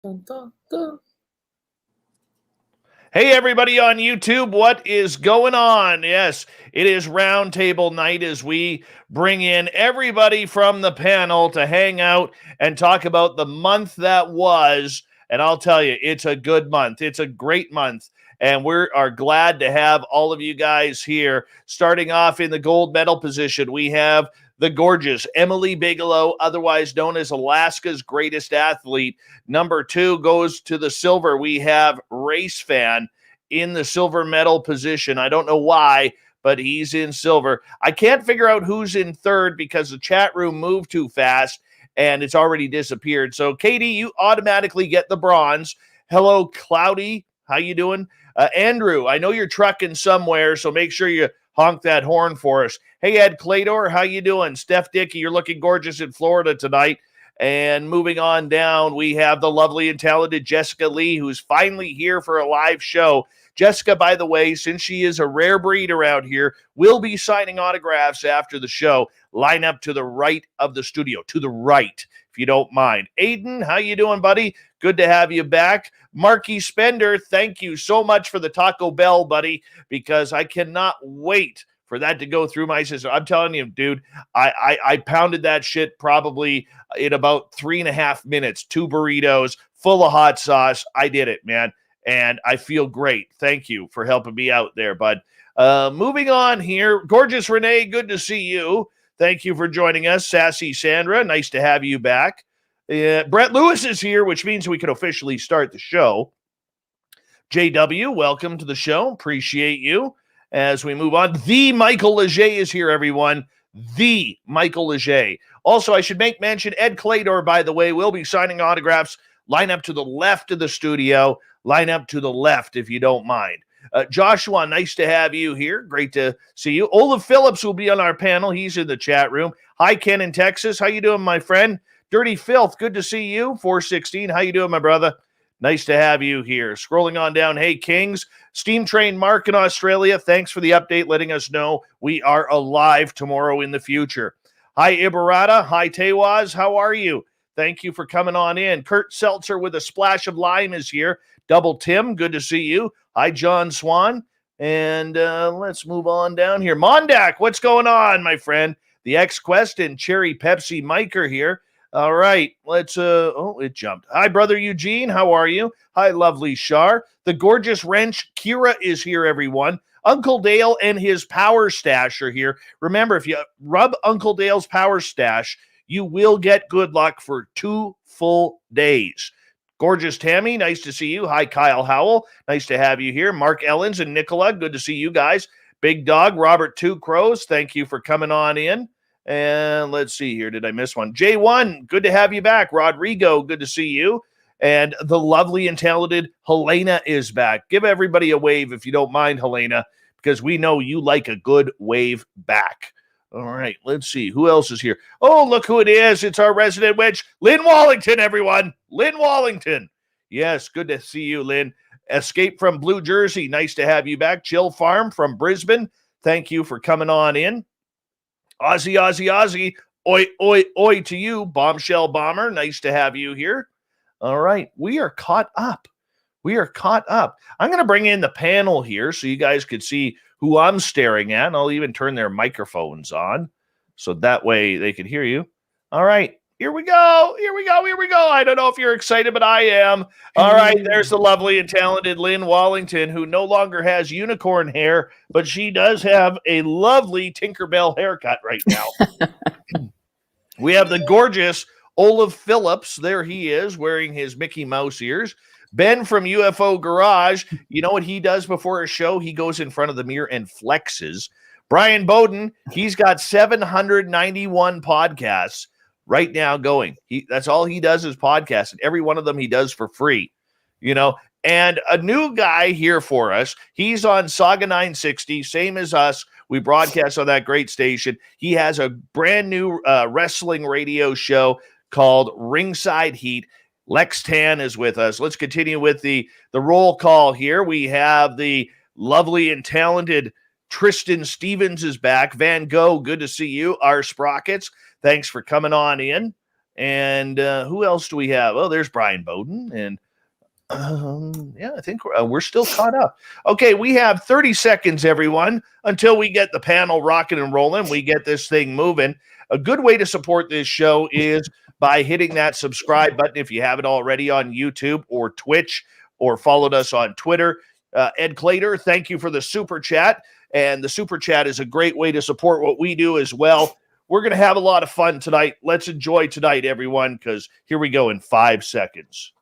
Dun, dun, dun. Hey, everybody on YouTube, what is going on? Yes, it is Roundtable night as we bring in everybody from the panel to hang out and talk about the month that was. And I'll tell you, it's a good month. It's a great month. And we are glad to have all of you guys here. Starting off in the gold medal position, we have the gorgeous Emily Bigelow, otherwise known as Alaska's greatest athlete. Number 2 goes to the silver. We have Race Fan in the silver medal position. I don't know why, but he's in silver. I can't figure out who's in third because the chat room moved too fast and it's already disappeared. So, Katie, you automatically get the bronze. Hello, Cloudy. How you doing? Andrew, I know you're trucking somewhere, so make sure you honk that horn for us. Hey, Ed Clador, how you doing? Steph Dickey, you're looking gorgeous in Florida tonight. And moving on down, we have the lovely and talented Jessica Lee, who's finally here for a live show. Jessica, by the way, since she is a rare breed around here, will be signing autographs after the show. Line up to the right of the studio, to the right, if you don't mind. Aiden, how you doing, buddy? Good to have you back. Marky Spender, thank you so much for the Taco Bell, buddy, because I cannot wait for that to go through my system. I'm telling you, dude, I pounded that shit probably in about 3.5 minutes. 2 burritos full of hot sauce. I did it, man. And I feel great. Thank you for helping me out there, bud. Moving on here. Gorgeous Renee, good to see you. Thank you for joining us. Sassy Sandra, nice to have you back. Brett Lewis is here, which means we can officially start the show. JW, welcome to the show. Appreciate you. As we move on, the Michael Leger is here, everyone. The Michael Leger. Also, I should make mention, Ed Clador, by the way, will be signing autographs. Line up to the left of the studio. Line up to the left, if you don't mind. Joshua, nice to have you here. Great to see you. Olav Phillips will be on our panel. He's in the chat room. Hi, Ken in Texas. How you doing, my friend? Dirty Filth, good to see you. 416, how you doing, my brother? Nice to have you here. Scrolling on down, hey, Kings. Steam Train Mark in Australia, thanks for the update, letting us know we are alive tomorrow in the future. Hi, Ibarata. Hi, Tewaz. How are you? Thank you for coming on in. Kurt Seltzer with a splash of lime is here. Double Tim, good to see you. Hi, John Swan. And let's move on down here. Mondak, what's going on, my friend? The X-Quest and Cherry Pepsi Mike are here. All right, let's, it jumped. Hi, brother Eugene, how are you? Hi, lovely Shar. The gorgeous wrench, Kira is here, everyone. Uncle Dale and his power stash are here. Remember, if you rub Uncle Dale's power stash, you will get good luck for 2 full days. Gorgeous Tammy, nice to see you. Hi, Kyle Howell, nice to have you here. Mark Ellens and Nicola, good to see you guys. Big Dog, Robert Two Crows, thank you for coming on in. And let's see here. Did I miss one? J1, good to have you back. Rodrigo, good to see you. And the lovely and talented Helena is back. Give everybody a wave if you don't mind, Helena, because we know you like a good wave back. All right, let's see. Who else is here? Oh, look who it is. It's our resident witch, Lynn Wallington, everyone. Lynn Wallington. Yes, good to see you, Lynn. Escape from Blue Jersey. Nice to have you back. Chill Farm from Brisbane. Thank you for coming on in. Aussie, Aussie, Aussie, oi, oi, oi to you, Bombshell Bomber. Nice to have you here. All right, we are caught up. We are caught up. I'm going to bring in the panel here so you guys could see who I'm staring at. And I'll even turn their microphones on so that way they can hear you. All right, here we go. Here we go. Here we go. I don't know if you're excited, but I am. All right, there's the lovely and talented Lynn Wallington, who no longer has unicorn hair, but she does have a lovely Tinkerbell haircut right now. We have the gorgeous Olav Phillips. There he is, wearing his Mickey Mouse ears. Ben from UFO Garage. You know what he does before a show? He goes in front of the mirror and flexes. Bryan Bowden, he's got 791 podcasts right now going. That's all he does is podcasts, and every one of them he does for free, you know. And a new guy here for us. He's on Saga 960, same as us. We broadcast on that great station. He has a brand new wrestling radio show called Ringside Heat. Lex Tan is with us. Let's continue with the roll call here. We have the lovely and talented Tristan Stevens is back. Van Gogh, good to see you. Our Sprockets, thanks for coming on in. And who else do we have? Oh, there's Brian Bowden. And yeah, I think we're still caught up. Okay, we have 30 seconds, everyone, until we get the panel rocking and rolling. We get this thing moving. A good way to support this show is by hitting that subscribe button if you haven't already on YouTube or Twitch or followed us on Twitter. Ed Clater, thank you for the super chat. And the super chat is a great way to support what we do as well. We're going to have a lot of fun tonight. Let's enjoy tonight, everyone, because here we go in 5 seconds.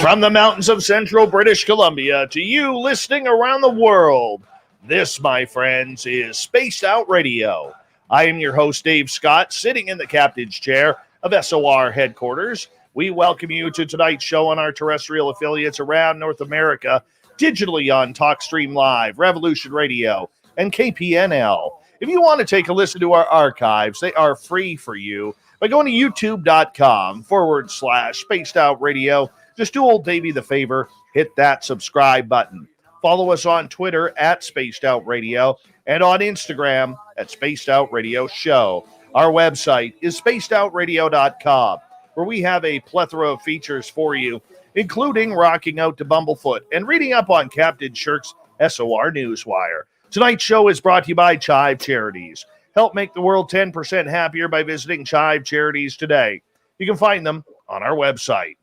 From the mountains of central British Columbia to you listening around the world, this, my friends, is Spaced Out Radio. I am your host, Dave Scott, sitting in the captain's chair of SOR headquarters. We welcome you to tonight's show on our terrestrial affiliates around North America, digitally on TalkStream Live, Revolution Radio, and KPNL. If you want to take a listen to our archives, they are free for you by going to youtube.com/Spaced Out Radio. Just do old Davey the favor, hit that subscribe button. Follow us on Twitter at Spaced Out Radio and on Instagram at Spaced Out Radio Show. Our website is spacedoutradio.com, where we have a plethora of features for you, including rocking out to Bumblefoot and reading up on Captain Shirk's SOR Newswire. Tonight's show is brought to you by Chive Charities. Help make the world 10% happier by visiting Chive Charities today. You can find them on our website.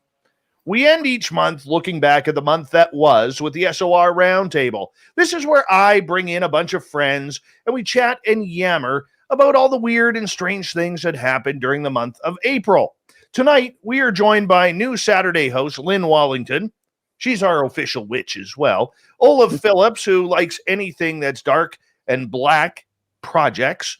We end each month looking back at the month that was with the SOR Roundtable. This is where I bring in a bunch of friends and we chat and yammer about all the weird and strange things that happened during the month of April. Tonight, we are joined by new Saturday host Lynn Wallington. She's our official witch as well. Olav Phillips, who likes anything that's dark and black projects.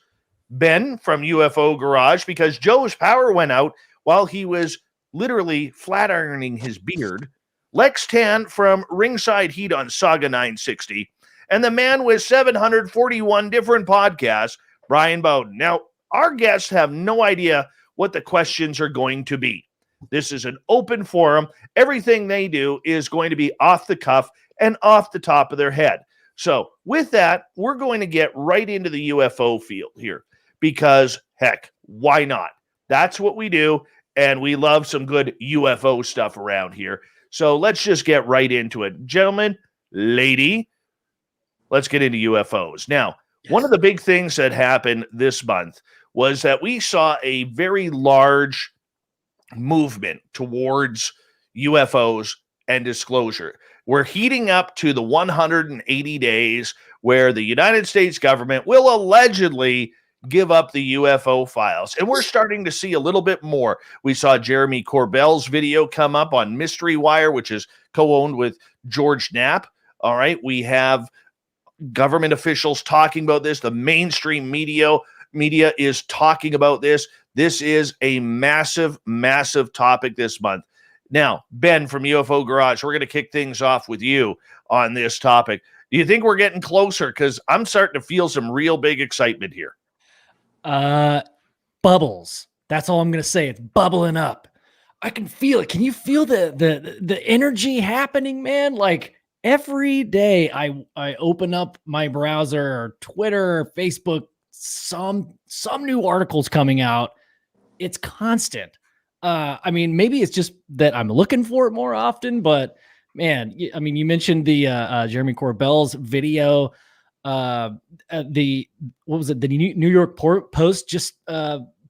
Ben from UFO Garage, because Joe's power went out while he was literally flat ironing his beard. Lex Tan from Ringside Heat on Saga 960. And the man with 741 different podcasts, Bryan Bowden. Now, our guests have no idea what the questions are going to be. This is an open forum. Everything they do is going to be off the cuff and off the top of their head. So with that, we're going to get right into the UFO field here because, heck, why not? That's what we do, and we love some good UFO stuff around here. So let's just get right into it. Gentlemen, lady, let's get into UFOs. Now, one of the big things that happened this month was that we saw a very large movement towards UFOs and disclosure. We're heating up to the 180 days where the United States government will allegedly give up the UFO files. And we're starting to see a little bit more. We saw Jeremy Corbell's video come up on Mystery Wire, which is co-owned with George Knapp. All right. We have government officials talking about this. The mainstream media is talking about this. This is a massive, massive topic this month. Now, Ben from UFO Garage, we're going to kick things off with you on this topic. Do you think we're getting closer? Because I'm starting to feel some real big excitement here. Bubbles. That's all I'm going to say. It's bubbling up. I can feel it. Can you feel the energy happening, man? Like every day I open up my browser or Twitter or Facebook, some new articles coming out. It's constant. I mean, maybe it's just that I'm looking for it more often, but man, I mean, you mentioned the Jeremy Corbell's video. What was it? The New York Post just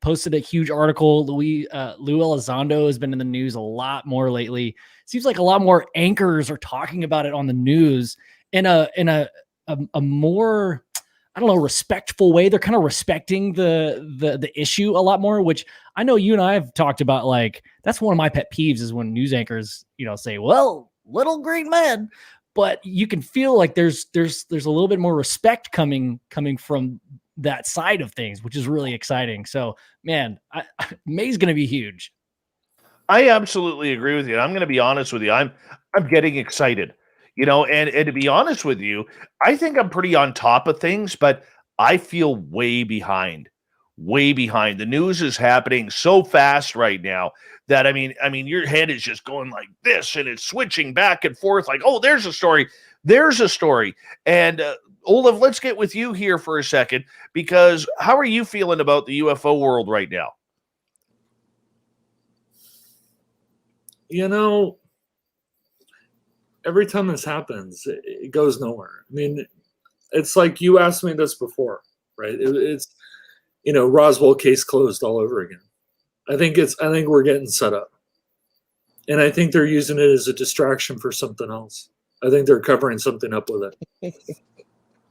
posted a huge article. Lou Elizondo has been in the news a lot more lately. Seems like a lot more anchors are talking about it on the news in a more, I don't know, respectful way. They're kind of respecting the issue a lot more, which I know you and I have talked about. Like, that's one of my pet peeves is when news anchors, say, well, little green man, but you can feel like there's a little bit more respect coming from that side of things, which is really exciting. So, man, May's going to be huge. I absolutely agree with you. I'm going to be honest with you. I'm getting excited, and to be honest with you, I think I'm pretty on top of things, but I feel way behind. Way behind. The news is happening so fast right now that I mean your head is just going like this and it's switching back and forth like, "Oh, there's a story. There's a story." And Olav, let's get with you here for a second because how are you feeling about the UFO world right now? Every time this happens, it goes nowhere. I mean, it's like you asked me this before, right? It's Roswell case closed all over again. I think we're getting set up, and I think they're using it as a distraction for something else. I think they're covering something up with it.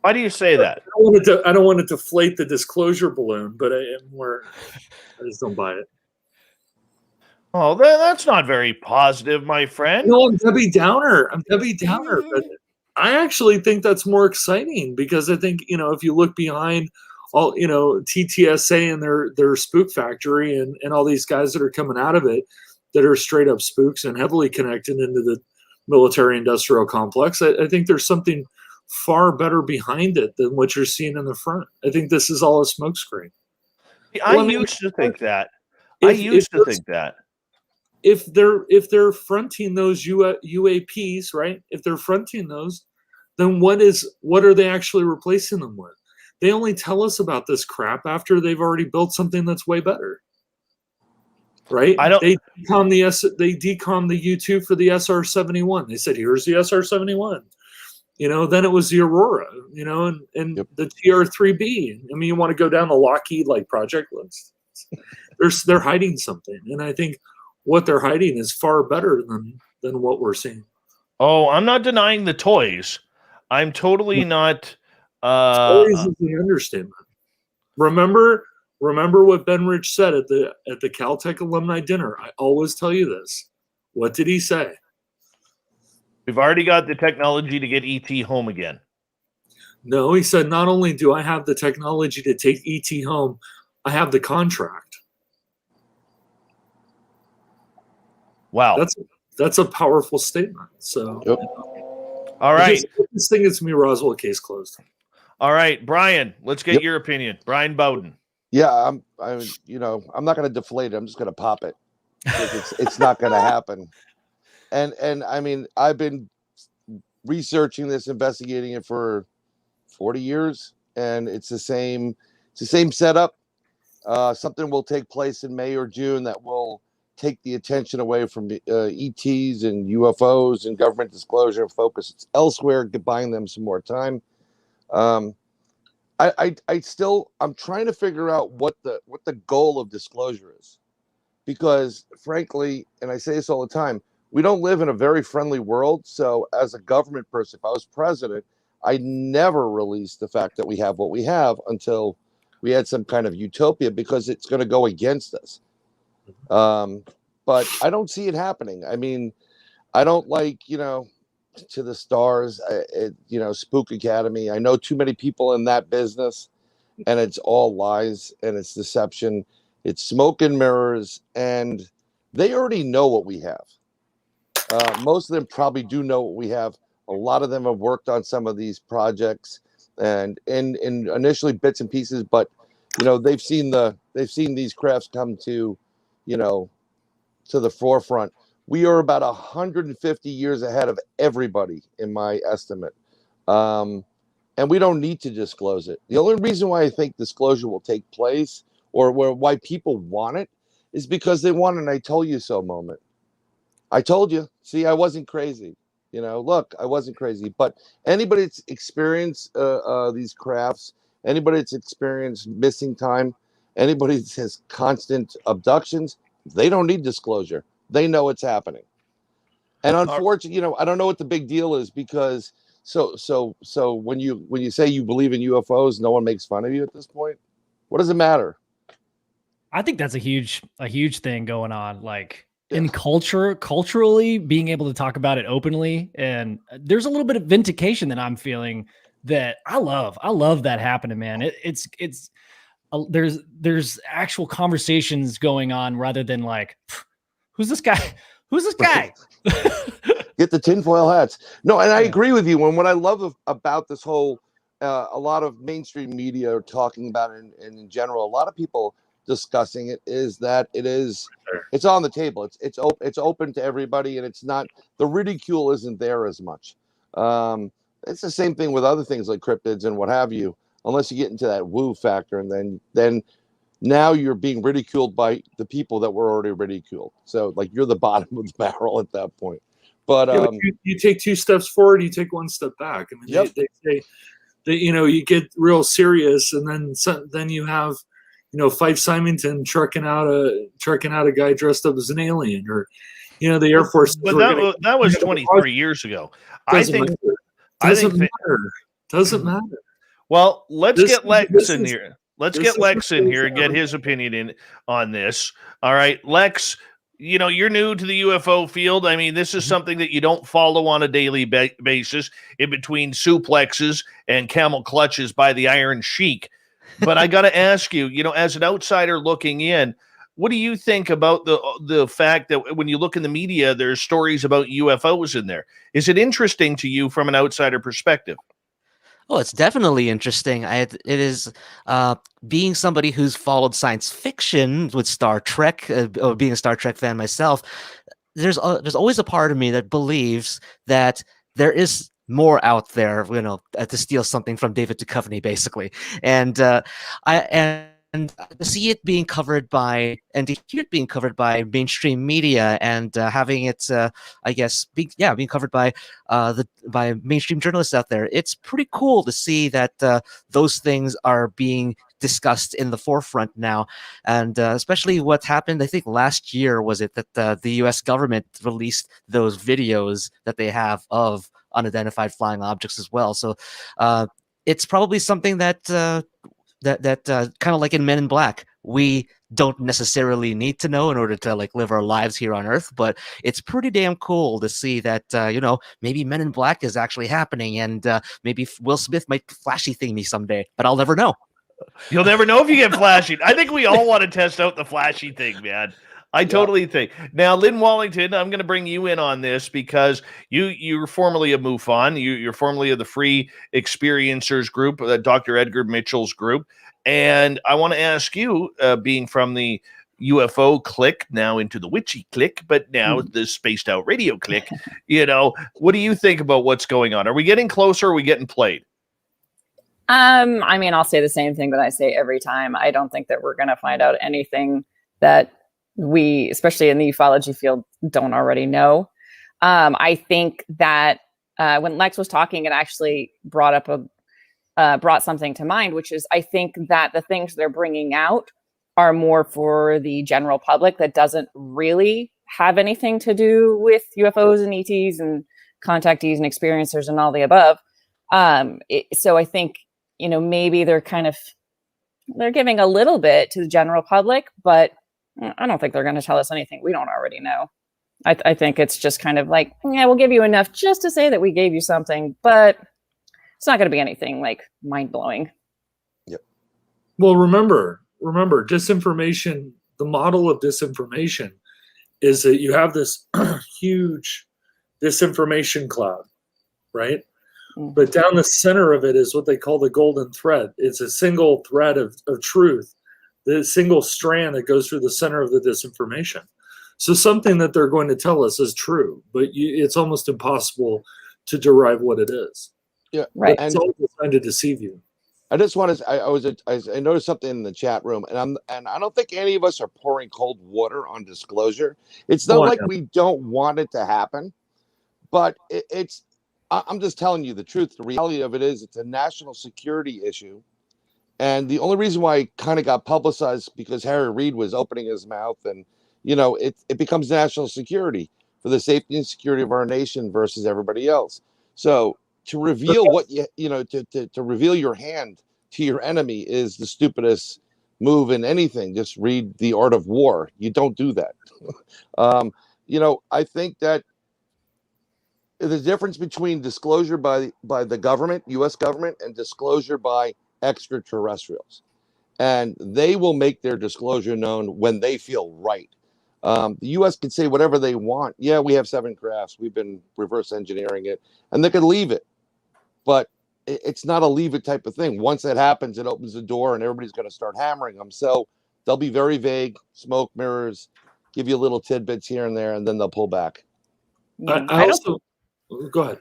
Why do you say that? I don't want to deflate the disclosure balloon, but I just don't buy it. Oh, that's not very positive, my friend. No, I'm Debbie Downer. But I actually think that's more exciting because I think, if you look behind all, TTSA and their spook factory and all these guys that are coming out of it that are straight up spooks and heavily connected into the military industrial complex, I think there's something far better behind it than what you're seeing in the front. I think this is all a smokescreen. I used to think that. If they're fronting those UAPs, right? If they're fronting those, then what are they actually replacing them with? They only tell us about this crap after they've already built something that's way better, right? They decom the U2 for the SR-71. They said, here's the SR-71. Then it was the Aurora, and Yep. the TR-3B. I mean, you want to go down the Lockheed project list. They're hiding something, and I think what they're hiding is far better than what we're seeing. Oh, I'm not denying the toys. I'm totally not. Toys is the understatement. Remember what Ben Rich said at the Caltech alumni dinner. I always tell you this. What did he say? We've already got the technology to get ET home again. No, he said, not only do I have the technology to take ET home, I have the contract. Wow. That's a powerful statement. So, Yep. All right. This thing is me Roswell case closed. All right, Bryan, let's get your opinion. Bryan Bowden. Yeah, I'm not going to deflate it. I'm just going to pop it. It's not going to happen. And I mean, I've been researching this, investigating it for 40 years, and it's the same setup. Something will take place in May or June that will take the attention away from ETs and UFOs and government disclosure and focus it's elsewhere, buying them some more time. I'm trying to figure out what the goal of disclosure is, because frankly, and I say this all the time, we don't live in a very friendly world. So as a government person, if I was president, I never released the fact that we have what we have until we had some kind of utopia, because it's going to go against us. But I don't see it happening. I mean, I don't like, To the Stars, Spook Academy. I know too many people in that business, and it's all lies and it's deception. It's smoke and mirrors, and they already know what we have. Most of them probably do know what we have. A lot of them have worked on some of these projects and in initially bits and pieces, but they've seen these crafts come to to the forefront. We are about 150 years ahead of everybody, in my estimate. And we don't need to disclose it. The only reason why I think disclosure will take place, or why people want it, is because they want an "I told you so" moment. I told you. See, I wasn't crazy. Look, I wasn't crazy. But anybody that's experienced these crafts, anybody that's experienced missing time, anybody that has constant abductions, they don't need disclosure. They know it's happening. And unfortunately, I don't know what the big deal is, because so when you say you believe in UFOs, no one makes fun of you at this point. What does it matter? I think that's a huge thing going on. In culturally being able to talk about it openly, and there's a little bit of vindication that I'm feeling that I love that happening, man. There's actual conversations going on rather than Who's this guy? Who's this guy? Get the tinfoil hats. No, and I Yeah. agree with you. And what I love about this whole, a lot of mainstream media are talking about it, and in general, a lot of people discussing it, is that it's on the table. It's open to everybody, and it's not, the ridicule isn't there as much. It's the same thing with other things like cryptids and what have you, unless you get into that woo factor, and then now you're being ridiculed by the people that were already ridiculed. So like you're the bottom of the barrel at that point. But, but you take 2 steps forward, you take 1 step back. I mean, they say that, you get real serious, and then you have, Fife Symington trucking out a guy dressed up as an alien, or, the Air Force. But that was 23 years ago. Doesn't matter. Well, let's get Lex in here. Let's get Lex in here and get his opinion on this. All right, Lex, you're new to the UFO field. I mean, this is something that you don't follow on a daily basis, in between suplexes and camel clutches by the Iron Sheik. But I got to ask you, as an outsider looking in, what do you think about the fact that when you look in the media, there's stories about UFOs in there? Is it interesting to you from an outsider perspective? Oh, it's definitely interesting. It is being somebody who's followed science fiction with Star Trek, or being a Star Trek fan myself. There's always a part of me that believes that there is more out there, to steal something from David Duchovny, basically. And to see it being covered by, and to hear it being covered by mainstream media, and having it, being covered by by mainstream journalists out there, it's pretty cool to see that those things are being discussed in the forefront now. And especially what happened, I think last year, was it that the U.S. government released those videos that they have of unidentified flying objects as well. So it's probably something that kind of like in Men in Black, we don't necessarily need to know in order to live our lives here on Earth, but it's pretty damn cool to see that maybe Men in Black is actually happening, and maybe Will Smith might flashy thing me someday, but I'll never know. You'll never know if you get flashy. I think we all want to test out the flashy thing, man. I totally think. Now, Lynn Wallington, I'm going to bring you in on this because you're formerly of MUFON. You're formerly of the Free Experiencers group, Dr. Edgar Mitchell's group. And I want to ask you, being from the UFO clique, now into the witchy clique, but now the spaced out radio clique, what do you think about what's going on? Are we getting closer? Or are we getting played? I mean, I'll say the same thing that I say every time. I don't think that we're going to find out anything that we, especially in the ufology field, don't already know. I think that when Lex was talking, it actually brought something to mind, which is, I think that the things they're bringing out are more for the general public that doesn't really have anything to do with UFOs and ETs and contactees and experiencers and all the above. So I think, maybe they're giving a little bit to the general public, but I don't think they're going to tell us anything we don't already know. I think it's just kind of like, yeah, we'll give you enough just to say that we gave you something, but it's not going to be anything mind-blowing. Yep. Well, remember, disinformation, the model of disinformation is that you have this huge disinformation cloud, right? Mm-hmm. But down the center of it is what they call the golden thread. It's a single thread of truth, the single strand that goes through the center of the disinformation. So something that they're going to tell us is true, but it's almost impossible to derive what it is. Yeah, right. It's all designed to deceive you. I just want to. I noticed something in the chat room, and I don't think any of us are pouring cold water on disclosure. It's not like we don't want it to happen, but it's. I'm just telling you the truth. The reality of it is, it's a national security issue, and the only reason why it kind of got publicized because Harry Reid was opening his mouth, and it becomes national security for the safety and security of our nation versus everybody else. So to reveal to reveal your hand to your enemy is the stupidest move in anything. Just read The Art of War. You don't do that. I think that the difference between disclosure by the government, U.S. government, and disclosure by extraterrestrials, and they will make their disclosure known when they feel right. The U.S. can say whatever they want. Yeah, we have 7 crafts. We've been reverse engineering it, and they could leave it. But it's not a leave it type of thing. Once that happens, it opens the door, and everybody's going to start hammering them. So they'll be very vague, smoke mirrors, give you little tidbits here and there, and then they'll pull back. I also go ahead.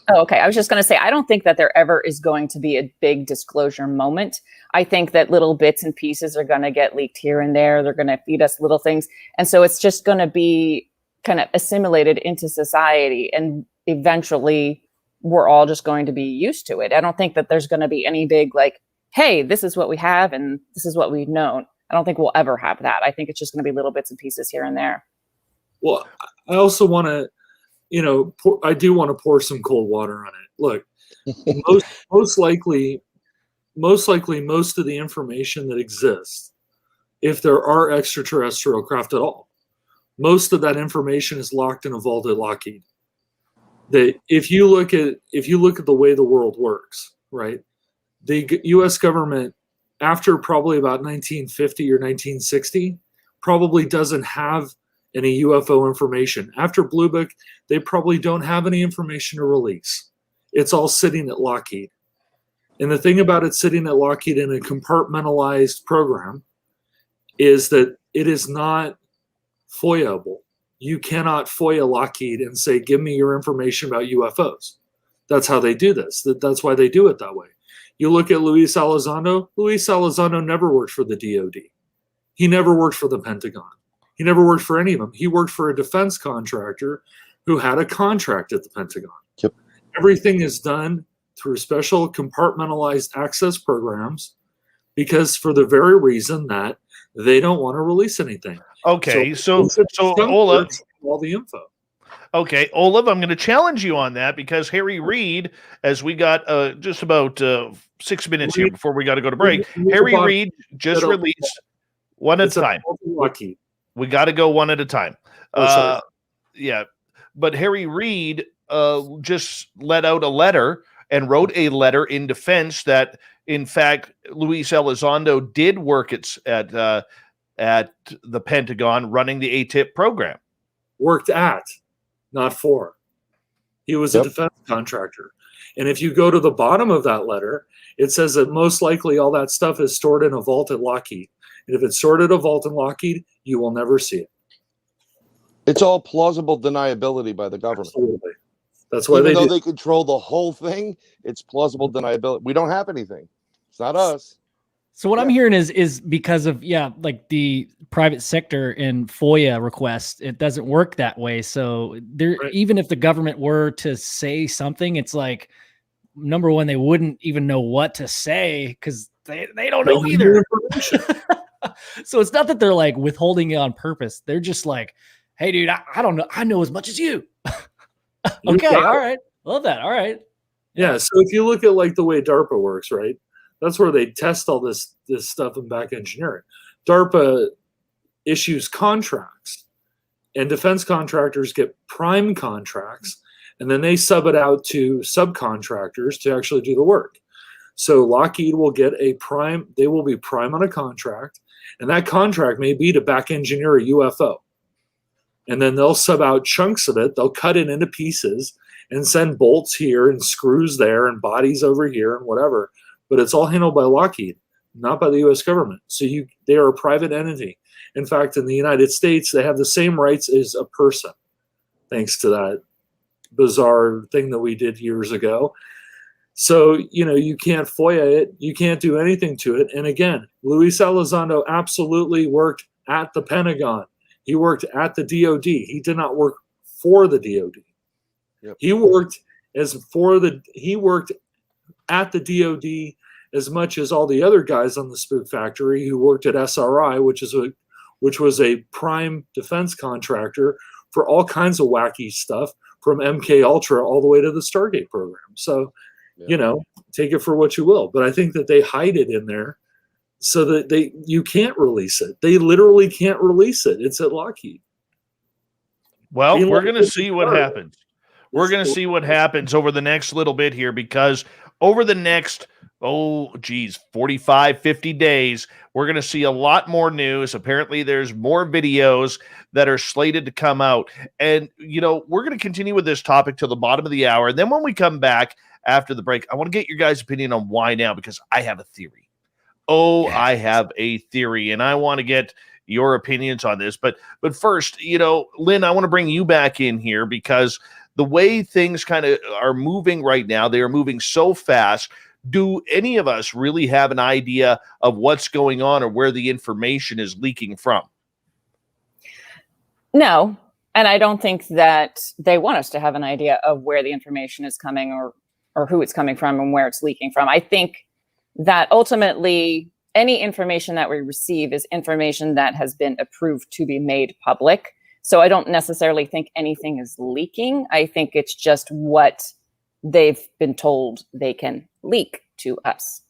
Oh, okay. I was just going to say, I don't think that there ever is going to be a big disclosure moment. I think that little bits and pieces are going to get leaked here and there. They're going to feed us little things. And so it's just going to be kind of assimilated into society. And eventually we're all just going to be used to it. I don't think that there's going to be any big like, hey, this is what we have and this is what we've known. I don't think we'll ever have that. I think it's just going to be little bits and pieces here and there. Well, I also want to, I do want to pour some cold water on it. Look, most likely, most of the information that exists, if there are extraterrestrial craft at all, most of that information is locked in a vault at Lockheed. That if you look at the way the world works, right? The U.S. government, after probably about 1950 or 1960, probably doesn't have any UFO information. After Blue Book, they probably don't have any information to release. It's all sitting at Lockheed. And the thing about it sitting at Lockheed in a compartmentalized program is that it is not FOIA-able. You cannot FOIA Lockheed and say, give me your information about UFOs. That's how they do this. That's why they do it that way. You look at Luis Elizondo. Luis Elizondo never worked for the DOD. He never worked for the Pentagon. He never worked for any of them. He worked for a defense contractor who had a contract at the Pentagon. Yep. Everything is done through special compartmentalized access programs because for the very reason that they don't want to release anything. Okay, so Olav, all the info. Okay, Olav, I'm going to challenge you on that because Harry Reid, as we got just about 6 minutes here before we got to go to break, Harry Reid just released one at a time. Lucky. We got to go one at a time. Sorry. Yeah, but Harry Reid just let out a letter and wrote a letter in defense that, in fact, Luis Elizondo did work at the Pentagon running the ATIP program. Worked at, not for. He was a defense contractor. And if you go to the bottom of that letter, it says that most likely all that stuff is stored in a vault at Lockheed. And if it's stored at a vault in Lockheed, you will never see it. It's all plausible deniability by the government. Absolutely. That's why Even though they control the whole thing, it's plausible deniability. We don't have anything. It's not us. So what I'm hearing is because of, like the private sector and FOIA requests, it doesn't work that way. So there, even if the government were to say something, it's like, number one, they wouldn't even know what to say because they don't know either. So it's not that they're like withholding it on purpose. They're just like, hey, dude, I don't know. I know as much as you. Okay. All right. Love that. All right. Yeah. So if you look at like the way DARPA works, right? That's where they test all this stuff in back engineering. DARPA issues contracts, and defense contractors get prime contracts, and then they sub it out to subcontractors to actually do the work. So Lockheed will get a prime, they will be prime on a contract, and that contract may be to back engineer a UFO. And then they'll sub out chunks of it, they'll cut it into pieces and send bolts here and screws there and bodies over here and whatever. But it's all handled by Lockheed, not by the U.S. government. So they are a private entity. In fact, in the United States, they have the same rights as a person, thanks to that bizarre thing that we did years ago. So, you can't FOIA it. You can't do anything to it. And again, Luis Elizondo absolutely worked at the Pentagon. He worked at the DOD. He did not work for the DOD. Yep. He worked at the DOD as much as all the other guys on the Spook Factory who worked at SRI, which was a prime defense contractor for all kinds of wacky stuff from MK Ultra all the way to the Stargate program. So, take it for what you will. But I think that they hide it in there so that you can't release it. They literally can't release it. It's at Lockheed. Well, we're going to see what happens. We're going to see what happens over the next little bit here because over the next oh, geez, 45, 50 days, we're going to see a lot more news. Apparently, there's more videos that are slated to come out. And, we're going to continue with this topic till the bottom of the hour. And then when we come back after the break, I want to get your guys' opinion on why now, because I have a theory. Oh, Yes. I have a theory, and I want to get your opinions on this. But first, Lynn, I want to bring you back in here because the way things kind of are moving right now, they are moving so fast. Do any of us really have an idea of what's going on or where the information is leaking from? No. And I don't think that they want us to have an idea of where the information is coming or who it's coming from and where it's leaking from. I think that ultimately any information that we receive is information that has been approved to be made public. So I don't necessarily think anything is leaking. I think it's just what they've been told they can leak to us.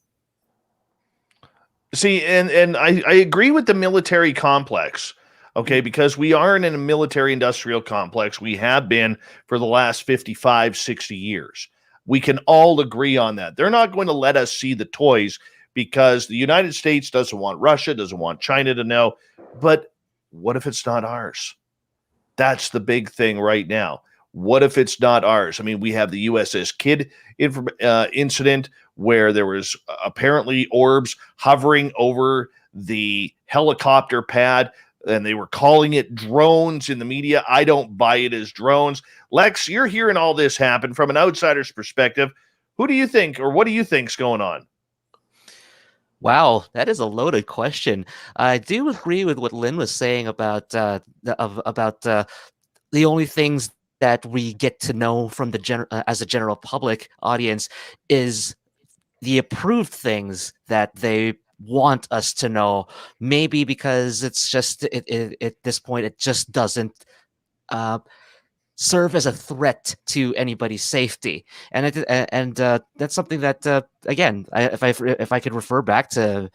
See, and I agree with the military complex, okay, because we are in a military industrial complex. We have been for the last 55, 60 years. We can all agree on that. They're not going to let us see the toys because the United States doesn't want Russia, doesn't want China to know. But what if it's not ours? That's the big thing right now. What if it's not ours? I mean, we have the USS Kidd incident where there was apparently orbs hovering over the helicopter pad, and they were calling it drones in the media. I don't buy it as drones. Lex, you're hearing all this happen from an outsider's perspective. Who do you think, or what do you think's going on? Wow, that is a loaded question. I do agree with what Lynn was saying about the only things that we get to know from the as a general public audience is the approved things that they want us to know. Maybe because it's just at this point it just doesn't serve as a threat to anybody's safety, and that's something that again, if I could refer back to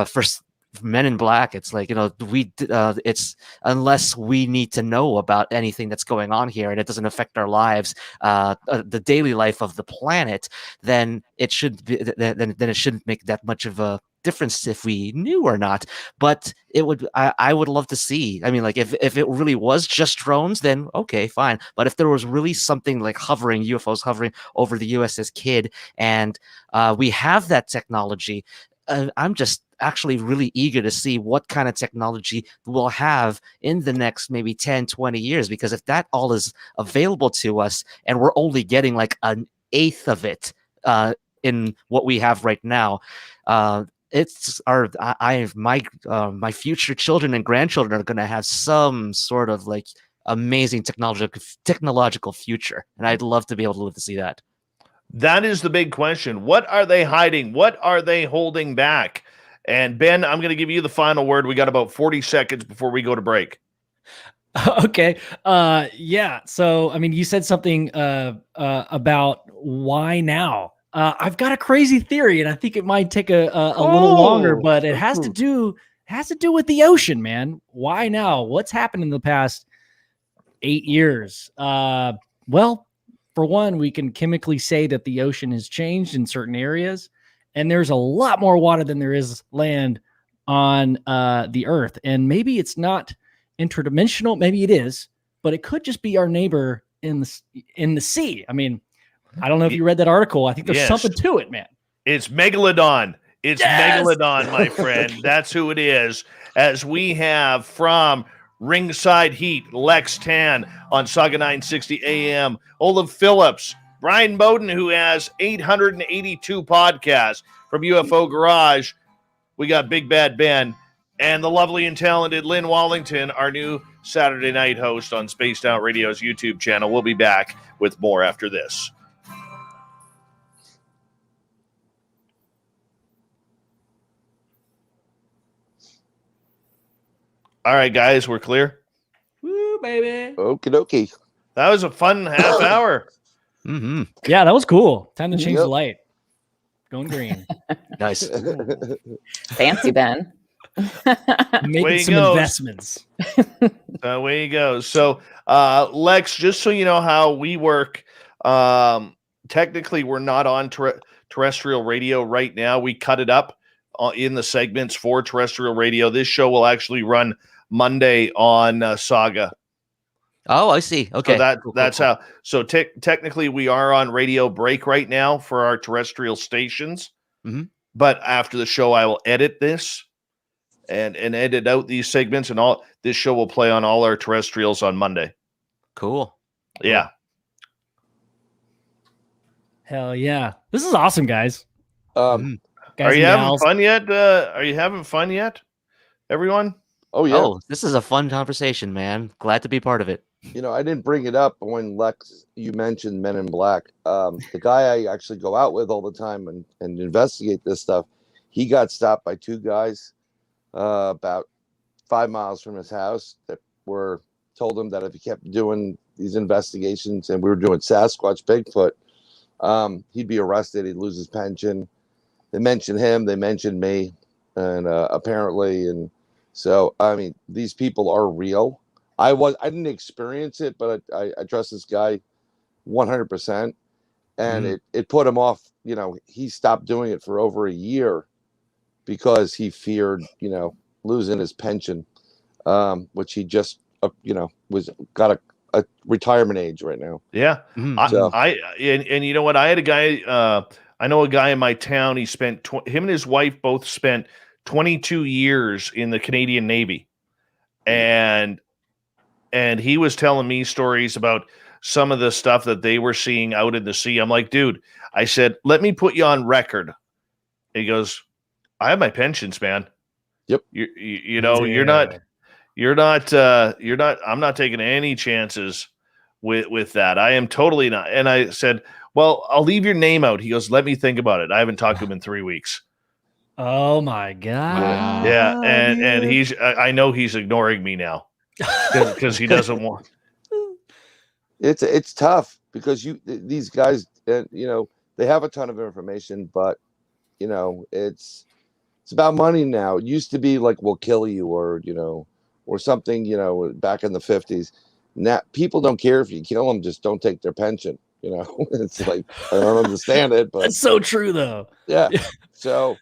first Men in Black, it's like, it's unless we need to know about anything that's going on here and it doesn't affect our lives, the daily life of the planet, then it should be, then it shouldn't make that much of a difference if we knew or not. But it would, I would love to see. I mean, like if it really was just drones, then okay, fine. But if there was really something like UFOs hovering over the USS Kidd, and we have that technology, I'm just actually really eager to see what kind of technology we'll have in the next maybe 10, 20 years, because if that all is available to us and we're only getting like an eighth of it in what we have right now, it's my future children and grandchildren are going to have some sort of like amazing technological future, and I'd love to be able to live to see that. That is the big question. What are they hiding? What are they holding back? And Ben, I'm going to give you the final word. We got about 40 seconds before we go to break. Okay. Yeah. So, I mean, you said something about why now. I've got a crazy theory, and I think it might take a little longer, but it has to do with the ocean, man. Why now? What's happened in the past 8 years? Well, for one, we can chemically say that the ocean has changed in certain areas, and there's a lot more water than there is land on the Earth. And maybe it's not interdimensional, maybe it is, but it could just be our neighbor in the sea. I mean, I don't know if you read that article. I think there's something to it, man. It's Megalodon. It's Megalodon, my friend. That's who it is. As we have from Ringside Heat, Lex Tan on Saga 960 AM, Olav Phillips, Brian Bowden, who has 882 podcasts from UFO Garage. We got Big Bad Ben and the lovely and talented Lynn Wallington, our new Saturday night host on Spaced Out Radio's YouTube channel. We'll be back with more after this. All right, guys, we're clear. Woo, baby. Okie dokie. That was a fun half hour. Mm-hmm. Yeah, that was cool. Time to change the light. Going green. Nice. Fancy, Ben. Making some investments. Away you go. So, Lex, just so you know how we work, technically we're not on terrestrial radio right now. We cut it up in the segments for terrestrial radio. This show will actually run Monday on Saga. Oh, I see. Okay. So that's how. So technically, we are on radio break right now for our terrestrial stations. Mm-hmm. But after the show, I will edit this and edit out these segments, and all this show will play on all our terrestrials on Monday. Cool. Yeah. Hell yeah. This is awesome, guys. Are you having fun yet? Are you having fun yet, everyone? Oh yeah. Oh, this is a fun conversation, man. Glad to be part of it. You know, I didn't bring it up when Lex, you mentioned Men in Black. The guy I actually go out with all the time and investigate this stuff, he got stopped by two guys about 5 miles from his house that told him that if he kept doing these investigations, and we were doing Sasquatch, Bigfoot, he'd be arrested, he'd lose his pension. They mentioned him, they mentioned me, and apparently, and so, I mean, these people are real. I didn't experience it, but I trust this guy 100%. And it put him off. You know, he stopped doing it for over a year because he feared, you know, losing his pension, which he just, got a retirement age right now. Yeah. And you know what? I had a guy, I know a guy in my town. He spent, him and his wife both spent 22 years in the Canadian Navy. And he was telling me stories about some of the stuff that they were seeing out in the sea. I'm like, dude, I said, let me put you on record. He goes, I have my pensions, man. Yep. You're not, I'm not taking any chances with that. I am totally not. And I said, well, I'll leave your name out. He goes, let me think about it. I haven't talked to him in 3 weeks. Oh my God. Wow. Yeah. And I know he's ignoring me now. Because he doesn't want. It's tough because these guys, you know, they have a ton of information, but you know, it's about money now. It used to be like, we'll kill you, or you know, or something. You know, back in the 50s. Now people don't care if you kill them; just don't take their pension. You know, it's like, I don't understand it, but that's so true, though. Yeah. So,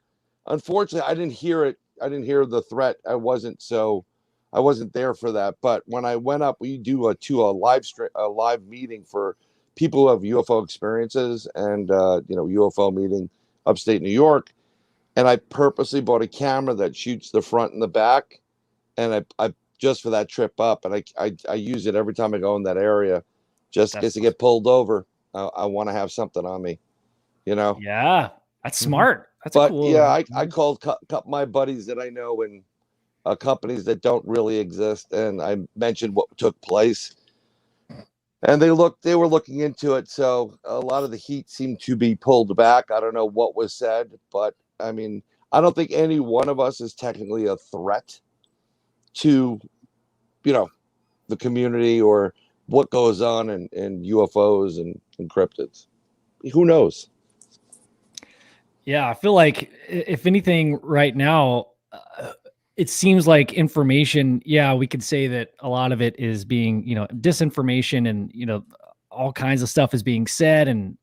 unfortunately, I didn't hear it. I didn't hear the threat. I wasn't there for that. But when I went up, we do a live meeting for people who have UFO experiences, and UFO meeting upstate New York. And I purposely bought a camera that shoots the front and the back, and I just for that trip up, and I use it every time I go in that area, just in case I get pulled over. I want to have something on me, you know. Yeah, that's smart. That's cool. Yeah, I called a couple of my buddies that I know in companies that don't really exist, and I mentioned what took place, and they were looking into it. So a lot of the heat seemed to be pulled back. I don't know what was said, but I mean, I don't think any one of us is technically a threat to, you know, the community or what goes on in UFOs and cryptids. Who knows? Yeah, I feel like if anything right now, it seems like information. Yeah, we could say that a lot of it is being, disinformation, and, all kinds of stuff is being said, and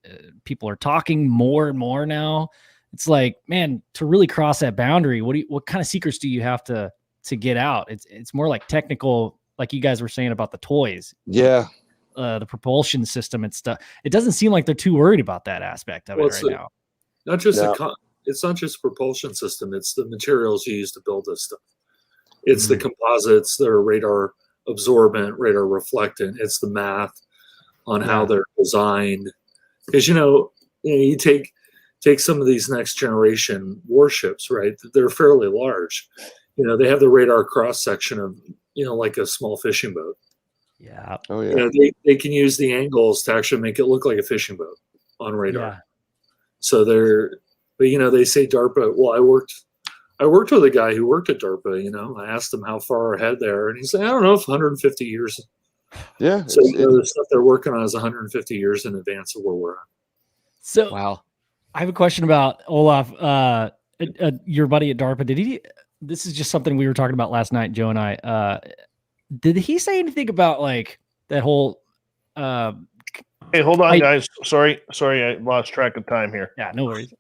people are talking more and more now. It's like, man, to really cross that boundary, what kind of secrets do you have to get out? It's more like technical, like you guys were saying about the toys. Yeah. The propulsion system and stuff. It doesn't seem like they're too worried about that aspect of it right now. Not just it's not just propulsion system. It's the materials you use to build this stuff. It's the composites that are radar absorbent, radar reflectant. It's the math on how they're designed. Because you take some of these next generation warships, right? They're fairly large. They have the radar cross section of like a small fishing boat. Yeah. Oh yeah. They can use the angles to actually make it look like a fishing boat on radar. Yeah. So they say DARPA. Well, I worked with a guy who worked at DARPA. I asked him how far ahead there, and he said, I don't know, if 150 years. Yeah. So the stuff they're working on is 150 years in advance of where we're at. So wow. I have a question about Olav, your buddy at DARPA. This is just something we were talking about last night, Joe and I. Did he say anything about like that whole Hey, hold on, guys. Sorry, I lost track of time here. Yeah, no worries.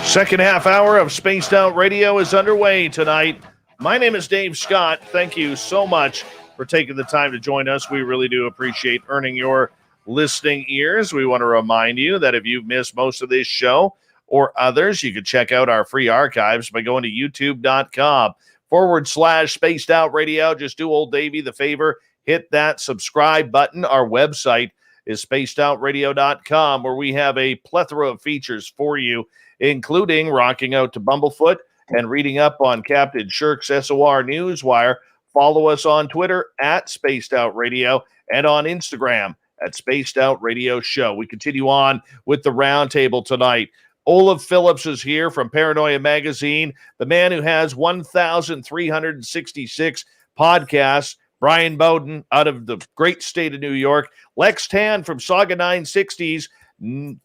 Second half hour of Spaced Out Radio is underway tonight. My name is Dave Scott. Thank you so much for taking the time to join us. We really do appreciate earning your listening ears. We want to remind you that if you've missed most of this show or others, you can check out our free archives by going to youtube.com/Spaced Out Radio. Just do old Davey the favor, hit that subscribe button. Our website is spacedoutradio.com, where we have a plethora of features for you, including rocking out to Bumblefoot and reading up on Captain Shirk's SOR Newswire. Follow us on Twitter at Spaced Out Radio and on Instagram at Spaced Out Radio Show. We continue on with the Roundtable tonight. Olav Phillips is here from Paranoia Magazine, the man who has 1,366 podcasts. Bryan Bowden out of the great state of New York. Lex Tan from Saga 960's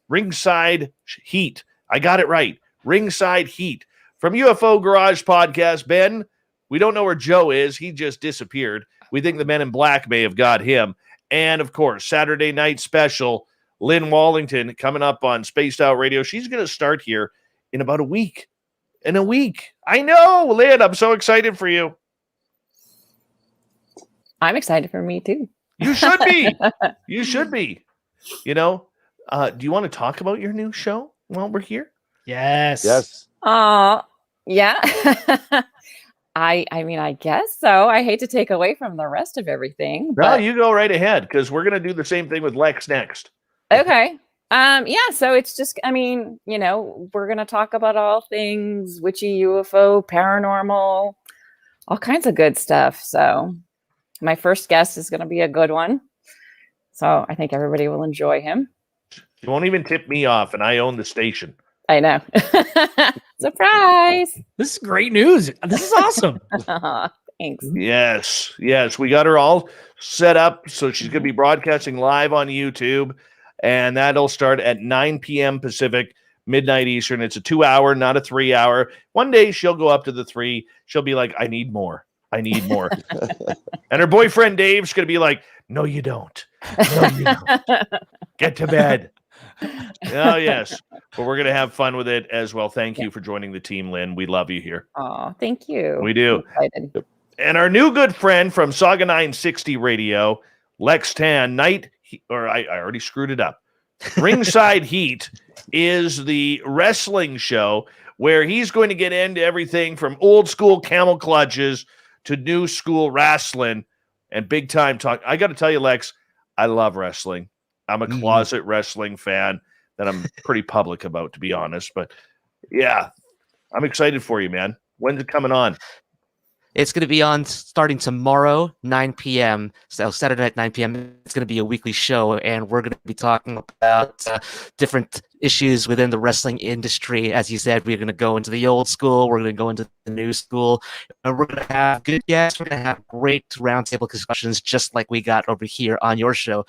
Ringside Heat. I got it right. Ringside Heat. From UFO Garage Podcast, Ben, we don't know where Joe is. He just disappeared. We think the Men in Black may have got him. And, of course, Saturday night special, Lynn Wallington coming up on Spaced Out Radio. She's going to start here in about a week. In a week. I know, Lynn, I'm so excited for you. I'm excited for me, too. You should be. You should be. You know, do you want to talk about your new show while we're here? Yes. Yes. Yeah. I mean, I guess so. I hate to take away from the rest of everything. Well, But you go right ahead, because we're going to do the same thing with Lex next. okay. Yeah, so it's just, I mean, you know, we're going to talk about all things witchy, UFO, paranormal, all kinds of good stuff. So my first guest is going to be a good one. So I think everybody will enjoy him. You won't even tip me off, and I own the station. I know. Surprise. This is great news. This is awesome. Thanks. Yes. We got her all set up, so she's going to be broadcasting live on YouTube, and that'll start at 9 p.m. Pacific, midnight Eastern. It's a 2-hour, not a 3-hour. One day she'll go up to the 3. She'll be like, I need more. And her boyfriend Dave's going to be like, no, you don't. No, you don't. Get to bed. Oh, yes. But we're going to have fun with it as well. Thank you for joining the team, Lynn. We love you here. Oh, thank you. We do. I'm excited. And our new good friend from Saga 960 Radio, Lex Tan, I already screwed it up. Ringside Heat is the wrestling show where he's going to get into everything from old school camel clutches to new school wrestling and big time talk. I got to tell you, Lex, I love wrestling. I'm a closet wrestling fan that I'm pretty public about, to be honest. But yeah, I'm excited for you, man. When's it coming on? It's going to be on starting tomorrow, 9 p.m. So Saturday night, 9 p.m. It's going to be a weekly show, and we're going to be talking about different issues within the wrestling industry. As you said, we're going to go into the old school, we're going to go into the new school, and we're going to have good guests. We're going to have great roundtable discussions, just like we got over here on your show,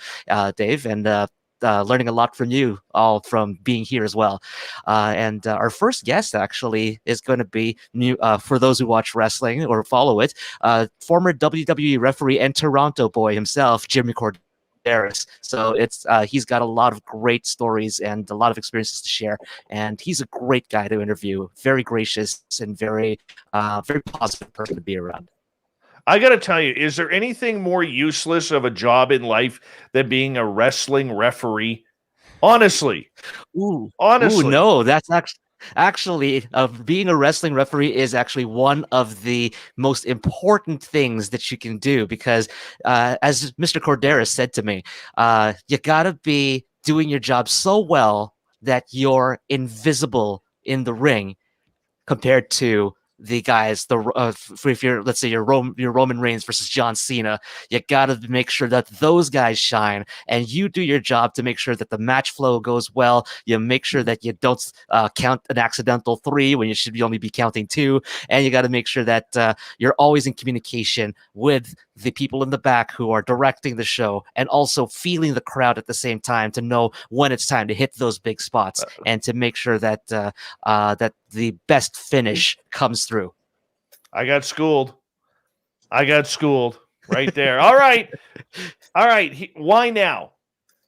Dave, and learning a lot from you all from being here as well. And our first guest actually is going to be new for those who watch wrestling or follow it, former WWE referee and Toronto boy himself, Jimmy Corderas. So it's he's got a lot of great stories and a lot of experiences to share, and he's a great guy to interview. Very gracious and very positive person to be around. I got to tell you, is there anything more useless of a job in life than being a wrestling referee? Honestly. Honestly. Ooh, no, that's actually being a wrestling referee is actually one of the most important things that you can do, because as Mr. Corderas said to me, you got to be doing your job so well that you're invisible in the ring compared to the guys, if you're, let's say you're Roman Reigns versus John Cena, you got to make sure that those guys shine, and you do your job to make sure that the match flow goes well. You make sure that you don't count an accidental 3 when you should only be counting 2, and you got to make sure that you're always in communication with the people in the back who are directing the show, and also feeling the crowd at the same time to know when it's time to hit those big spots, and to make sure that that the best finish comes through. I got schooled right there. All right. Why now?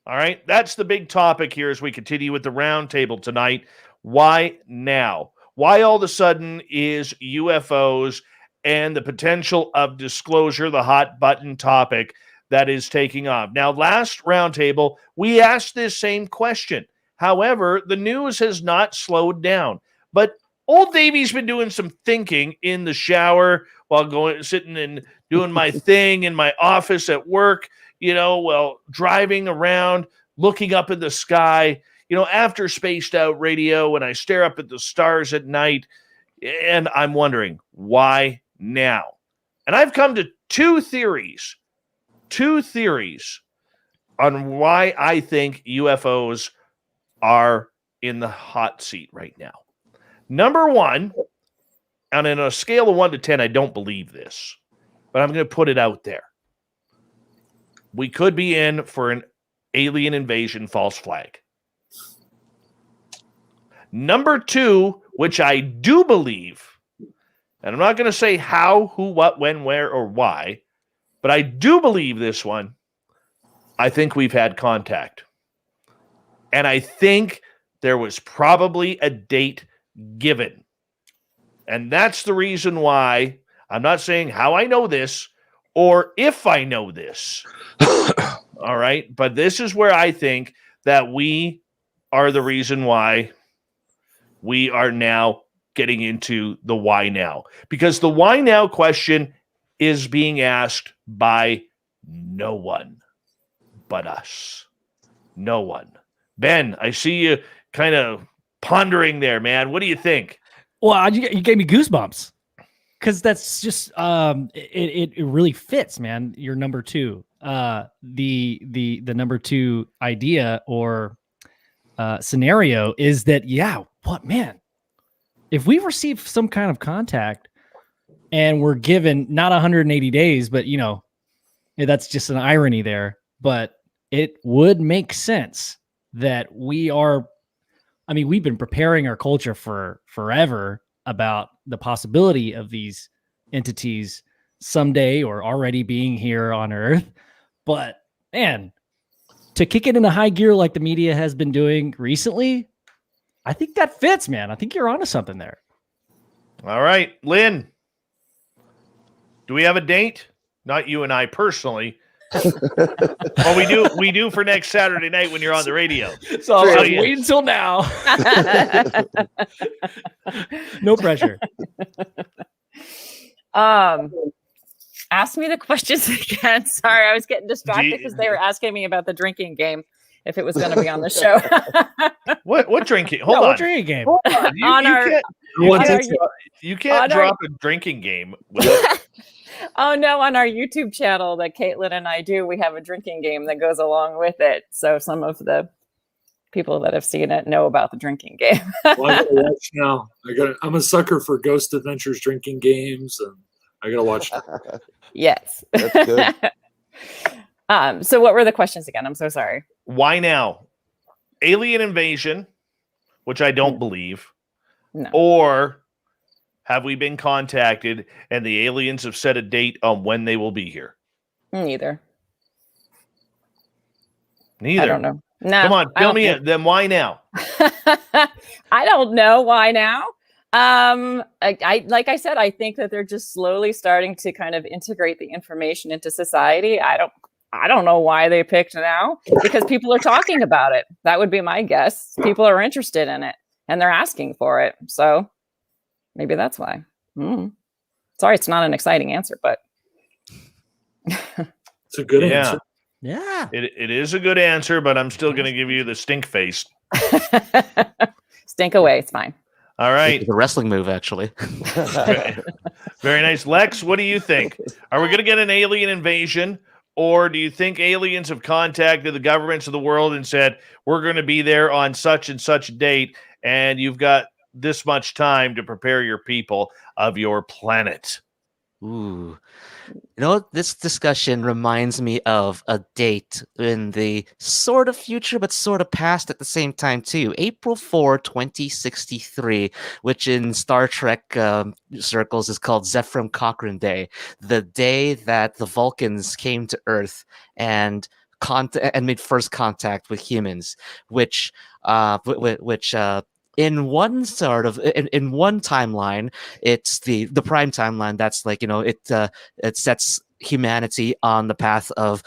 All right. That's the big topic here as we continue with the roundtable tonight. Why now? Why all of a sudden is UFOs and the potential of disclosure the hot button topic that is taking off? Now, last roundtable, we asked this same question. However, the news has not slowed down. But old Davey's been doing some thinking in the shower while sitting and doing my thing in my office at work, while driving around, looking up in the sky, after Spaced Out Radio, when I stare up at the stars at night, and I'm wondering, why now? And I've come to two theories on why I think UFOs are in the hot seat right now. Number one, and on a scale of 1 to 10, I don't believe this, but I'm going to put it out there. We could be in for an alien invasion false flag. Number 2, which I do believe, and I'm not going to say how, who, what, when, where, or why, but I do believe this one. I think we've had contact. And I think there was probably a date given. And that's the reason why I'm not saying how I know this or if I know this. All right. But this is where I think that we are the reason why we are now getting into the why now. Because the why now question is being asked by no one but us. No one. Ben, I see you kind of pondering there, man. What do you think? Well, you gave me goosebumps, because that's just it really fits, man. Your number 2, the number 2 idea or scenario is that, yeah, what, man, if we receive some kind of contact and we're given not 180 days, but that's just an irony there, but it would make sense that we've been preparing our culture for forever about the possibility of these entities someday or already being here on Earth. But man, to kick it into high gear like the media has been doing recently, I think that fits, man. I think you're onto something there. All right, Lynn, do we have a date? Not you and I personally. Well, we do for next Saturday night when you're on the radio. So I'll wait until now. No pressure. Ask me the questions again. Sorry, I was getting distracted because they were asking me about the drinking game, if it was going to be on the show. What drinking? Hold on. What drinking game? You can't drop a drinking game. Oh no, on our YouTube channel that Caitlin and I do, we have a drinking game that goes along with it. So some of the people that have seen it know about the drinking game. Well, I gotta watch now. I'm a sucker for Ghost Adventures drinking games, and I gotta watch now. Yes. That's good. So what were the questions again? I'm so sorry. Why now? Alien invasion, which I don't believe. No. Or have we been contacted and the aliens have set a date on when they will be here? Neither. I don't know. No. Come on, fill me in. Then why now? I don't know why now. I like I said, I think that they're just slowly starting to kind of integrate the information into society. I don't know why they picked now, because people are talking about it. That would be my guess. People are interested in it and they're asking for it. So maybe that's why. Sorry, it's not an exciting answer, but it's a good answer. Yeah. It is a good answer, but I'm still going to give you the stink face. Stink away. It's fine. All right. It's a wrestling move, actually. Very nice. Lex, what do you think? Are we going to get an alien invasion? Or do you think aliens have contacted the governments of the world and said, we're going to be there on such and such date, and you've got this much time to prepare your people of your planet? Ooh. This discussion reminds me of a date in the sort of future, but sort of past at the same time, too. April 4, 2063, which in Star Trek circles is called Zefram Cochrane Day, the day that the Vulcans came to Earth and made first contact with humans, which in one timeline, it's the prime timeline. That's like, it sets humanity on the path of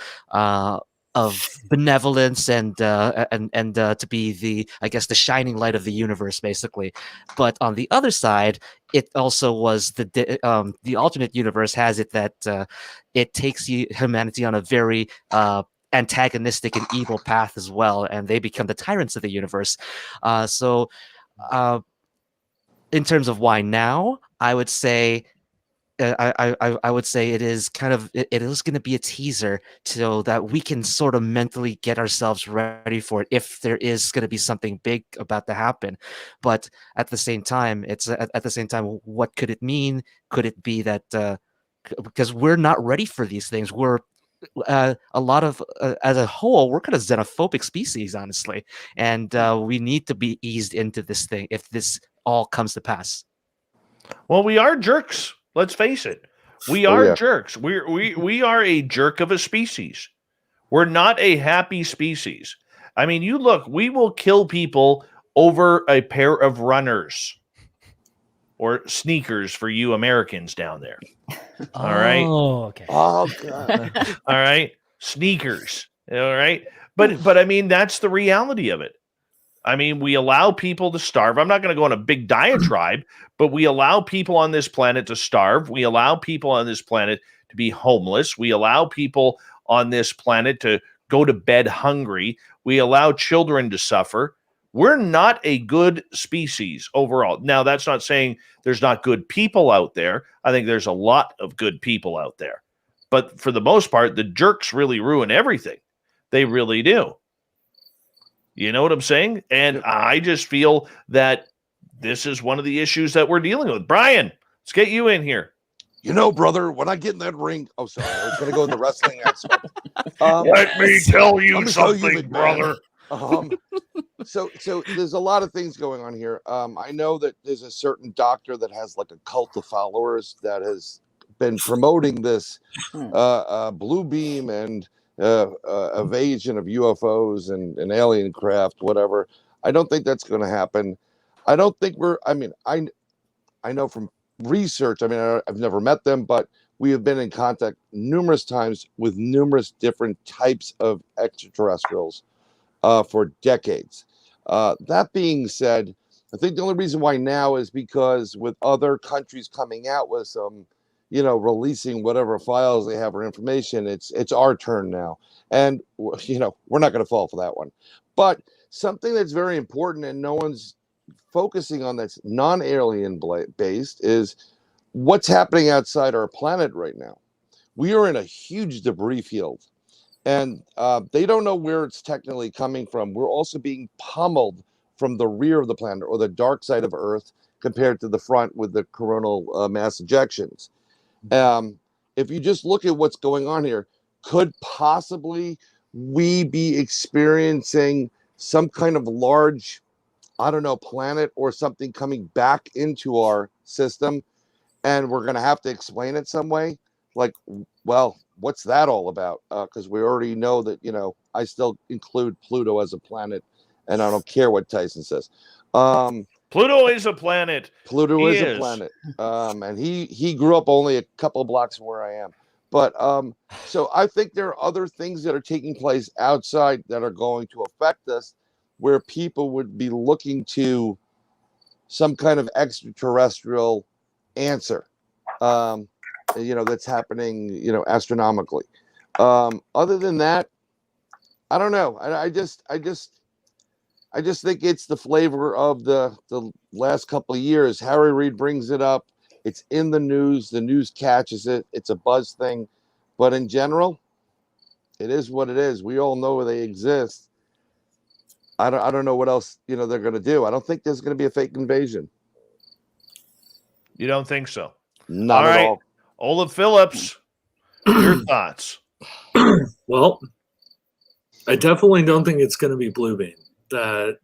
benevolence and to be the shining light of the universe, basically. But on the other side, it also was the alternate universe has it that it takes humanity on a very antagonistic and evil path as well, and they become the tyrants of the universe. In terms of why now, I would say I would say it is it is going to be a teaser so that we can sort of mentally get ourselves ready for it if there is going to be something big about to happen. But at the same time, what could it mean? Could it be that because we're not ready for these things, we're a lot of as a whole, we're kind of xenophobic species, honestly, and we need to be eased into this thing if this all comes to pass. Well, we are jerks. Let's face it. We are jerks. We are a jerk of a species. We're not a happy species. I mean, you look, we will kill people over a pair of runners or sneakers for you Americans down there. All right. Oh, okay. Oh God. All right. Sneakers. All right. But I mean, that's the reality of it. I mean, we allow people to starve. I'm not going to go on a big diatribe, but we allow people on this planet to starve. We allow people on this planet to be homeless. We allow people on this planet to go to bed hungry. We allow children to suffer. We're not a good species overall. Now, that's not saying there's not good people out there. I think there's a lot of good people out there. But for the most part, the jerks really ruin everything. They really do. You know what I'm saying? And I just feel that this is one of the issues that we're dealing with. Bryan, let's get you in here. You know, brother, when I get in that ring, oh, sorry, I was going to go in the wrestling aspect. Let me tell you something, tell you, brother. So there's a lot of things going on here. I know that there's a certain doctor that has like a cult of followers that has been promoting this blue beam and evasion of UFOs and alien craft, whatever. I don't think that's going to happen. I don't think I know from research, I mean, I've never met them, but we have been in contact numerous times with numerous different types of extraterrestrials for decades. That being said, I think the only reason why now is because with other countries coming out with some, releasing whatever files they have or information, it's our turn now. And, we're not going to fall for that one. But something that's very important and no one's focusing on that's non-alien based is what's happening outside our planet right now. We are in a huge debris field. And they don't know where it's technically coming from. We're also being pummeled from the rear of the planet or the dark side of Earth compared to the front with the coronal mass ejections. If you just look at what's going on here, could possibly we be experiencing some kind of large, planet or something coming back into our system, and we're going to have to explain it some way? Like, well, what's that all about? Because we already know that, I still include Pluto as a planet, and I don't care what Tyson says. Pluto is a planet. Pluto is a planet. And he grew up only a couple of blocks from where I am. But so I think there are other things that are taking place outside that are going to affect us, where people would be looking to some kind of extraterrestrial answer. That's happening, astronomically. Other than that, I don't know. I just I just think it's the flavor of the last couple of years. Harry Reid brings it up. It's in the news. The news catches it. It's a buzz thing. But in general, it is what it is. We all know they exist. I don't know what else they're going to do. I don't think there's going to be a fake invasion. You don't think so? Not at all. Olav Phillips, your thoughts? Well, I definitely don't think it's going to be blue beam. That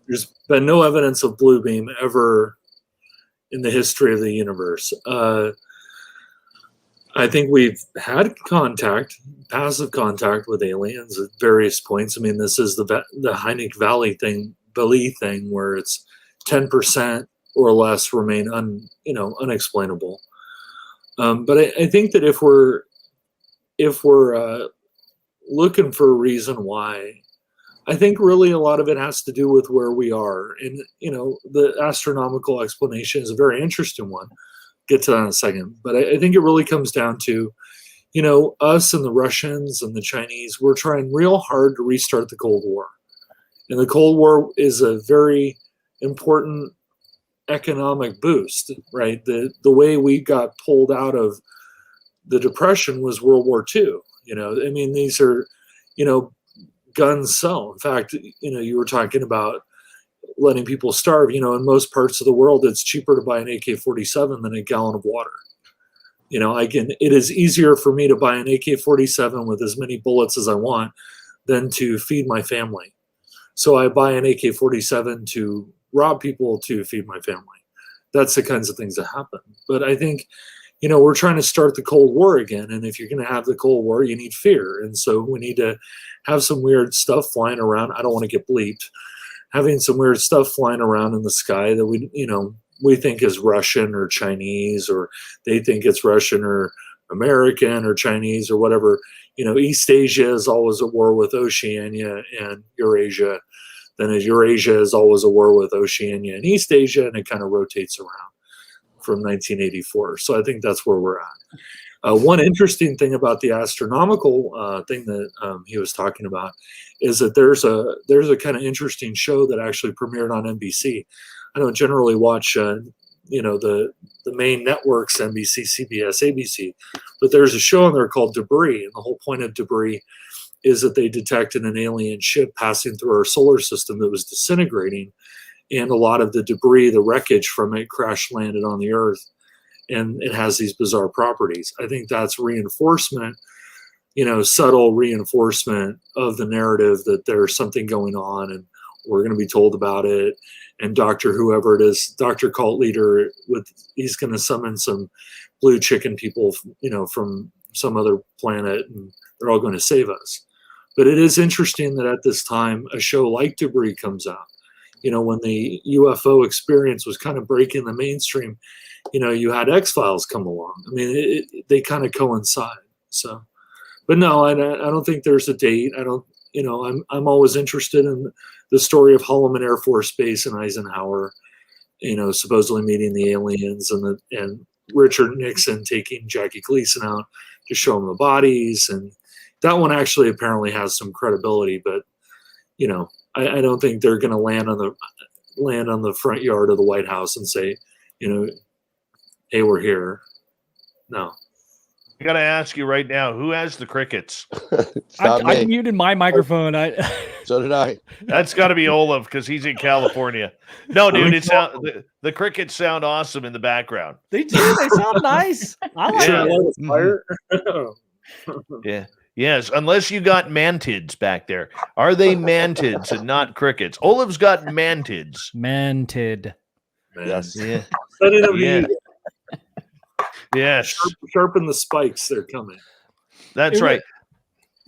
there's been no evidence of blue beam ever in the history of the universe. I think we've had passive contact with aliens at various points. I mean, this is the Heineck Valley thing, where it's 10% or less remain unexplainable. But I think that if we're looking for a reason why, I think really a lot of it has to do with where we are. And, the astronomical explanation is a very interesting one. Get to that in a second. But I think it really comes down to, us and the Russians and the Chinese, we're trying real hard to restart the Cold War. And the Cold War is a very important economic boost, right? The way we got pulled out of the Depression was World War II. I mean, these are, guns sell. In fact, you were talking about letting people starve. In most parts of the world, it's cheaper to buy an AK-47 than a gallon of water. It is easier for me to buy an AK-47 with as many bullets as I want than to feed my family. So I buy an AK-47 to rob people to feed my family. That's the kinds of things that happen. But I think, we're trying to start the Cold War again. And if you're going to have the Cold War, you need fear. And so we need to have some weird stuff flying around. I don't want to get bleeped. Having some weird stuff flying around in the sky that we think is Russian or Chinese, or they think it's Russian or American or Chinese or whatever. East Asia is always at war with Oceania and Eurasia. Then Eurasia is always at war with Oceania and East Asia, and it kind of rotates around from 1984. So I think that's where we're at. One interesting thing about the astronomical thing that he was talking about is that there's a kind of interesting show that actually premiered on NBC. I don't generally watch the main networks, NBC, CBS, ABC, but there's a show on there called Debris, and the whole point of Debris is that they detected an alien ship passing through our solar system that was disintegrating, and a lot of the debris, the wreckage from it, crash landed on the Earth, and it has these bizarre properties. I think that's reinforcement, subtle reinforcement of the narrative that there's something going on, and we're going to be told about it. And whoever it is, Dr. Cult Leader, he's going to summon some blue chicken people, from some other planet, and they're all going to save us. But it is interesting that at this time, a show like Debris comes out. When the UFO experience was kind of breaking the mainstream, you had X-Files come along. I mean, they kind of coincide. So, but no, I don't think there's a date. I don't, I'm always interested in the story of Holloman Air Force Base and Eisenhower, supposedly meeting the aliens, and Richard Nixon taking Jackie Gleason out to show him the bodies. And that one actually apparently has some credibility, but, I don't think they're going to land on the front yard of the White House and say, hey, we're here. No. I got to ask you right now, who has the crickets? I muted my microphone. So did I. That's got to be Olav, because he's in California. No, dude, the crickets sound awesome in the background. They do. They sound nice. I like Yeah. Fire. Yeah. Yes, unless you got mantids back there. Are they mantids and not crickets? Olav's got mantids. Mantid. Yes. Yeah. Setting up Yeah. the Yes. sharpen the spikes. They're coming. That's right.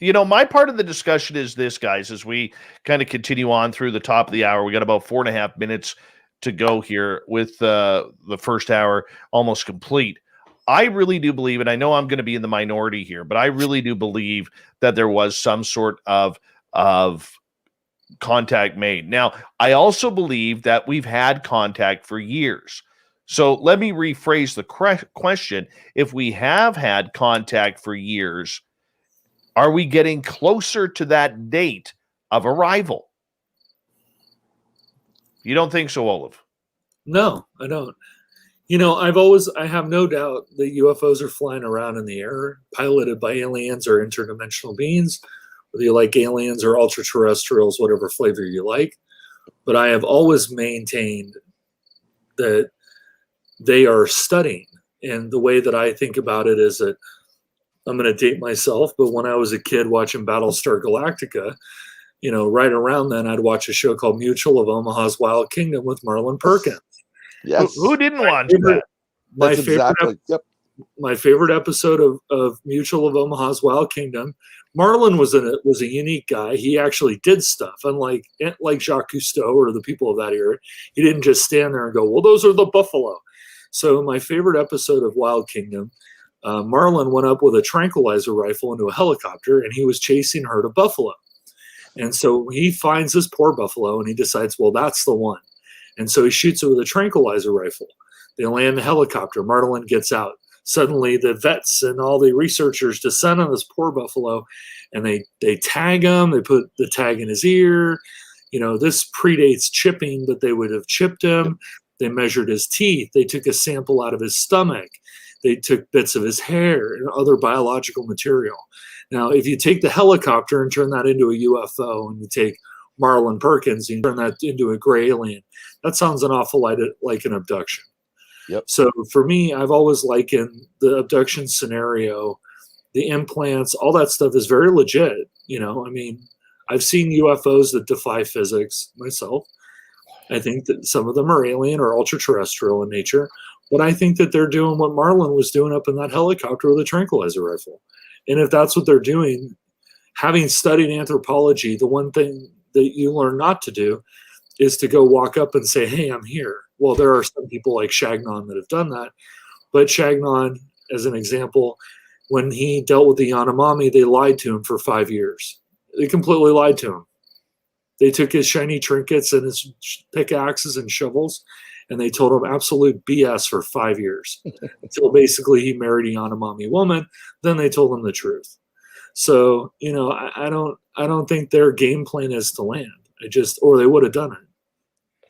My part of the discussion is this, guys, as we kind of continue on through the top of the hour. We got about 4.5 minutes to go here with the first hour almost complete. I really do believe, and I know I'm going to be in the minority here, but I really do believe that there was some sort of contact made. Now, I also believe that we've had contact for years. So let me rephrase the question. If we have had contact for years, are we getting closer to that date of arrival? You don't think so, Olav? No, I don't. I have no doubt that UFOs are flying around in the air, piloted by aliens or interdimensional beings, whether you like aliens or ultra-terrestrials, whatever flavor you like. But I have always maintained that they are studying. And the way that I think about it is that I'm going to date myself, but when I was a kid watching Battlestar Galactica, right around then I'd watch a show called Mutual of Omaha's Wild Kingdom with Marlon Perkins. Yes. Who didn't watch that? My favorite episode of Mutual of Omaha's Wild Kingdom, Marlon was a unique guy. He actually did stuff, unlike Jacques Cousteau or the people of that era. He didn't just stand there and go, well, those are the buffalo. So my favorite episode of Wild Kingdom, Marlon went up with a tranquilizer rifle into a helicopter, and he was chasing a herd of buffalo. And so he finds this poor buffalo, and he decides, well, that's the one. And so he shoots it with a tranquilizer rifle. They land the helicopter. Marlon gets out. Suddenly, the vets and all the researchers descend on this poor buffalo, and they tag him. They put the tag in his ear. This predates chipping, but they would have chipped him. They measured his teeth. They took a sample out of his stomach. They took bits of his hair and other biological material. Now, if you take the helicopter and turn that into a UFO, and you take Marlon Perkins and turn that into a gray alien, that sounds an awful lot like an abduction. Yep. So for me, I've always likened the abduction scenario, the implants, all that stuff is very legit. I've seen UFOs that defy physics myself. I think that some of them are alien or ultra-terrestrial in nature, but I think that they're doing what Marlon was doing up in that helicopter with a tranquilizer rifle. And if that's what they're doing, having studied anthropology, the one thing that you learn not to do is to go walk up and say, hey, I'm here. Well, there are some people like Chagnon that have done that. But Chagnon, as an example, when he dealt with the Yanomami, they lied to him for 5 years. They completely lied to him. They took his shiny trinkets and his pickaxes and shovels, and they told him absolute BS for 5 years until basically he married a Yanomami woman. Then they told him the truth. So, I don't think their game plan is to land. Or they would have done it.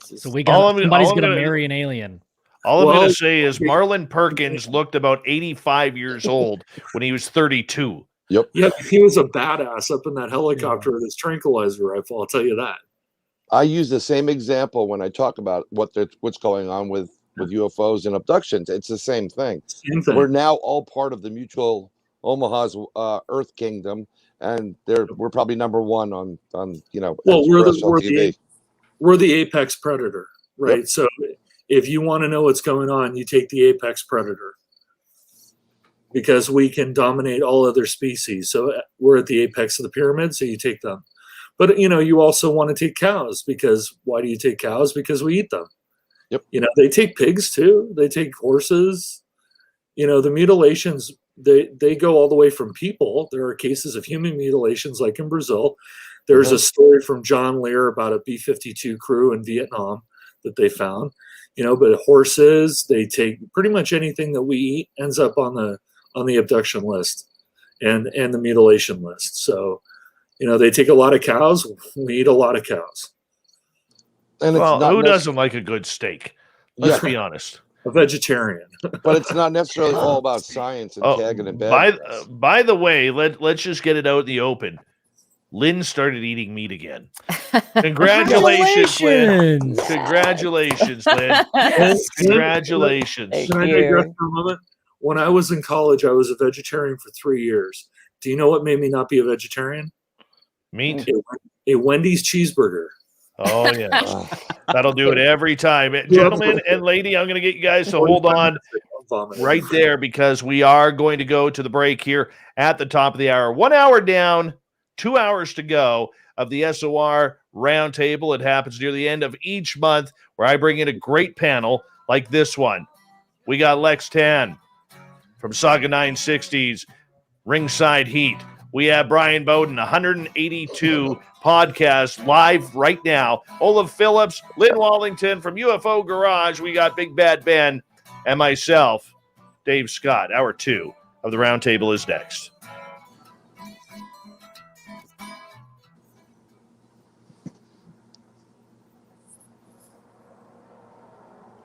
So somebody's going to marry an alien. All I'm going to say is Marlon Perkins looked about 85 years old when he was 32. Yep. Yeah, he was a badass up in that helicopter with his tranquilizer rifle. I'll tell you that. I use the same example when I talk about what's going on with UFOs and abductions. It's the same thing. We're now all part of the Mutual Omaha's Earth Kingdom, and we're probably number one on Well, we're the apex predator, right? Yep. So if you want to know what's going on, you take the apex predator, because we can dominate all other species. So we're at the apex of the pyramid, so you take them. But you also want to take cows, because why do you take cows? Because we eat them. Yep. They take pigs too. They take horses. The mutilations, they go all the way from people. There are cases of human mutilations, like in Brazil. There's a story from John Lear about a B-52 crew in Vietnam that they found. But horses, they take pretty much anything that we eat ends up on the abduction list and the mutilation list. So, they take a lot of cows. We eat a lot of cows. And who doesn't like a good steak? Let's be honest. A vegetarian. But it's not necessarily all about science and tagging and bad. By the way, let's just get it out in the open. Lynn started eating meat again. Congratulations, Lynn. Congratulations, Lynn. Congratulations. Can I digress for a moment? When I was in college, I was a vegetarian for 3 years. Do you know what made me not be a vegetarian? Meat. A Wendy's cheeseburger. Oh, yeah. That'll do it every time. Gentlemen and lady, I'm going to get you guys to hold on right there, because we are going to go to the break here at the top of the hour. 1 hour down, 2 hours to go of the SOR Roundtable. It happens near the end of each month, where I bring in a great panel like this one. We got Lex Tan from Saga 960's Ringside Heat. We have Brian Bowden, 182 podcast live right now. Olav Phillips, Lynn Wallington from UFO Garage. We got Big Bad Ben and myself, Dave Scott. Hour 2 of the Roundtable is next.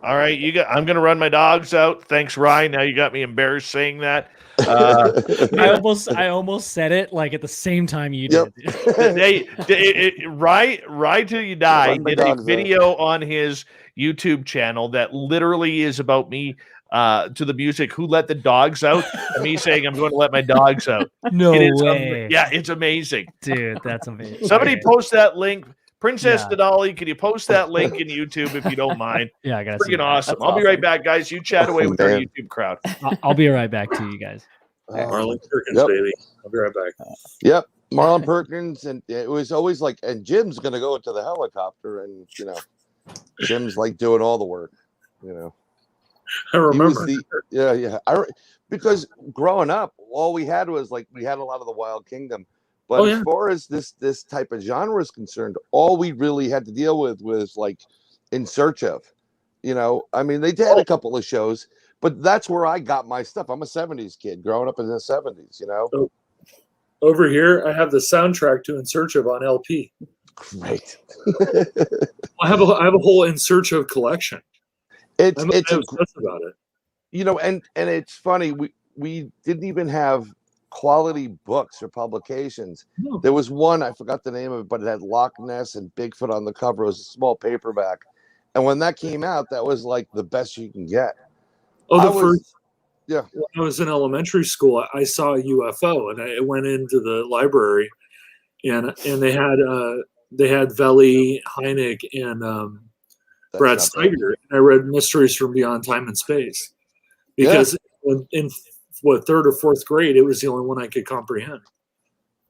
All right, I'm going to run my dogs out. Thanks, Ryan. Now you got me embarrassed saying that. I almost said it like at the same time you did. Right till you die. Run my Did a dogs out. video on his YouTube channel that literally is about me to the music "Who Let the Dogs Out" and me saying I'm going to let my dogs out. No It is way. yeah, it's amazing. Dude, that's amazing. Somebody Okay. post that link. Princess Yeah. Denali, can you post that link in YouTube if you don't mind? Yeah, I gotta see Freaking that. awesome. That's I'll be right awesome. back, guys. You chat away with our Man. YouTube crowd. I'll be right back to you guys. Marlon Perkins, Yep. baby. I'll be right back. Yep, Marlon Perkins, and it was always like, and Jim's gonna go into the helicopter, and Jim's like doing all the work. I He was remember. because growing up, all we had was we had a lot of the Wild Kingdom, but Oh, as yeah. far as this type of genre is concerned, all we really had to deal with was like In Search Of. I mean, they did a couple of shows, but that's where I got my stuff. I'm a '70s kid, growing up in the '70s. Over here, I have the soundtrack to In Search Of on LP. Great. I have a whole In Search Of collection. It's I'm obsessed about it. and it's funny, we didn't even have quality books or publications. No. There was one, I forgot the name of it, but it had Loch Ness and Bigfoot on the cover. It was a small paperback, and when that came out, that was like the best you can get. Oh, When I was in elementary school, I saw a UFO, and I went into the library, and they had Veli, Hynek, and That's Brad not bad. Steiger. And I read Mysteries from Beyond Time and Space because in third or fourth grade, it was the only one I could comprehend.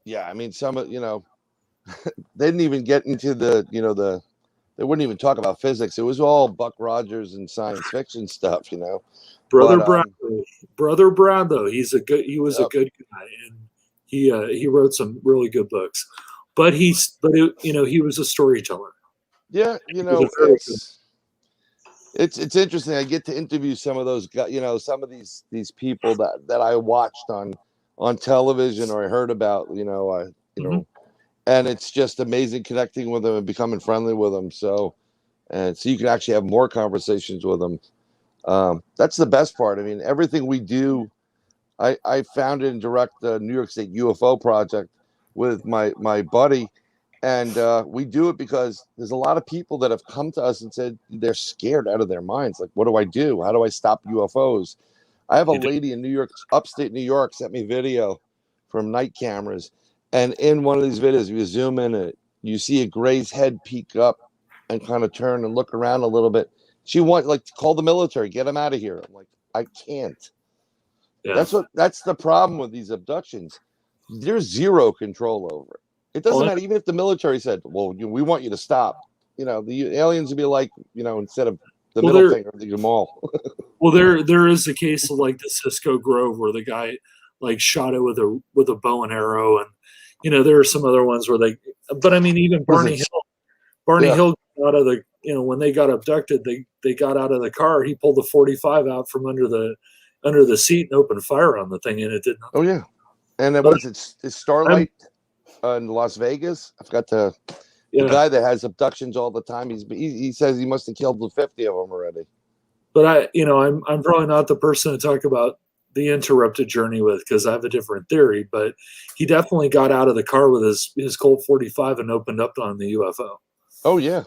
Yeah, I mean, some of they didn't even get into they wouldn't even talk about physics. It was all Buck Rogers and science fiction stuff. Brother But, Brad, though, he was a good guy, and he wrote some really good books. But he was a storyteller. Yeah, it's interesting. I get to interview some of those guys, some of these people that I watched on television or I heard about, and it's just amazing connecting with them and becoming friendly with them. So you can actually have more conversations with them. That's the best part. I mean, everything we do, I founded and direct the New York State UFO project with my buddy. And we do it because there's a lot of people that have come to us and said they're scared out of their minds. Like, what do I do? How do I stop UFOs? I have a lady in New York, upstate New York, sent me video from night cameras. And in one of these videos, you zoom in and you see a gray's head peek up and kind of turn and look around a little bit. She wants to call the military, get them out of here. I'm like, I can't. Yeah. That's the problem with these abductions. There's zero control over it. It doesn't matter, even if the military said, well, we want you to stop. The aliens would be like, instead of the middle finger, the Jamal. Well, there is a case of like the Cisco Grove where the guy like shot it with a bow and arrow, and there are some other ones where but I mean, even Barney Hill got out of the when they got abducted, they got out of the car. He pulled the 45 out from under the seat and opened fire on the thing, and it did not. Oh yeah, and it was it's Starlight in Las Vegas. I forgot the guy that has abductions all the time. He says he must have killed 50 of them already. But I'm probably not the person to talk about the interrupted journey with, because I have a different theory. But he definitely got out of the car with his Colt 45 and opened up on the UFO. Oh yeah,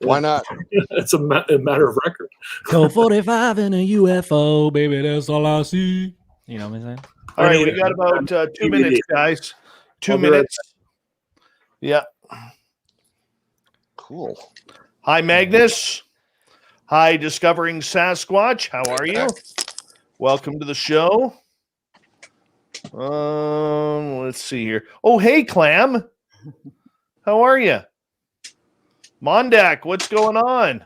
why not? It's a matter of record. Colt 45 in a UFO, baby. That's all I see. You know what I'm saying? All right, we got about 2 minutes, guys. 2 minutes. Yeah. Cool. Hi, Magnus. Hi, Discovering Sasquatch. How are you? Welcome to the show. Let's see here. Oh, hey, Clam. How are you? Mondak, what's going on?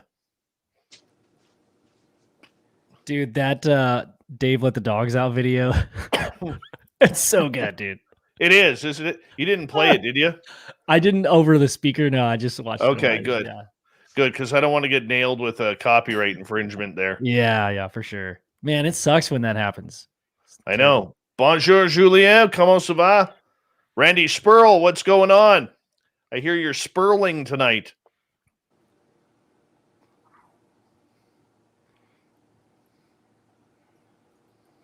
Dude, that Dave Let the Dogs Out video. It's so good, dude. It is, isn't it? You didn't play it, did you? I didn't over the speaker. No, I just watched it. Okay, good. Yeah. Good, because I don't want to get nailed with a copyright infringement there. Yeah, for sure. Man, it sucks when that happens. I know. Bonjour, Julien. Comment ça va? Randy Spurl, what's going on? I hear you're spurling tonight.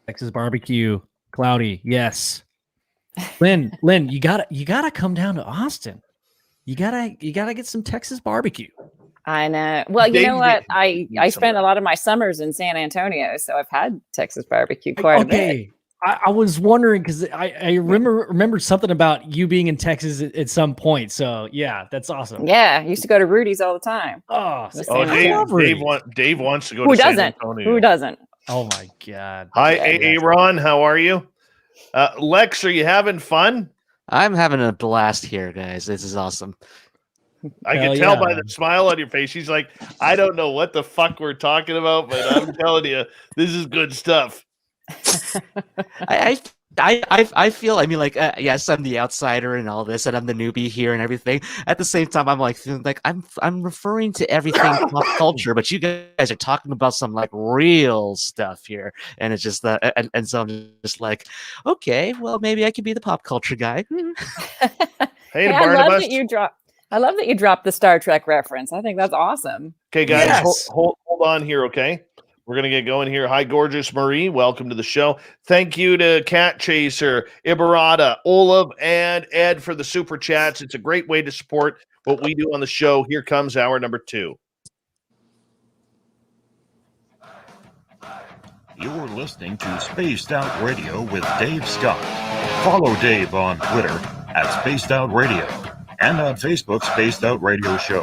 Texas barbecue, cloudy. Yes. Lynn, you gotta come down to Austin. You gotta get some Texas barbecue. I know. Well, you know Dave- what? I spent a lot of my summers in San Antonio, so I've had Texas barbecue quite a bit. Okay. I was wondering because I remember something about you being in Texas at some point. So yeah, that's awesome. Yeah, I used to go to Rudy's all the time. Oh, The Oh, San Dave, Dave wants to go Who to San doesn't? Antonio. Who doesn't? Oh my God. Hi, Yeah. Aaron. How are you? Lex, are you having fun? I'm having a blast here, guys. This is awesome. I Hell can tell yeah. by the smile on your face. She's like, I don't know what the fuck we're talking about, but I'm telling you, this is good stuff. I feel, I mean, like, yes, I'm the outsider and all this, and I'm the newbie here and everything. At the same time, I'm like feeling like I'm referring to everything pop culture, but you guys are talking about some like real stuff here, and it's just that, and so I'm just like, okay, well, maybe I could be the pop culture guy. Hey, I love Barnabas. that you dropped the Star Trek reference. I think that's awesome. Okay, guys, Yes. hold on here, okay? We're going to get going here. Hi, gorgeous Marie. Welcome to the show. Thank you to Cat Chaser, Ibarata, Olav, and Ed for the super chats. It's a great way to support what we do on the show. Here comes hour number 2. You're listening to Spaced Out Radio with Dave Scott. Follow Dave on Twitter at Spaced Out Radio and on Facebook, Spaced Out Radio Show.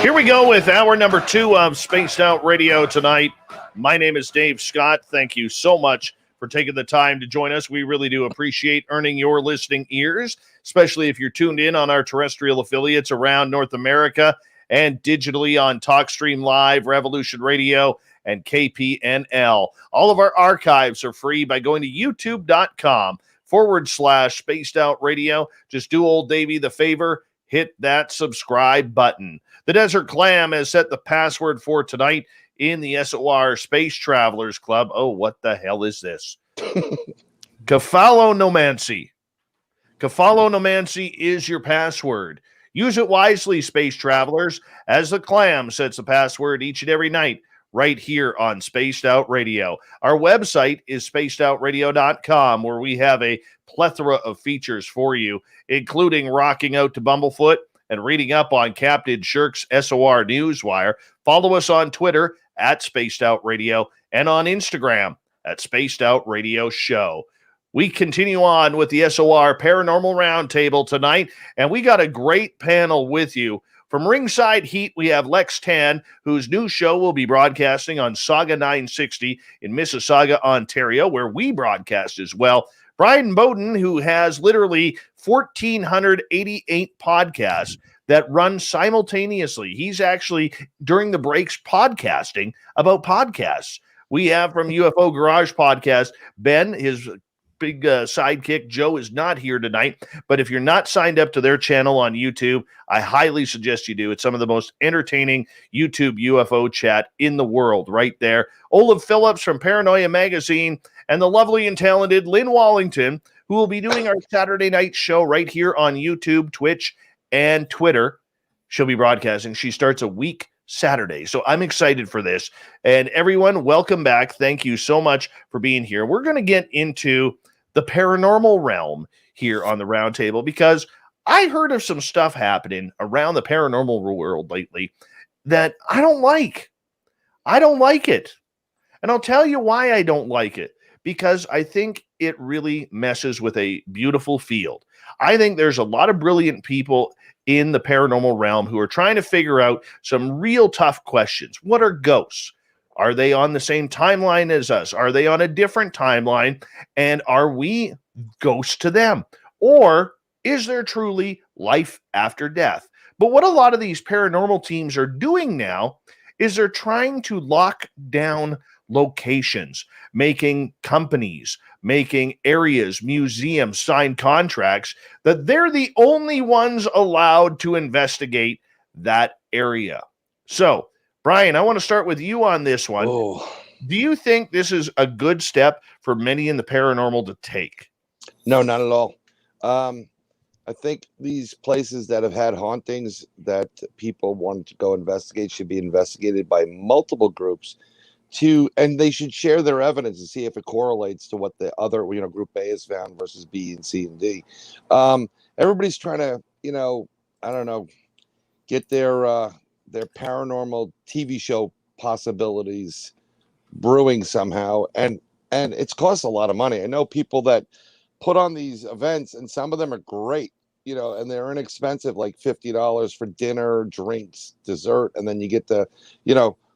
Here we go with hour number 2 of Spaced Out Radio tonight. My name is Dave Scott. Thank you so much for taking the time to join us. We really do appreciate earning your listening ears, especially if you're tuned in on our terrestrial affiliates around North America and digitally on TalkStream Live, Revolution Radio, and KPNL. All of our archives are free by going to youtube.com/Spaced Out Radio. Just do old Davey the favor, hit that subscribe button. The Desert Clam has set the password for tonight in the SOR Space Travelers Club. Oh, what the hell is this? Cephalonomancy. Cephalonomancy is your password. Use it wisely, space travelers, as the Clam sets the password each and every night right here on Spaced Out Radio. Our website is spacedoutradio.com, where we have a plethora of features for you, including rocking out to Bumblefoot and reading up on Captain Shirk's SOR Newswire. Follow us on Twitter at Spaced Out Radio and on Instagram at Spaced Out Radio Show. We continue on with the SOR Paranormal Roundtable tonight, and we got a great panel with you. From Ringside Heat, we have Lex Tan, whose new show will be broadcasting on Saga 960 in Mississauga, Ontario, where we broadcast as well. Bryan Bowden, who has literally 1,488 podcasts that run simultaneously. He's actually, during the breaks, podcasting about podcasts. We have from UFO Garage Podcast, Ben, his big sidekick. Joe is not here tonight, but if you're not signed up to their channel on YouTube, I highly suggest you do. It's some of the most entertaining YouTube UFO chat in the world right there. Olav Phillips from Paranoia Magazine and the lovely and talented Lynn Wallington, who will be doing our Saturday night show right here on YouTube, Twitch, and Twitter. She'll be broadcasting. She starts a week Saturday. So I'm excited for this. And everyone, welcome back. Thank you so much for being here. We're going to get into the paranormal realm here on the Roundtable because I heard of some stuff happening around the paranormal world lately that I don't like. I don't like it. And I'll tell you why I don't like it. Because I think it really messes with a beautiful field. I think there's a lot of brilliant people in the paranormal realm who are trying to figure out some real tough questions. What are ghosts? Are they on the same timeline as us? Are they on a different timeline? And are we ghosts to them? Or is there truly life after death? But what a lot of these paranormal teams are doing now is they're trying to lock down locations, making companies, making areas, museums sign contracts that they're the only ones allowed to investigate that area. So, Bryan, I want to start with you on this one. Oh, Do you think this is a good step for many in the paranormal to take? no, not at all. I think these places that have had hauntings that people want to go investigate should be investigated by multiple groups and they should share their evidence and see if it correlates to what the other, group A has found versus B and C and D. Everybody's trying to, I don't know, get their paranormal TV show possibilities brewing somehow, and it's cost a lot of money. I know people that put on these events, and some of them are great, and they're inexpensive, like $50 for dinner, drinks, dessert, and then you get to,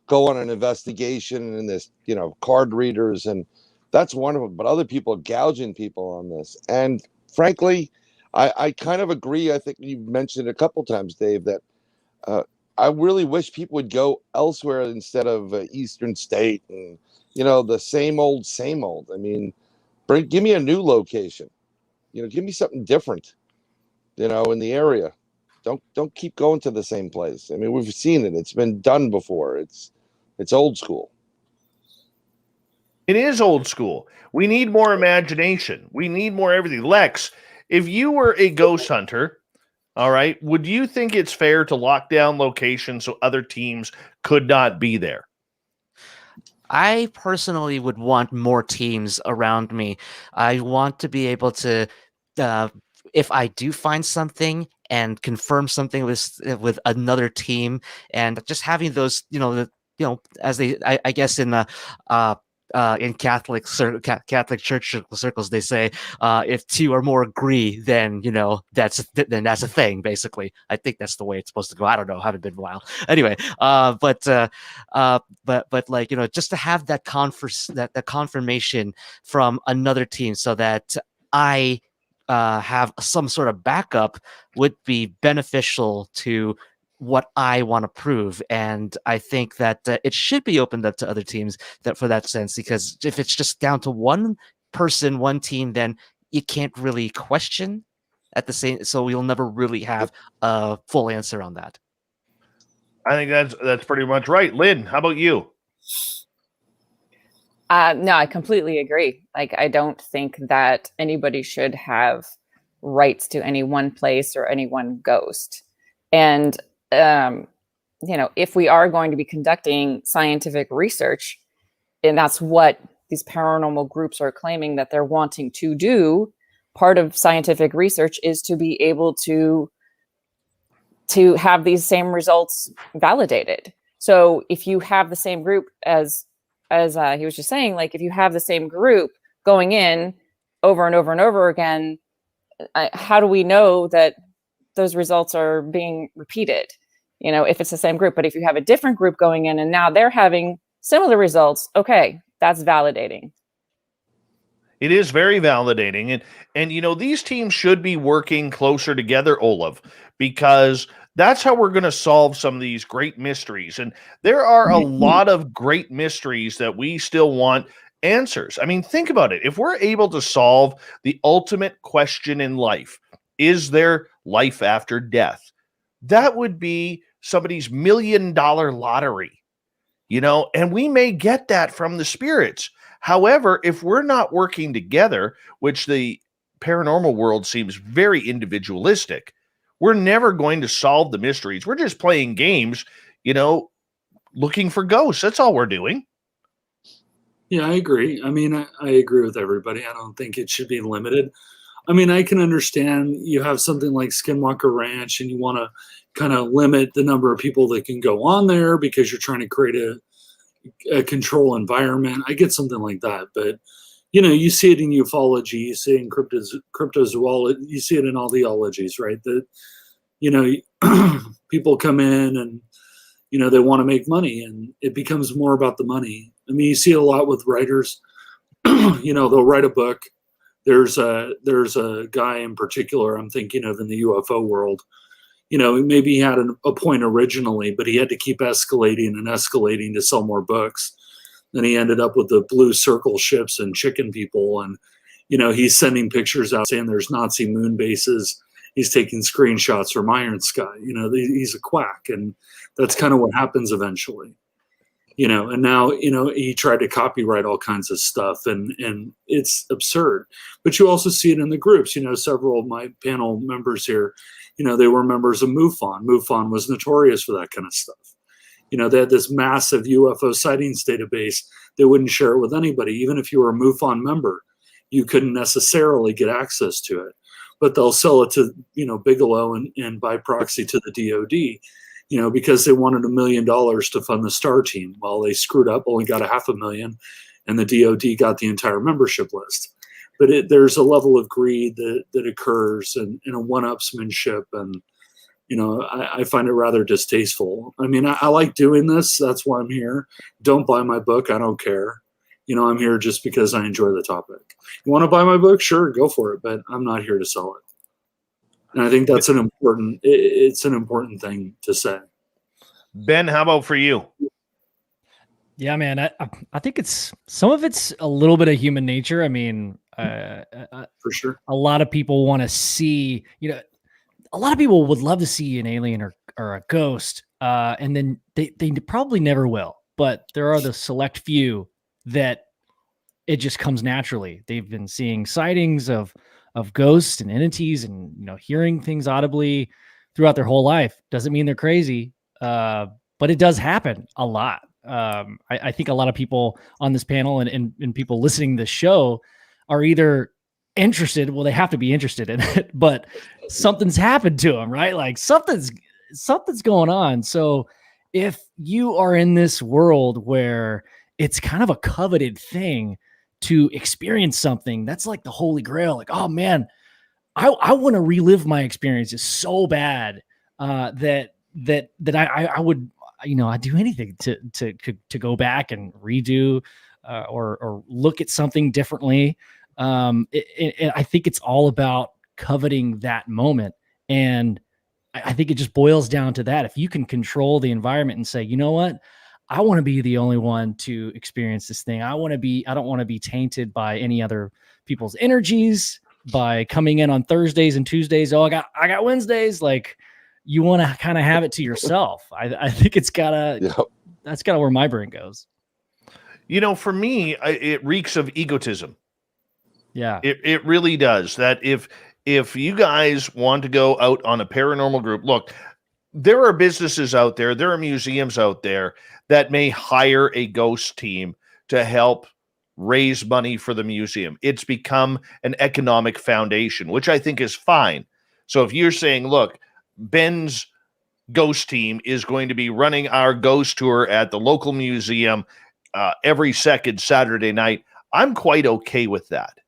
go on an investigation and this, card readers, and that's wonderful. But other people are gouging people on this, and frankly, I kind of agree. I think you've mentioned it a couple times, Dave, that I really wish people would go elsewhere instead of Eastern State and, the same old, same old. I mean, give me a new location, give me something different, in the area. Don't keep going to the same place. I mean, we've seen it. It's been done before. It's old school. It is old school. We need more imagination. We need more everything. Lex, if you were a ghost hunter, all right, would you think it's fair to lock down locations so other teams could not be there? I personally would want more teams around me. I want to be able to, if I do find something and confirm something with another team, and just having those, as they, I guess in the in Catholic church circles, they say if two or more agree, then that's a thing. Basically, I think that's the way it's supposed to go. I don't know, haven't been a while. Anyway, but like just to have that that confirmation from another team, so that I have some sort of backup, would be beneficial to what I want to prove. And I think that it should be opened up to other teams for that sense, because if it's just down to one person, one team, then you can't really question at the same, so we'll never really have a full answer on that. I think that's pretty much right. Lynn, how about you? No, I completely agree. Like, I don't think that anybody should have rights to any one place or any one ghost. And if we are going to be conducting scientific research, and that's what these paranormal groups are claiming that they're wanting to do, part of scientific research is to be able to have these same results validated. So if you have the same group as he was just saying, like, if you have the same group going in over and over and over again, how do we know that those results are being repeated? If it's the same group. But if you have a different group going in and now they're having similar results, okay, that's validating. It is very validating. And these teams should be working closer together, Olav, because that's how we're going to solve some of these great mysteries. And there are a lot of great mysteries that we still want answers. I mean, think about it. If we're able to solve the ultimate question in life, is there life after death? That would be somebody's $1 million lottery, and we may get that from the spirits. However, if we're not working together, which the paranormal world seems very individualistic, we're never going to solve the mysteries. We're just playing games, looking for ghosts. That's all we're doing. Yeah, I agree. I mean, I agree with everybody. I don't think it should be limited. I mean, I can understand you have something like Skinwalker Ranch and you want to kind of limit the number of people that can go on there because you're trying to create a control environment. I get something like that. But, you see it in ufology, you see it in cryptozoology, you see it in all the ologies, right? That, people come in and, they want to make money, and it becomes more about the money. I mean, you see it a lot with writers. They'll write a book. There's a guy in particular I'm thinking of in the UFO world. Maybe he had a point originally, but he had to keep escalating and escalating to sell more books. Then he ended up with the blue circle ships and chicken people. And, he's sending pictures out saying there's Nazi moon bases. He's taking screenshots from Iron Sky. He's a quack. And that's kind of what happens eventually. And now, he tried to copyright all kinds of stuff, and it's absurd. But you also see it in the groups. Several of my panel members here, they were members of MUFON. MUFON was notorious for that kind of stuff. They had this massive UFO sightings database. They wouldn't share it with anybody. Even if you were a MUFON member, you couldn't necessarily get access to it. But they'll sell it to, Bigelow and by proxy to the DOD, because they wanted $1 million to fund the STAR team. Well, they screwed up, only got $500,000, and the DOD got the entire membership list. But there's a level of greed that occurs and a one-upsmanship, and I find it rather distasteful. I mean, I like doing this. That's why I'm here. Don't buy my book. I don't care. I'm here just because I enjoy the topic. You want to buy my book? Sure, go for it. But I'm not here to sell it. And I think that's it's an important thing to say. Ben, how about for you? Yeah, man, I think some of it's a little bit of human nature. I mean, for sure. A lot of people want to see, a lot of people would love to see an alien or a ghost, and then they probably never will. But there are the select few that it just comes naturally. They've been seeing sightings of ghosts and entities and, hearing things audibly throughout their whole life. Doesn't mean they're crazy, but it does happen a lot. I think a lot of people on this panel and people listening to the show are either interested. Well, they have to be interested in it, but something's happened to them, right? Like something's going on. So if you are in this world where it's kind of a coveted thing to experience something, that's like the holy grail. Like, oh man, I want to relive my experiences so bad that I would, I'd do anything to go back and redo or look at something differently. I think it's all about coveting that moment. And I think it just boils down to that. If you can control the environment and say, you know what, I want to be the only one to experience this thing. I don't want to be tainted by any other people's energies by coming in on Thursdays and Tuesdays. Oh, I got Wednesdays. Like, you want to kind of have it to yourself. I think that's gotta where my brain goes. For me, it reeks of egotism. Yeah, it really does. That if you guys want to go out on a paranormal group, look, there are businesses out there, there are museums out there that may hire a ghost team to help raise money for the museum. It's become an economic foundation, which I think is fine. So if you're saying, look, Ben's ghost team is going to be running our ghost tour at the local museum every second Saturday night, I'm quite okay with that.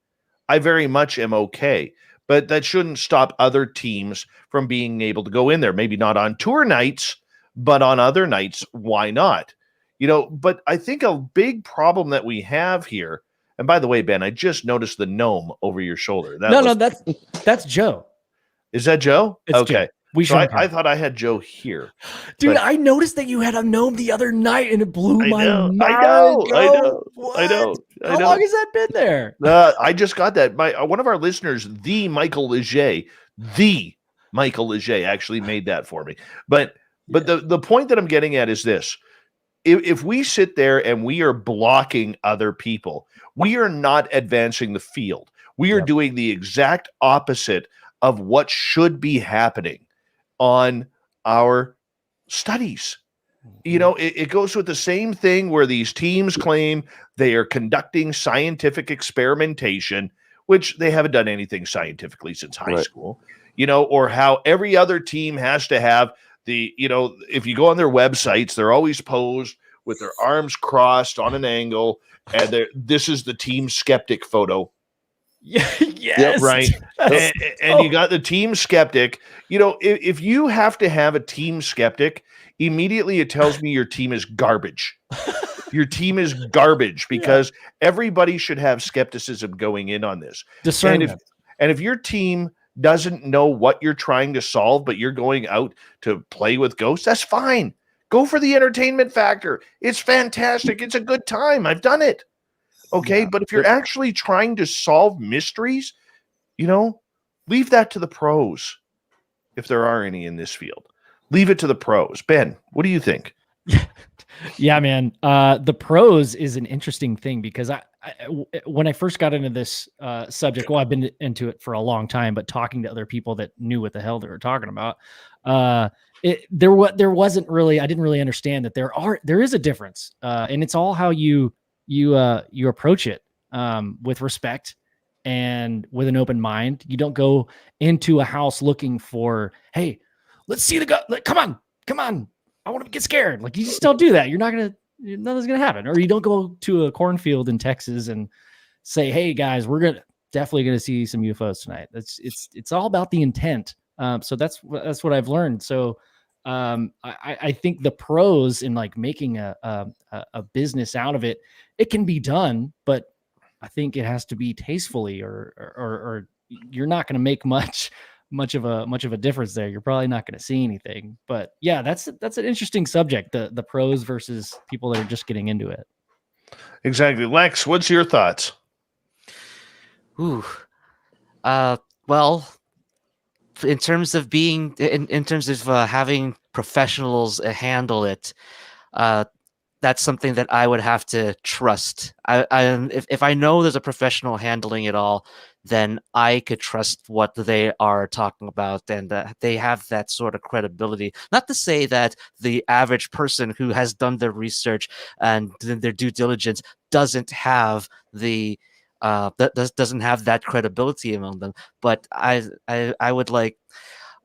I very much am okay. But that shouldn't stop other teams from being able to go in there. Maybe not on tour nights, but on other nights, why not? But I think a big problem that we have here, and by the way, Ben, I just noticed the gnome over your shoulder. That's Joe. Is that Joe? It's okay. Joe. I thought I had Joe here. Dude, I noticed that you had a gnome the other night and it blew my mind. I know. How long has that been there? I just got that. One of our listeners, the Michael Leger actually made that for me. But the point that I'm getting at is this. If we sit there and we are blocking other people, we are not advancing the field. We are doing the exact opposite of what should be happening on our studies. It goes with the same thing where these teams claim they are conducting scientific experimentation, which they haven't done anything scientifically since high school, or how every other team has to have if you go on their websites, they're always posed with their arms crossed on an angle, and this is the team skeptic photo. Yes. Right. And you got the team skeptic. If you have to have a team skeptic, immediately it tells me your team is garbage. Your team is garbage because everybody should have skepticism going in on this. Discernment. And if your team doesn't know what you're trying to solve, but you're going out to play with ghosts, that's fine. Go for the entertainment factor. It's fantastic. It's a good time. I've done it. Okay, but if you're actually trying to solve mysteries, leave that to the pros, if there are any in this field. Leave it to the pros. Ben, what do you think? Yeah, man. The pros is an interesting thing because when I first got into this subject, well, I've been into it for a long time, but talking to other people that knew what the hell they were talking about, there wasn't really, I didn't really understand that there is a difference, and it's all how you approach it, with respect and with an open mind. You don't go into a house looking for, hey, let's see the guy. Come on, I want to get scared. Like, you just don't do that. Nothing's gonna happen. Or you don't go to a cornfield in Texas and say, hey guys, we're definitely gonna see some UFOs tonight. It's all about the intent. So that's what I've learned. So I think the pros in like making a business out of it, it can be done, but I think it has to be tastefully, or you're not going to make much of a difference there. You're probably not going to see anything. But yeah, that's an interesting subject, the pros versus people that are just getting into it. Exactly. Lex, what's your thoughts? Ooh. Well, in terms of being in terms of having professionals handle it, that's something that I would have to trust. If I know there's a professional handling it all, then I could trust what they are talking about, and they have that sort of credibility. Not to say that the average person who has done their research and their due diligence doesn't have doesn't have that credibility among them, but I would like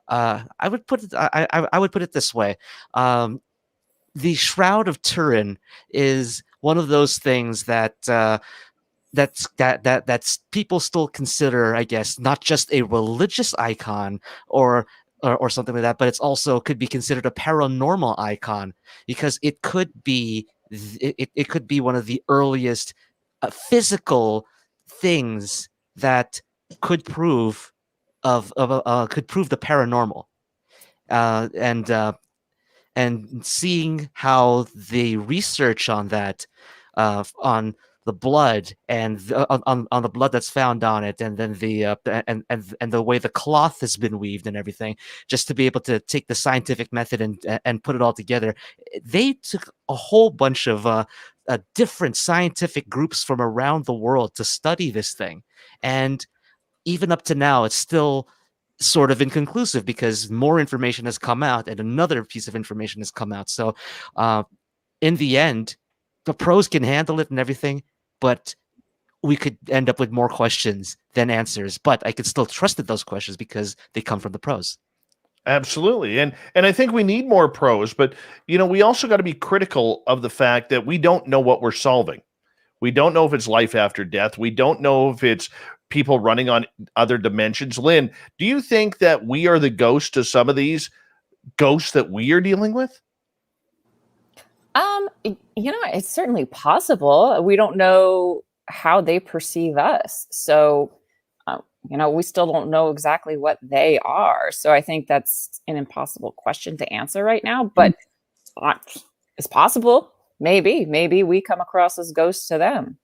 I would put it this way. The Shroud of Turin is one of those things that that's people still consider, I guess, not just a religious icon or something like that, but it's also could be considered a paranormal icon, because it could be one of the earliest physical things that could prove the paranormal, and seeing how the research on that, on the blood and on the blood that's found on it, and then and the way the cloth has been weaved and everything, just to be able to take the scientific method and put it all together. They took a whole bunch of different scientific groups from around the world to study this thing, and even up to now, it's still sort of inconclusive, because more information has come out and another piece of information has come out. So in the end, the pros can handle it and everything, but we could end up with more questions than answers. But I could still trust those questions because they come from the pros. Absolutely. And I think we need more pros, but we also got to be critical of the fact that we don't know what we're solving. We don't know if it's life after death. We don't know if it's people running on other dimensions. Lynn, do you think that we are the ghost to some of these ghosts that we are dealing with? It's certainly possible. We don't know how they perceive us. So, we still don't know exactly what they are. So I think that's an impossible question to answer right now, but it's possible. Maybe we come across as ghosts to them.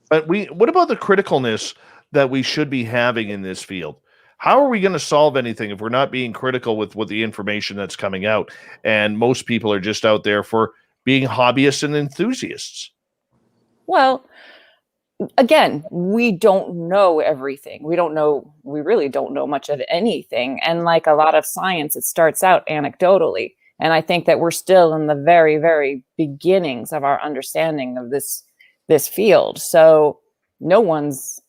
But what about the criticalness that we should be having in this field? How are we going to solve anything if we're not being critical with the information that's coming out? And most people are just out there for being hobbyists and enthusiasts. Well, again, we don't know everything. We really don't know much of anything. And like a lot of science, it starts out anecdotally. And I think that we're still in the very, very beginnings of our understanding of this field. So no one's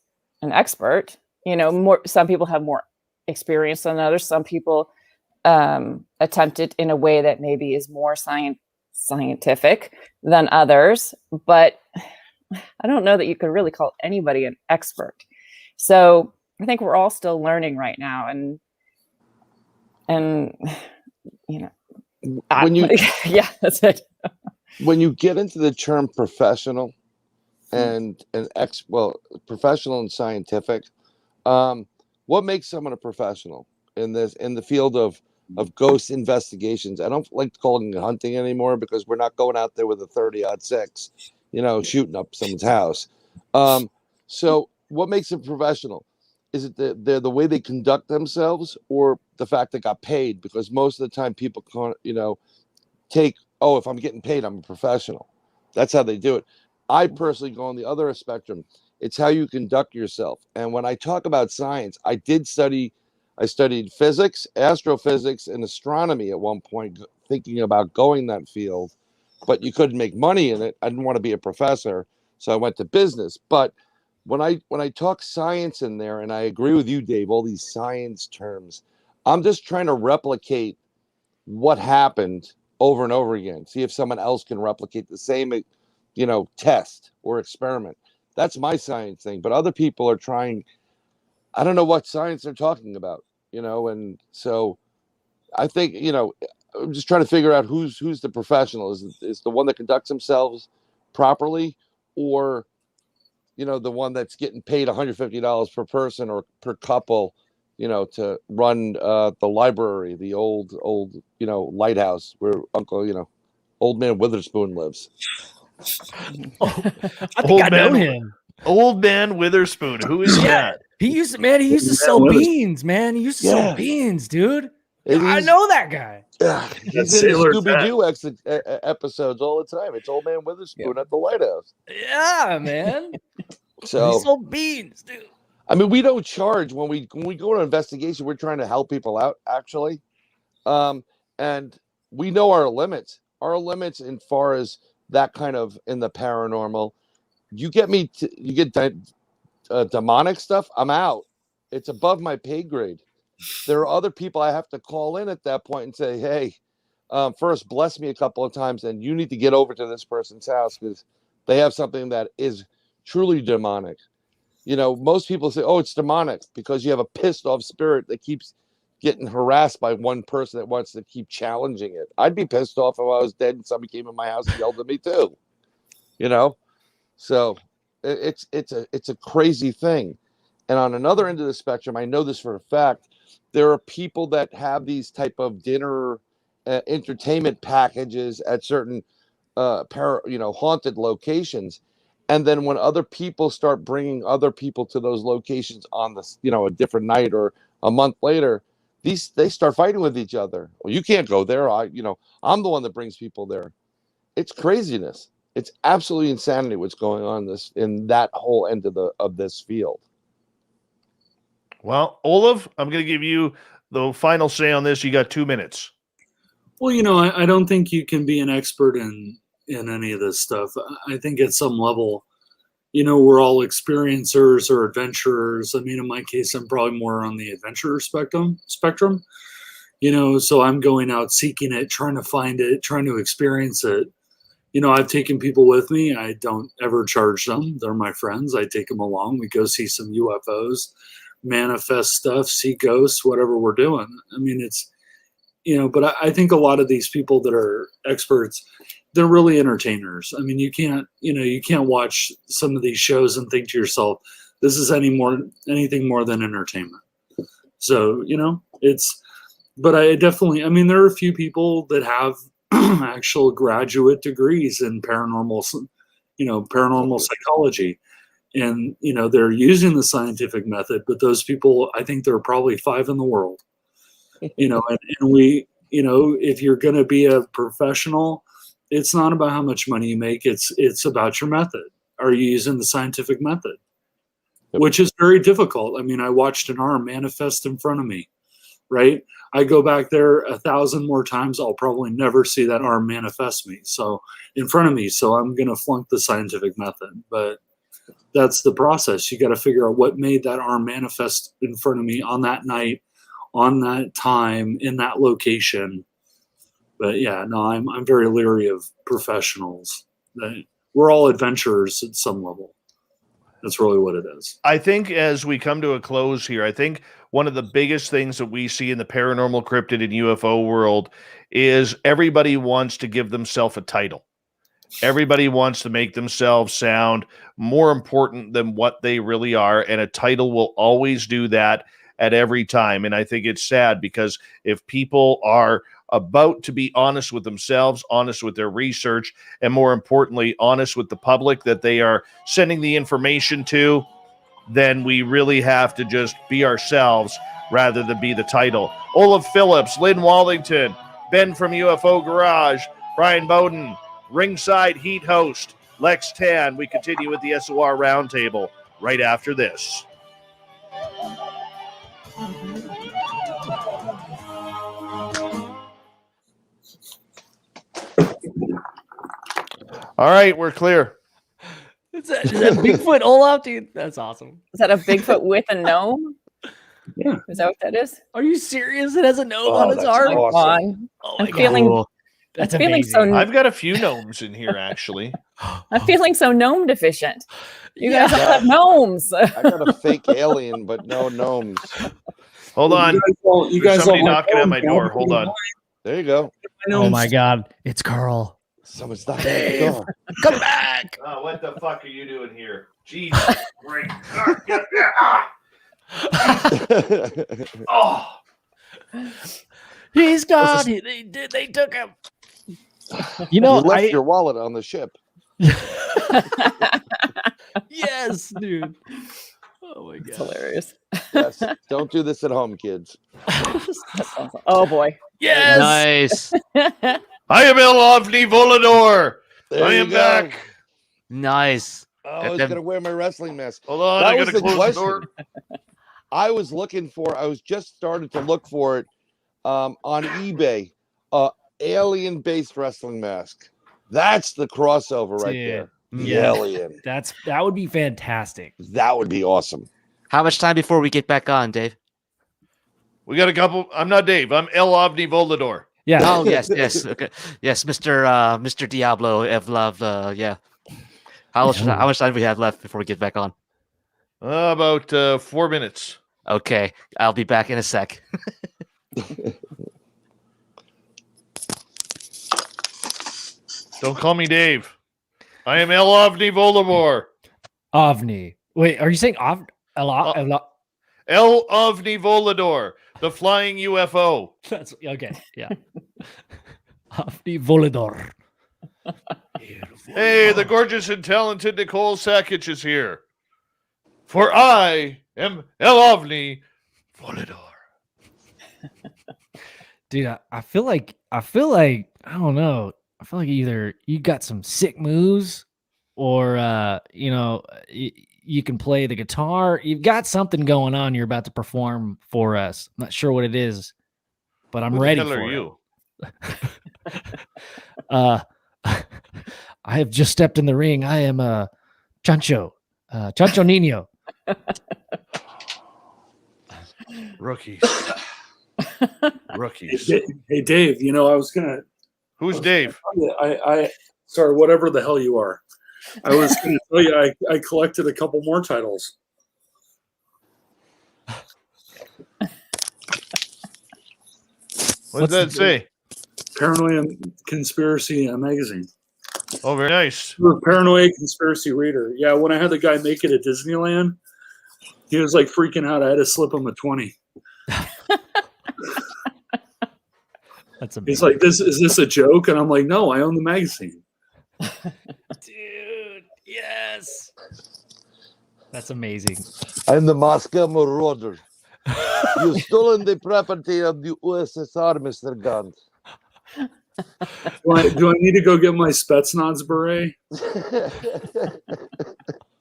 an expert. Some people have more experience than others. Some people attempt it in a way that maybe is more scientific than others. But I don't know that you could really call anybody an expert. So I think we're all still learning right now. And yeah, that's it. When you get into the term professional and professional and scientific, what makes someone a professional in the field of ghost investigations? I don't like calling it hunting anymore, because we're not going out there with a 30-06, shooting up someone's house. So what makes a professional? Is it the way they conduct themselves, or the fact they got paid? Because most of the time people can't, take, if I'm getting paid, I'm a professional. That's how they do it. I personally go on the other spectrum. It's how you conduct yourself. And when I talk about science, I studied physics, astrophysics, and astronomy at one point, thinking about going that field, but you couldn't make money in it. I didn't want to be a professor, so I went to business. But when I talk science in there, and I agree with you, Dave, all these science terms, I'm just trying to replicate what happened over and over again. See if someone else can replicate the same, test or experiment. That's my science thing. But other people are trying. I don't know what science they're talking about, and so I think, I'm just trying to figure out who's the professional. Is the one that conducts themselves properly, or the one that's getting paid $150 per person or per couple, to run the library, the old lighthouse where old man Witherspoon lives. I think I know him. Old man Witherspoon. Who is that? He used to sell beans, man. He used to sell beans, dude. I know that guy. Yeah, he's in Scooby-Doo episodes all the time. It's old man Witherspoon at the lighthouse. Yeah, man. So he sold beans, dude. I mean, we don't charge when we go to an investigation. We're trying to help people out, actually, and we know our limits. Our limits, in far as that kind of in the paranormal. You get demonic stuff, I'm out. It's above my pay grade. There are other people I have to call in at that point and say, hey, first bless me a couple of times, and you need to get over to this person's house because they have something that is truly demonic. Most people say, oh, it's demonic because you have a pissed off spirit that keeps getting harassed by one person that wants to keep challenging it. I'd be pissed off if I was dead and somebody came in my house and yelled at me too. So it's a crazy thing. And on another end of the spectrum, I know this for a fact, there are people that have these type of dinner entertainment packages at certain haunted locations. And then when other people start bringing other people to those locations on this, a different night or a month later, they start fighting with each other. Well, you can't go there. I'm the one that brings people there. It's craziness. It's absolutely insanity what's going on in that whole end of this field. Well, Olav, I'm going to give you the final say on this. You got 2 minutes. Well, I don't think you can be an expert in any of this stuff. I think at some level, we're all experiencers or adventurers. I mean, in my case, I'm probably more on the adventurer spectrum. So I'm going out seeking it, trying to find it, trying to experience it. I've taken people with me. I don't ever charge them. They're my friends. I take them along. We go see some UFOs, manifest stuff, see ghosts, whatever we're doing. I mean, it's, but I think a lot of these people that are experts, they're really entertainers. I mean, you can't watch some of these shows and think to yourself, this is anything more than entertainment. So, but I there are a few people that have actual graduate degrees in paranormal psychology. And, they're using the scientific method, but those people, I think there are probably 5 in the world, and we, if you're going to be a professional, it's not about how much money you make. It's about your method. Are you using the scientific method? Which is very difficult. I mean, I watched an arm manifest in front of me, right? I go back there 1,000 more times. I'll probably never see that arm manifest in front of me. So I'm going to flunk the scientific method, but that's the process. You got to figure out what made that arm manifest in front of me on that night, on that time, in that location. But yeah, no, I'm very leery of professionals. We're all adventurers at some level. That's really what it is. I think as we come to a close here, I think one of the biggest things that we see in the paranormal, cryptid, and UFO world is everybody wants to give themselves a title. Everybody wants to make themselves sound more important than what they really are, and a title will always do that at every time. And I think it's sad because if people are about to be honest with themselves, honest with their research, and more importantly, honest with the public that they are sending the information to, then we really have to just be ourselves rather than be the title. Olav Phillips, Lynn Wallington, Ben from UFO Garage, Bryan Bowden, Ringside Heat host. Lex Tan. We continue with the SOR Roundtable right after this. All right, we're clear. Is that Bigfoot Olav, dude? That's awesome. Is that a Bigfoot with a gnome? Yeah. Is that what that is? Are you serious? It has a gnome Oh, on its that's arm. awesome. Oh I'm my feeling. God. That's I'm feeling amazing. so. I've got a few gnomes in here, actually. I'm feeling so gnome deficient. You Yeah. guys all have gnomes. I got a fake alien, but no gnomes. Hold on. You There's guys somebody all knocking at my door. Hold on. There you go. Oh my God. It's Carl. Someone's knocking at the door. Come back. Oh, what the fuck are you doing here? Jesus Christ. Oh. He's gone. They took him. You You know, left your wallet on the ship. yes, dude. Oh my It's God. hilarious. Yes. Don't do this at home, kids. That's awesome. Oh boy. Yes. Nice. I am Elovni Volador. There I you am go. back. Nice. Oh, I was gonna wear my wrestling mask. Hold on, That I was gotta the close the door. question. I was just started to look for it on eBay. Alien based wrestling mask. That's the crossover right Dude, there. The yeah. alien. That would be fantastic. That would be awesome. How much time before we get back on, Dave? We got a couple. I'm not Dave. I'm Elovni Volador. Yeah. Oh yes, yes, okay, yes, Mr. Diablo Evlov. Yeah. How much time do we have left before we get back on? About 4 minutes. Okay, I'll be back in a sec. Don't call me Dave. I am Elovni Volador. OVNI. Wait, are you saying Elovni Volador, the flying UFO. That's okay. Yeah. OVNI Volador. Hey, the gorgeous and talented Nicole Sakic is here. For I am Elovni Volador. Dude, I feel like I don't know. I feel like either you got some sick moves or you can play the guitar. You've got something going on you're about to perform for us. I'm not sure what it is, but I'm Who ready the hell for are it. you? I have just stepped in the ring. I am Chancho Nino. Rookies. Hey, Dave, I was gonna. Who's Dave? I sorry, whatever the hell you are. I was gonna tell you I collected a couple more titles. What does that say? Paranoia Conspiracy magazine. Oh, very nice. You're a Paranoia Conspiracy reader. Yeah, when I had the guy make it at Disneyland, he was like freaking out. I had to slip him a 20. That's amazing. He's like, is this a joke? And I'm like, no, I own the magazine. Dude, yes. That's amazing. I'm the Moscow Marauder. You've stolen the property of the USSR, Mr. Gant. Do I need to go get my Spetsnaz beret?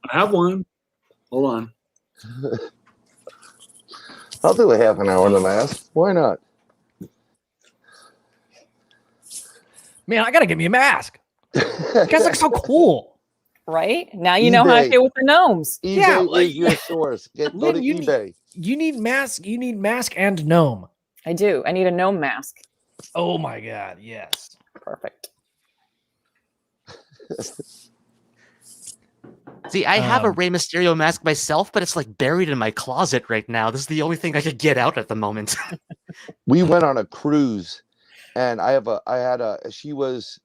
I have one. Hold on. I'll do a half an hour on the mask. Why not? Man, I gotta get me a mask. You guys look so cool. Right? Now you know how I eBay. feel with the gnomes. eBay Yeah, like- is your source. Go Lynn, to you eBay. You need mask and gnome. I do. I need a gnome mask. Oh my God, yes. Perfect. See, I have a Rey Mysterio mask myself, but it's like buried in my closet right now. This is the only thing I could get out at the moment. We went on a cruise, and she was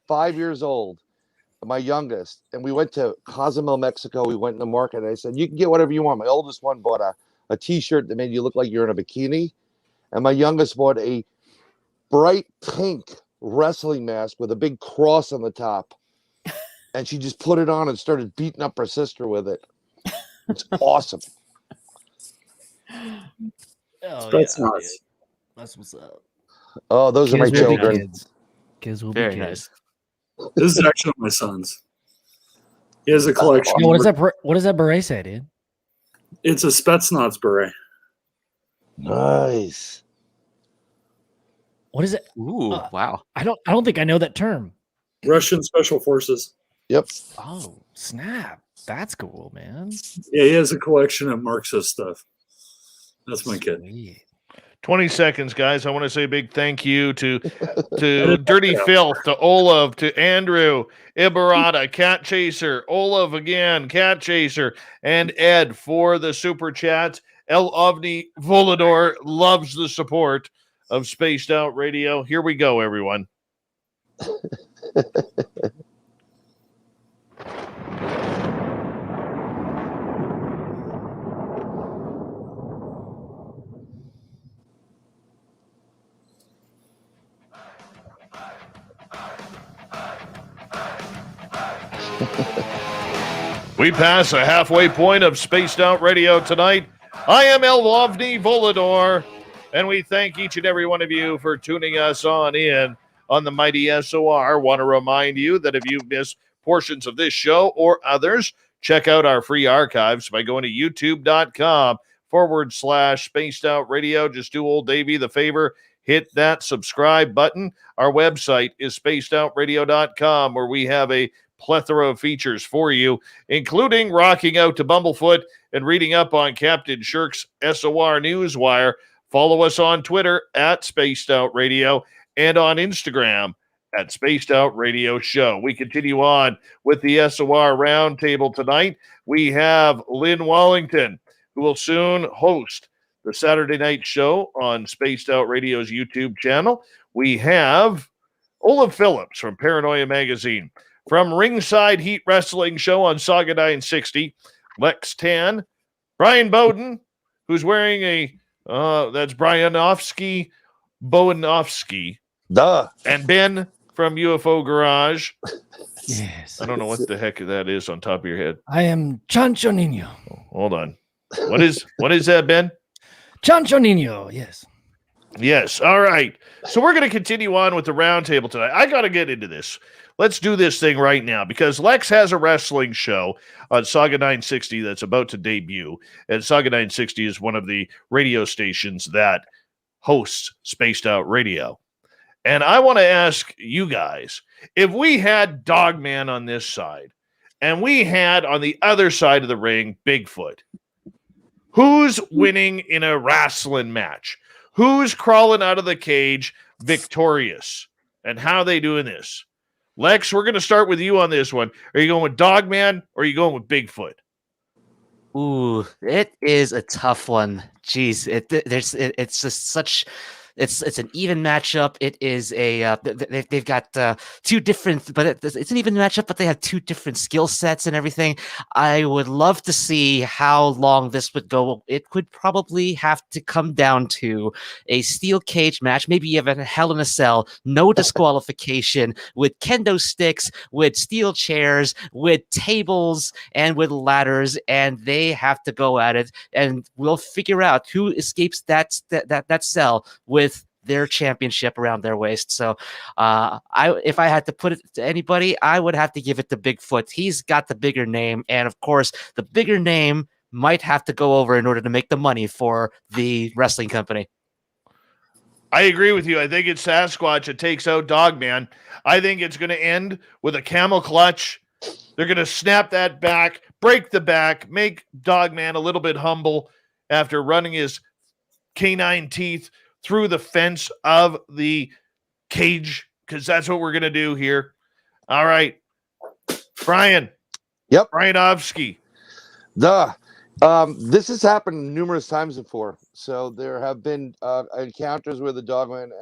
5 years old, my youngest, and we went to Cozumel, Mexico. We went in the market, and I said, you can get whatever you want. My oldest one bought a t-shirt that made you look like you're in a bikini, and my youngest bought a bright pink wrestling mask with a big cross on the top, and she just put it on and started beating up her sister with it. It's awesome. Oh, That's yeah, nuts. dude. That's what's up. Oh, those are my Kids will be children. kids. Kids will Very be kids. nice. This is actually my son's. He has a collection. Yo, what does that beret say, dude? It's a Spetsnaz beret. Nice. What is it? Ooh, wow. I don't think I know that term. Russian Special Forces. Yep. Oh, snap. That's cool, man. Yeah, he has a collection of Marxist stuff. That's my kid. Sweet. 20 seconds, guys. I want to say a big thank you to Dirty Filth, to Olav, to Andrew, Ibarata, Cat Chaser, Olav again, Cat Chaser, and Ed for the super chats. El Ovni Volador loves the support of Spaced Out Radio. Here we go, everyone. We pass a halfway point of Spaced Out Radio tonight. I am El Ovni Volador, and we thank each and every one of you for tuning us on in on the mighty SOR. Want to remind you that if you've missed portions of this show or others, check out our free archives by going to youtube.com/Spaced Out Radio. Just do old Davey the favor, hit that subscribe button. Our website is spacedoutradio.com, where we have a plethora of features for you, including rocking out to Bumblefoot and reading up on Captain Shirk's SOR Newswire. Follow us on Twitter at Spaced Out Radio and on Instagram at Spaced Out Radio Show. We continue on with the SOR Roundtable tonight. We have Lynn Wallington, who will soon host the Saturday night show on Spaced Out Radio's YouTube channel. We have Olav Phillips from Paranoia Magazine. From Ringside Heat Wrestling Show on Saga 960, Lex Tan, Bryan Bowden, who's wearing a, that's Bryanovsky, Bowanovsky, Duh. and Ben from UFO Garage. Yes. I don't know what the heck that is on top of your head. I am Chancho Nino. Hold on. What is that, Ben? Chancho Nino, yes. Yes. All right. So we're going to continue on with the roundtable tonight. I got to get into this. Let's do this thing right now because Lex has a wrestling show on Saga 960 that's about to debut. And Saga 960 is one of the radio stations that hosts Spaced Out Radio. And I want to ask you guys, if we had Dogman on this side and we had on the other side of the ring Bigfoot, who's winning in a wrestling match? Who's crawling out of the cage victorious? And how are they doing this? Lex, we're going to start with you on this one. Are you going with Dogman or are you going with Bigfoot? Ooh, it is a tough one. Jeez, it's just such. It's an even matchup. It is a they've got two different, but it's an even matchup. But they have two different skill sets and everything. I would love to see how long this would go. It would probably have to come down to a steel cage match, maybe even a Hell in a Cell, no disqualification, with kendo sticks, with steel chairs, with tables, and with ladders, and they have to go at it, and we'll figure out who escapes that cell with their championship around their waist. So if I had to put it to anybody, I would have to give it to Bigfoot. He's got the bigger name, and of course the bigger name might have to go over in order to make the money for the wrestling company. I agree with you. I think it's Sasquatch that takes out Dogman. I think it's going to end with a camel clutch. They're going to snap that back, break the back, make Dogman a little bit humble after running his canine teeth through the fence of the cage, because that's what we're going to do here. All right. Bryan. Yep. Bryanovsky. Duh. This has happened numerous times before. So there have been encounters where the Dogman,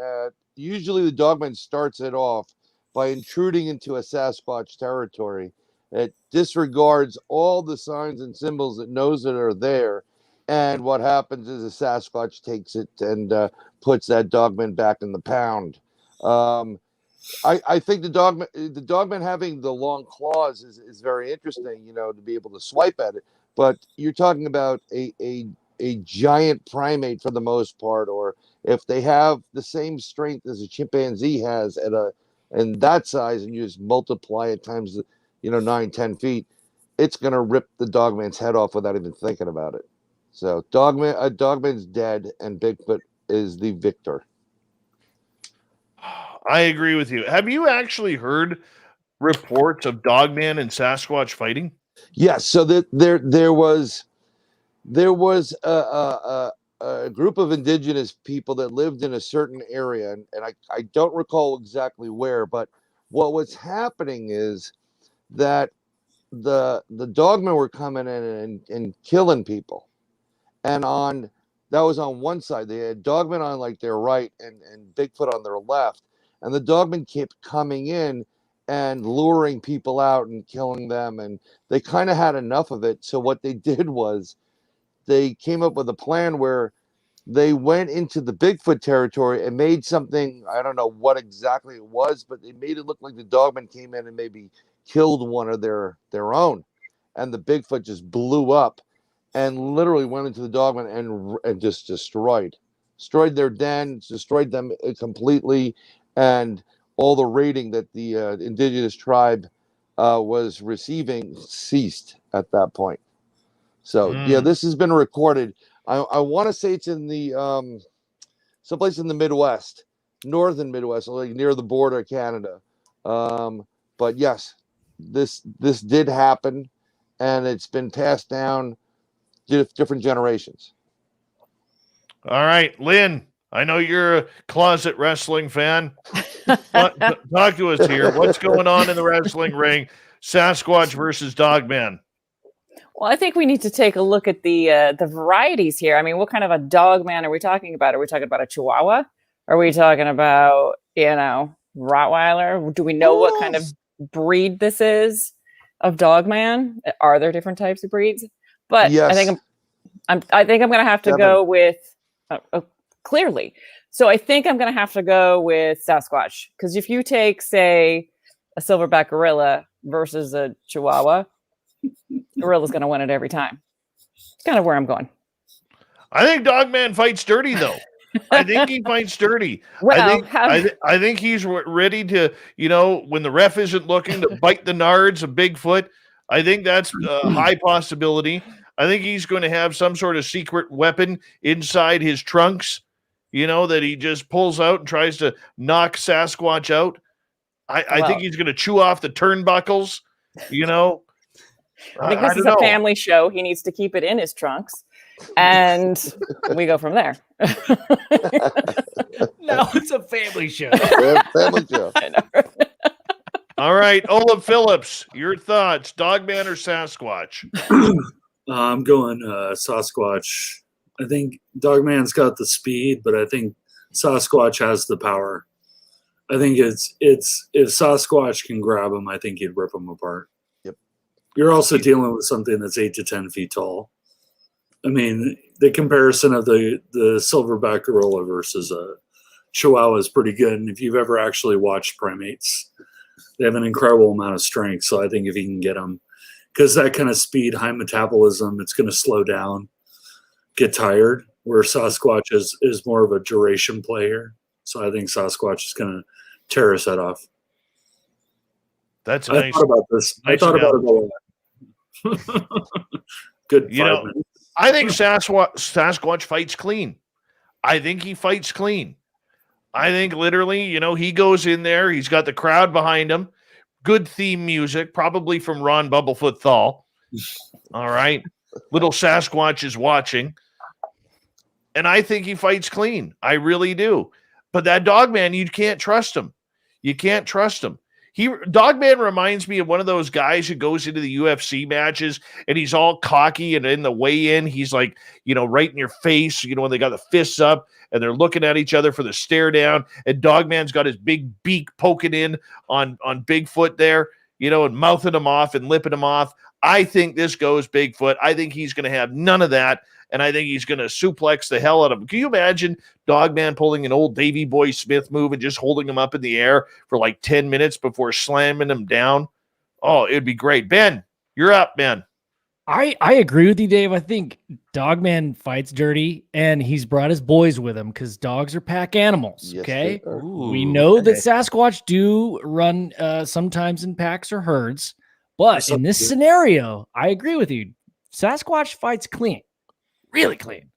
usually the Dogman starts it off by intruding into a Sasquatch territory. It disregards all the signs and symbols it knows that are there. And what happens is a Sasquatch takes it and puts that Dogman back in the pound. I think the Dogman having the long claws is very interesting, to be able to swipe at it. But you're talking about a giant primate for the most part, or if they have the same strength as a chimpanzee has at a and that size, and you just multiply it times, 9, 10 feet, it's going to rip the dogman's head off without even thinking about it. So dogman's dead, and Bigfoot is the victor. I agree with you. Have you actually heard reports of Dogman and Sasquatch fighting? Yes. So there was a group of indigenous people that lived in a certain area, and I don't recall exactly where, but what was happening is that the dogmen were coming in and killing people, and that was on one side. They had dogmen on like their right and Bigfoot on their left, and the dogmen kept coming in and luring people out and killing them, and they kind of had enough of it. So what they did was they came up with a plan where they went into the Bigfoot territory and made something, I don't know what exactly it was, but they made it look like the dogmen came in and maybe killed one of their own, and the Bigfoot just blew up and literally went into the dogmen and just destroyed their den, destroyed them completely, and all the raiding that the indigenous tribe was receiving ceased at that point. So yeah, this has been recorded. I want to say it's in the someplace in the Midwest, northern Midwest, like near the border of Canada. But yes, this did happen, and it's been passed down different generations. All right, Lynn, I know you're a closet wrestling fan. Talk to us here. What's going on in the wrestling ring? Sasquatch versus Dogman. Well, I think we need to take a look at the varieties here. I mean, what kind of a dog man are we talking about? Are we talking about a Chihuahua? Are we talking about, Rottweiler? Do we know what kind of breed this is of dog man? Are there different types of breeds? But yes. I think I'm going to have to go with clearly. So I think I'm going to have to go with Sasquatch, because if you take, say, a silverback gorilla versus a Chihuahua, Gorilla's going to win it every time. It's kind of where I'm going. I think Dogman fights dirty, though. I think he fights dirty. Well, I think he's ready to, when the ref isn't looking, to bite the nards of Bigfoot. I think that's a high possibility. I think he's going to have some sort of secret weapon inside his trunks, that he just pulls out and tries to knock Sasquatch out. I think he's going to chew off the turnbuckles, I think this is a family show. He needs to keep it in his trunks, and we go from there. No, it's a family show. Family show. All right, Olav Phillips, your thoughts: Dogman or Sasquatch? I'm going Sasquatch. I think Dogman's got the speed, but I think Sasquatch has the power. I think it's if Sasquatch can grab him, I think he'd rip him apart. Yep. You're also dealing with something that's 8 to 10 feet tall. I mean, the comparison of the silverback gorilla versus a Chihuahua is pretty good. And if you've ever actually watched primates, they have an incredible amount of strength. So I think if he can get them, because that kind of speed, high metabolism, it's going to slow down, get tired, where Sasquatch is more of a duration player. So I think Sasquatch is going to tear his head off. That's I thought about this. I thought about it a lot. Good. I think Sasquatch fights clean. I think he fights clean. I think literally, he goes in there. He's got the crowd behind him. Good theme music, probably from Ron Bubblefoot Thal. All right. Little Sasquatch is watching. And I think he fights clean. I really do. But that Dogman, you can't trust him. You can't trust him. Dogman reminds me of one of those guys who goes into the UFC matches and he's all cocky, and in the weigh-in, he's like, right in your face, when they got the fists up and they're looking at each other for the stare down, and Dogman's got his big beak poking in on Bigfoot there, and mouthing him off and lipping him off. I think this goes Bigfoot. I think he's going to have none of that, and I think he's going to suplex the hell out of him. Can you imagine Dogman pulling an old Davey Boy Smith move and just holding him up in the air for like 10 minutes before slamming him down? Oh, it'd be great. Ben, you're up, man. I agree with you, Dave. I think Dogman fights dirty, and he's brought his boys with him because dogs are pack animals. Yes, Okay, they are. we Ooh, know that okay. Sasquatch do run sometimes in packs or herds, but Some in this do. scenario, I agree with you. Sasquatch fights clean, really clean.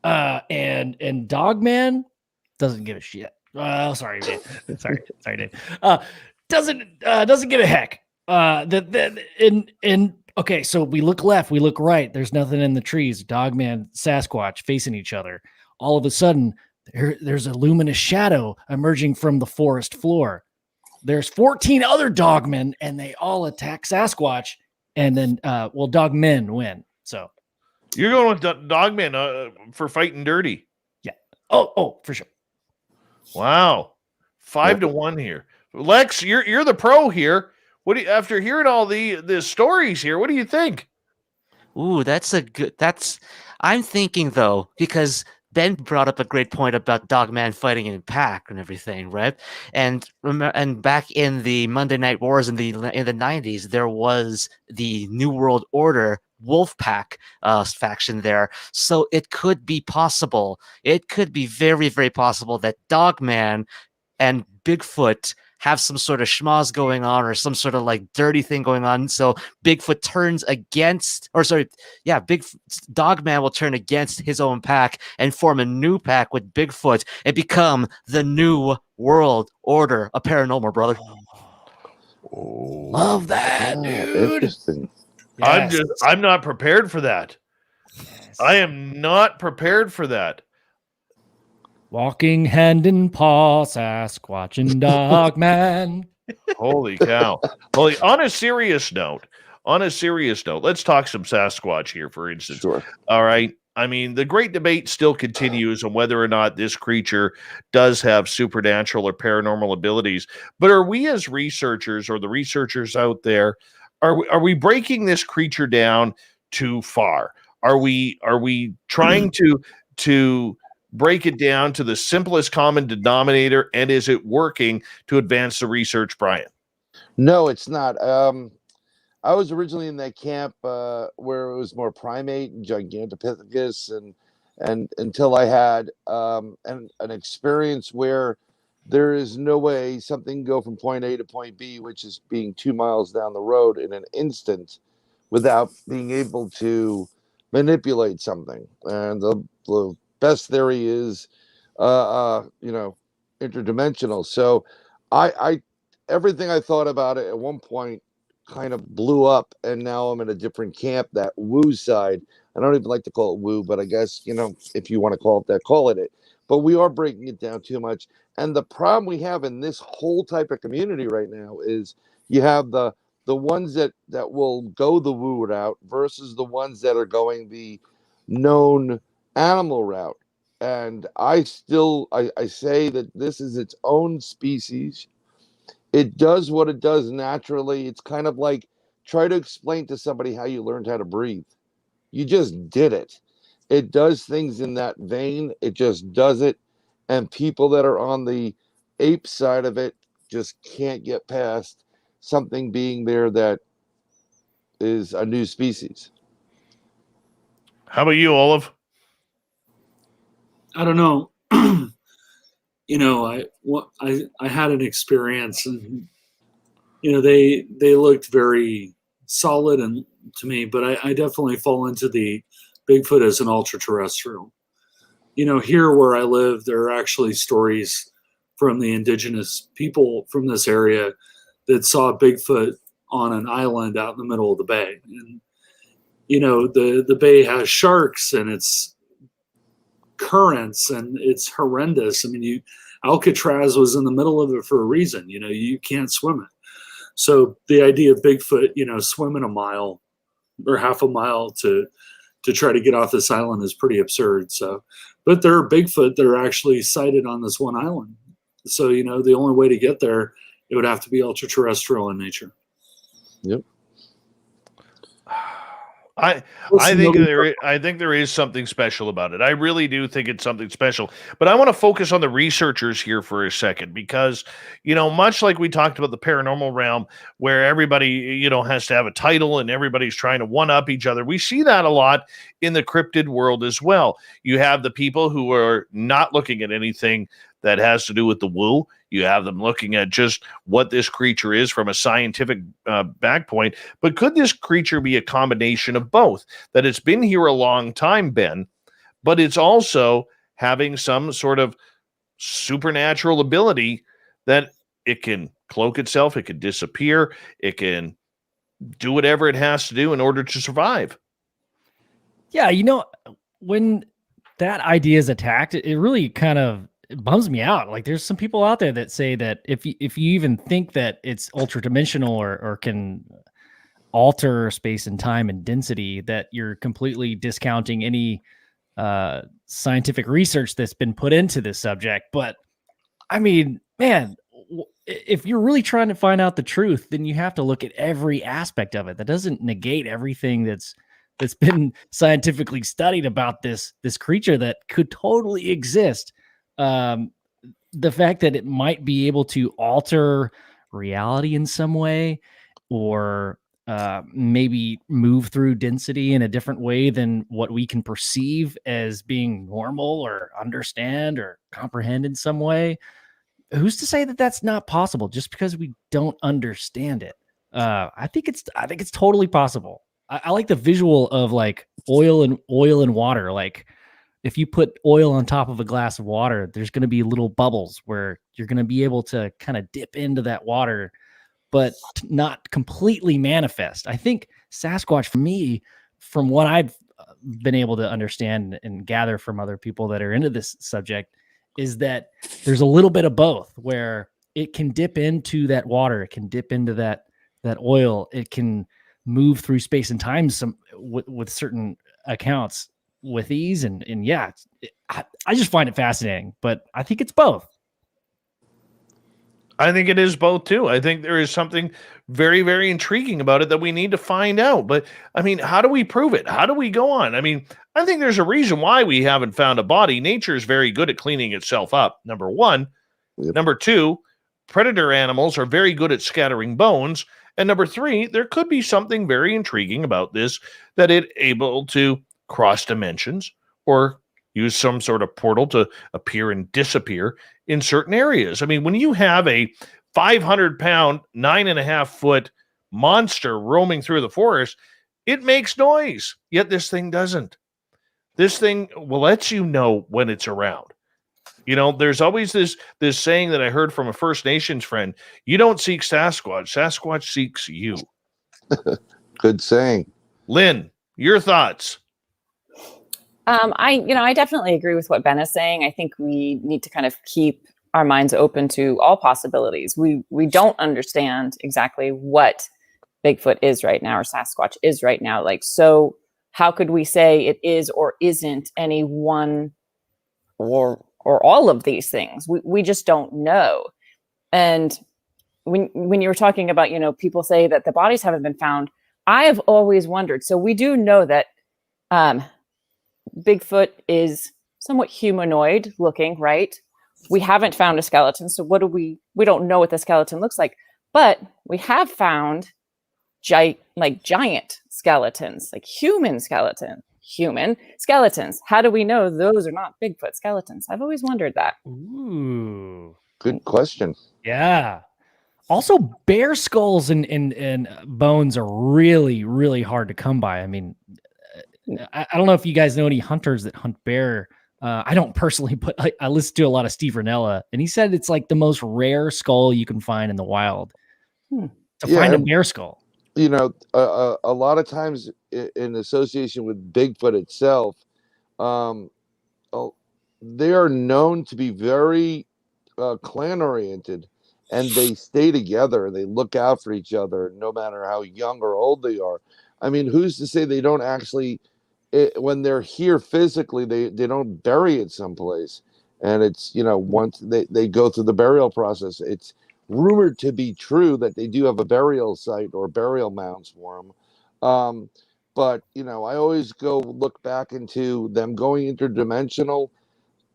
And Dogman doesn't give a shit. Sorry, Dave. sorry, Dave. Doesn't give a heck. Okay, so we look left, we look right. There's nothing in the trees. Dogman, Sasquatch facing each other. All of a sudden, there's a luminous shadow emerging from the forest floor. There's 14 other dogmen, and they all attack Sasquatch. And then, dogmen win. So, You're going with Dogman for fighting dirty. yeah. Oh, for sure. Wow, 5-1 here. Lex, you're the pro here. What do you, after hearing all the stories here? What do you think? Ooh, I'm thinking though, because Ben brought up a great point about Dogman fighting in pack and everything, right? And back in the Monday Night Wars in the 90s, there was the New World Order Wolfpack faction there. So it could be possible. It could be very, very possible that Dogman and Bigfoot have some sort of schmoz going on or some sort of like dirty thing going on. So Bigfoot turns against, Dogman will turn against his own pack and form a new pack with Bigfoot and become the new world order, a paranormal, brother. Love that, Yeah, dude. interesting. Yes. I'm not prepared for that. Yes. I am not prepared for that. Walking hand in paw, Sasquatch and Dogman. Holy cow. On a serious note, let's talk some Sasquatch here, for instance. Sure. All right. I mean, the great debate still continues on whether or not this creature does have supernatural or paranormal abilities. But are we as researchers or the researchers out there, are we breaking this creature down too far? Are we trying to break it down to the simplest common denominator, and is it working to advance the research, Bryan? No, it's not. I was originally in that camp where it was more primate and Gigantopithecus, and until I had an experience where there is no way something can go from point A to point B, which is being 2 miles down the road in an instant, without being able to manipulate something. And the best theory is, interdimensional. So I everything I thought about it at one point kind of blew up, and now I'm in a different camp, that woo side. I don't even like to call it woo, but I guess, if you want to call it that, call it. But we are breaking it down too much. And the problem we have in this whole type of community right now is you have the ones that will go the woo route versus the ones that are going the known animal route. And I say that this is its own species. It does what it does naturally. It's kind of like, try to explain to somebody how you learned how to breathe. You just did it. It does things in that vein. It just does it. And people that are on the ape side of it just can't get past something being there that is a new species. How about you, Olav? I don't know. I had an experience, and they looked very solid and to me, but I definitely fall into the Bigfoot as an ultra terrestrial. Here where I live, there are actually stories from the indigenous people from this area that saw Bigfoot on an island out in the middle of the bay. And the bay has sharks and it's currents, and it's horrendous. I mean, Alcatraz was in the middle of it for a reason. You can't swim it. So the idea of Bigfoot, swimming a mile or half a mile to try to get off this island is pretty absurd. So, but there are Bigfoot that are actually sighted on this one island. So, the only way to get there, it would have to be ultra terrestrial in nature. Yep. I Listen, I think there is something special about it. I really do think it's something special. But I want to focus on the researchers here for a second because, much like we talked about the paranormal realm where everybody, has to have a title and everybody's trying to one up each other. We see that a lot in the cryptid world as well. You have the people who are not looking at anything that has to do with the woo. You have them looking at just what this creature is from a scientific back point. But could this creature be a combination of both? That it's been here a long time, Ben, but it's also having some sort of supernatural ability that it can cloak itself, it can disappear, it can do whatever it has to do in order to survive. Yeah, when that idea is attacked, it really kind of bums me out. Like there's some people out there that say that if you even think that it's ultra dimensional or can alter space and time and density, that you're completely discounting any scientific research that's been put into this subject. But I mean, man, if you're really trying to find out the truth, then you have to look at every aspect of it. That doesn't negate everything that's been scientifically studied about this creature that could totally exist. The fact that it might be able to alter reality in some way, or maybe move through density in a different way than what we can perceive as being normal or understand or comprehend in some way. Who's to say that that's not possible just because we don't understand it? I think it's totally possible. I like the visual of like oil and water. Like if you put oil on top of a glass of water, there's going to be little bubbles where you're going to be able to kind of dip into that water, but not completely manifest. I think Sasquatch, for me, from what I've been able to understand and gather from other people that are into this subject, is that there's a little bit of both, where it can dip into that water, it can dip into that oil, it can move through space and time with certain accounts with ease, and yeah, I just find it fascinating. But I think it's both. I think it is both too. I think there is something very, very intriguing about it that we need to find out. But I mean, how do we prove it? How do we go on? I mean, I think there's a reason why we haven't found a body. Nature is very good at cleaning itself up. Number one. Yep. Number two, predator animals are very good at scattering bones. And number three, there could be something very intriguing about this, that it able to cross dimensions or use some sort of portal to appear and disappear in certain areas. I mean, when you have a 500-pound, 9.5-foot monster roaming through the forest, it makes noise, yet this thing doesn't. This thing will let you know when it's around. There's always this saying that I heard from a First Nations friend: you don't seek Sasquatch, Sasquatch seeks you. Good saying. Lynn, your thoughts? I definitely agree with what Ben is saying. I think we need to kind of keep our minds open to all possibilities. We don't understand exactly what Bigfoot is right now or Sasquatch is right now. Like, so how could we say it is or isn't any one or all of these things? We just don't know. And when you were talking about, people say that the bodies haven't been found, I have always wondered. So we do know that Bigfoot is somewhat humanoid looking, right? We haven't found a skeleton. So we don't know what the skeleton looks like, but we have found giant skeletons, like human skeletons. How do we know those are not Bigfoot skeletons? I've always wondered that. Ooh, Good question. yeah. Also, bear skulls and bones are really, really hard to come by. I mean, I don't know if you guys know any hunters that hunt bear. I don't personally, but I listen to a lot of Steve Ranella, and he said it's like the most rare skull you can find in the wild. To find a bear skull. A lot of times in association with Bigfoot itself, they are known to be very clan oriented, and they stay together and they look out for each other no matter how young or old they are. I mean, who's to say they don't actually, when they're here physically, they don't bury it someplace. And it's, once they go through the burial process, it's rumored to be true that they do have a burial site or burial mounds for them. But I always go look back into them going interdimensional.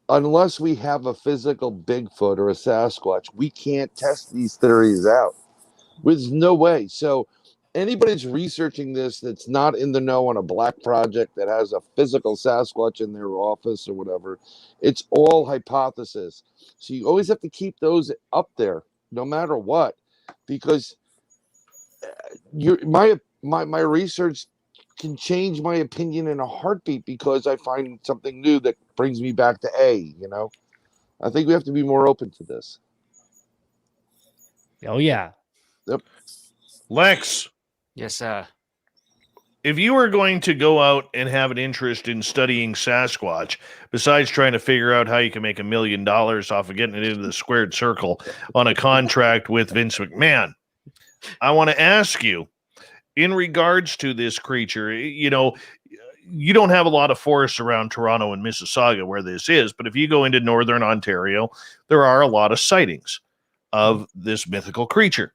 Unless we have a physical Bigfoot or a Sasquatch, we can't test these theories out. There's no way. So anybody that's researching this that's not in the know on a black project that has a physical Sasquatch in their office or whatever, it's all hypothesis. So you always have to keep those up there no matter what, because my research can change my opinion in a heartbeat because I find something new that brings me back to A. I think we have to be more open to this. Oh yeah. Yep. Lex, Yes, if you were going to go out and have an interest in studying Sasquatch, besides trying to figure out how you can make $1 million off of getting it into the squared circle on a contract with Vince McMahon, I want to ask you, in regards to this creature, you don't have a lot of forests around Toronto and Mississauga where this is, but if you go into northern Ontario, there are a lot of sightings of this mythical creature,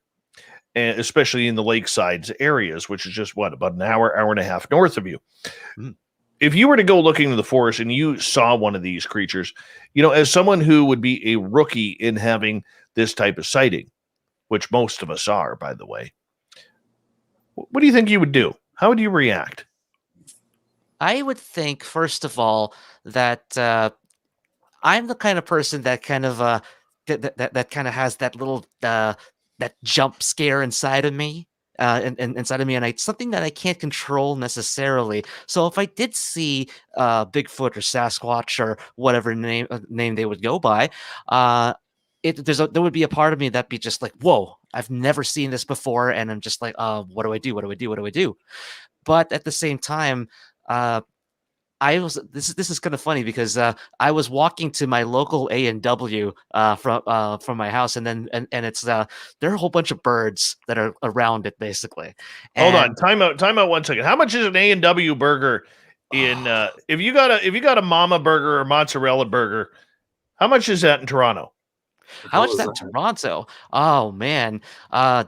and especially in the lakesides areas, which is just about an hour and a half north of you. Mm. If you were to go looking into the forest and you saw one of these creatures, as someone who would be a rookie in having this type of sighting, which most of us are, by the way, what do you think you would do? How would you react? I would think, first of all, that I'm the kind of person that kind of that kind of has that little that jump scare inside of me, inside of me, and it's something that I can't control necessarily. So if I did see Bigfoot or Sasquatch or whatever name they would go by, there would be a part of me that'd be just like, whoa, I've never seen this before, and I'm just like, what do I do? What do I do? What do I do? But at the same time, this is kind of funny because I was walking to my local A&W from my house, and it's there are a whole bunch of birds that are around it basically. Hold on, time out 1 second. How much is an A&W burger in if you got a Mama burger or mozzarella burger? How much is that in Toronto? How much is that in Toronto? Oh man,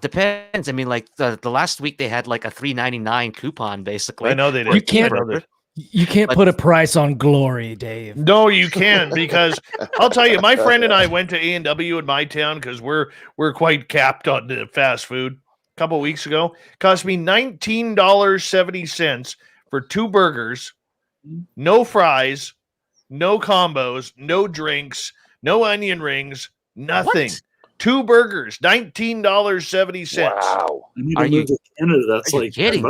depends. I mean, like the last week they had like a $3.99 coupon basically. I know they did. You can't put a price on glory, Dave. No, you can't, because I'll tell you, my friend and I went to A&W in my town because we're quite capped on the fast food a couple of weeks ago. Cost me $19.70 for 2 burgers, no fries, no combos, no drinks, no onion rings, nothing. What? 2 burgers, $19.70. Wow. Are you to Canada? That's like kidding?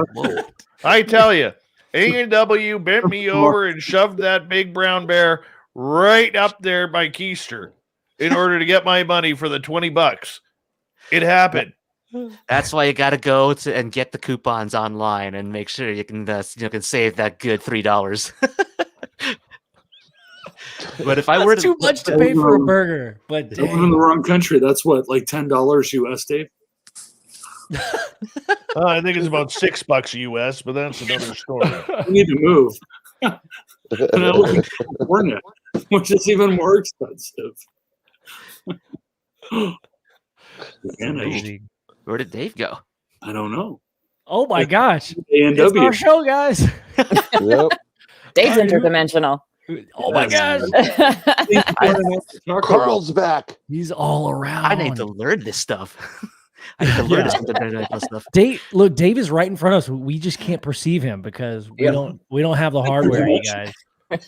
I tell you. A&W bent me over and shoved that big brown bear right up there by Keister in order to get my money for the $20. It happened. That's why you got to go and get the coupons online and make sure you can save that good $3. But if I were too much to pay for a burger, but I live in the wrong country. That's what, like $10 US, Dave. I think it's about $6 US, but that's another story. We need to move. And I live in California, which is even more expensive. Where did Dave go? I don't know. Oh my gosh. A&W. It's our show, guys. Yep. Dave's interdimensional. Oh my gosh. Carl's back. He's all around. I need to learn this stuff. I need to learn this stuff. Dave is right in front of us. We just can't perceive him because we don't have the hardware, you guys.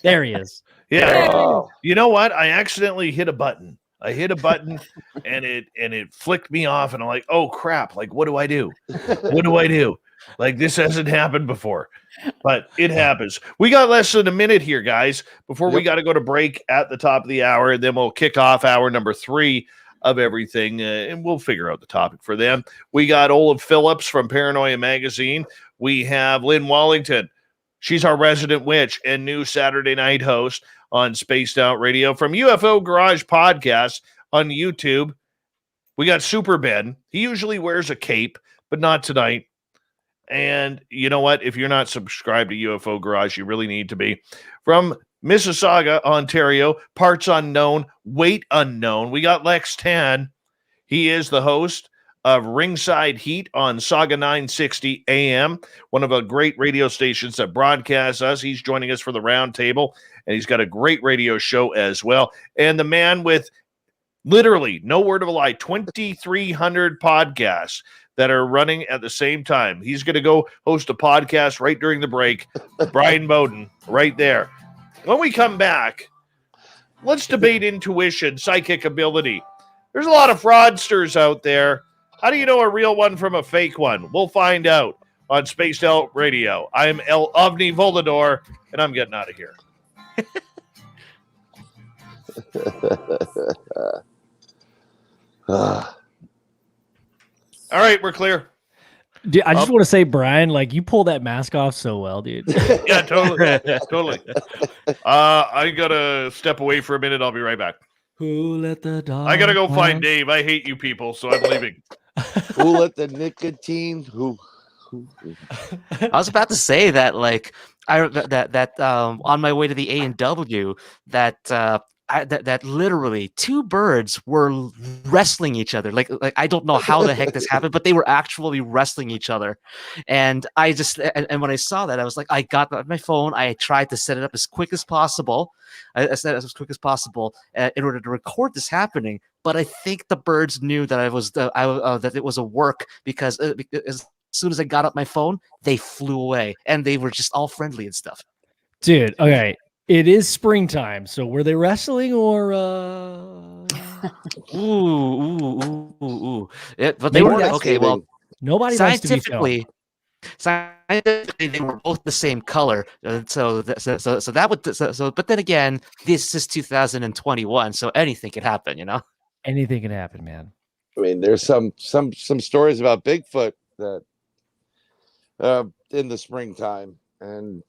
There he is. Yeah. Oh. You know what? I accidentally hit a button. I hit a button and it flicked me off, and I'm like, oh crap, like what do I do? What do I do? Like this hasn't happened before. But it happens. We got less than a minute here, guys, before we got to go to break at the top of the hour, and then we'll kick off hour number 3 of everything, and we'll figure out the topic for them. We got Olav Phillips from Paranoia Magazine. We have Lynn Wallington. She's our resident witch and new Saturday night host on Spaced Out Radio. From UFO Garage Podcast on YouTube, we got Super Ben. He usually wears a cape, but not tonight. And you know what? If you're not subscribed to UFO Garage, you really need to be. From Mississauga, Ontario, parts unknown, weight unknown, we got Lex Tan. He is the host of Ringside Heat on Saga 960 AM, one of the great radio stations that broadcasts us. He's joining us for the Roundtable, and he's got a great radio show as well. And the man with literally, no word of a lie, 2,300 podcasts that are running at the same time. He's going to go host a podcast right during the break. Bryan Bowden, right there. When we come back, let's debate intuition, psychic ability. There's a lot of fraudsters out there. How do you know a real one from a fake one? We'll find out on Spaced Out Radio. I'm El Ovni Volador, and I'm getting out of here. All right, we're clear. Dude, I just want to say, Bryan, like you pull that mask off so well, dude. Yeah, totally. Totally. I gotta step away for a minute. I'll be right back. Who let the dog? I gotta go find Dave. I hate you people, so I'm leaving. Who let the nicotine? Who? I was about to say that, like, on my way to the A&W, that literally two birds were wrestling each other. Like I don't know how the heck this happened, but they were actually wrestling each other. And I just and when I saw that, I was like, I got my phone. I tried to set it up as quick as possible. I set it up as quick as possible in order to record this happening. But I think the birds knew that that it was a work because as soon as I got up my phone, they flew away and they were just all friendly and stuff. Dude, okay. It is springtime, so were they wrestling or ooh. But they were okay. Well, nobody likes to be filmed. Scientifically, they were both the same color. But then again, this is 2021, so anything can happen, you know. Anything can happen, man. I mean, there's some stories about Bigfoot that in the springtime and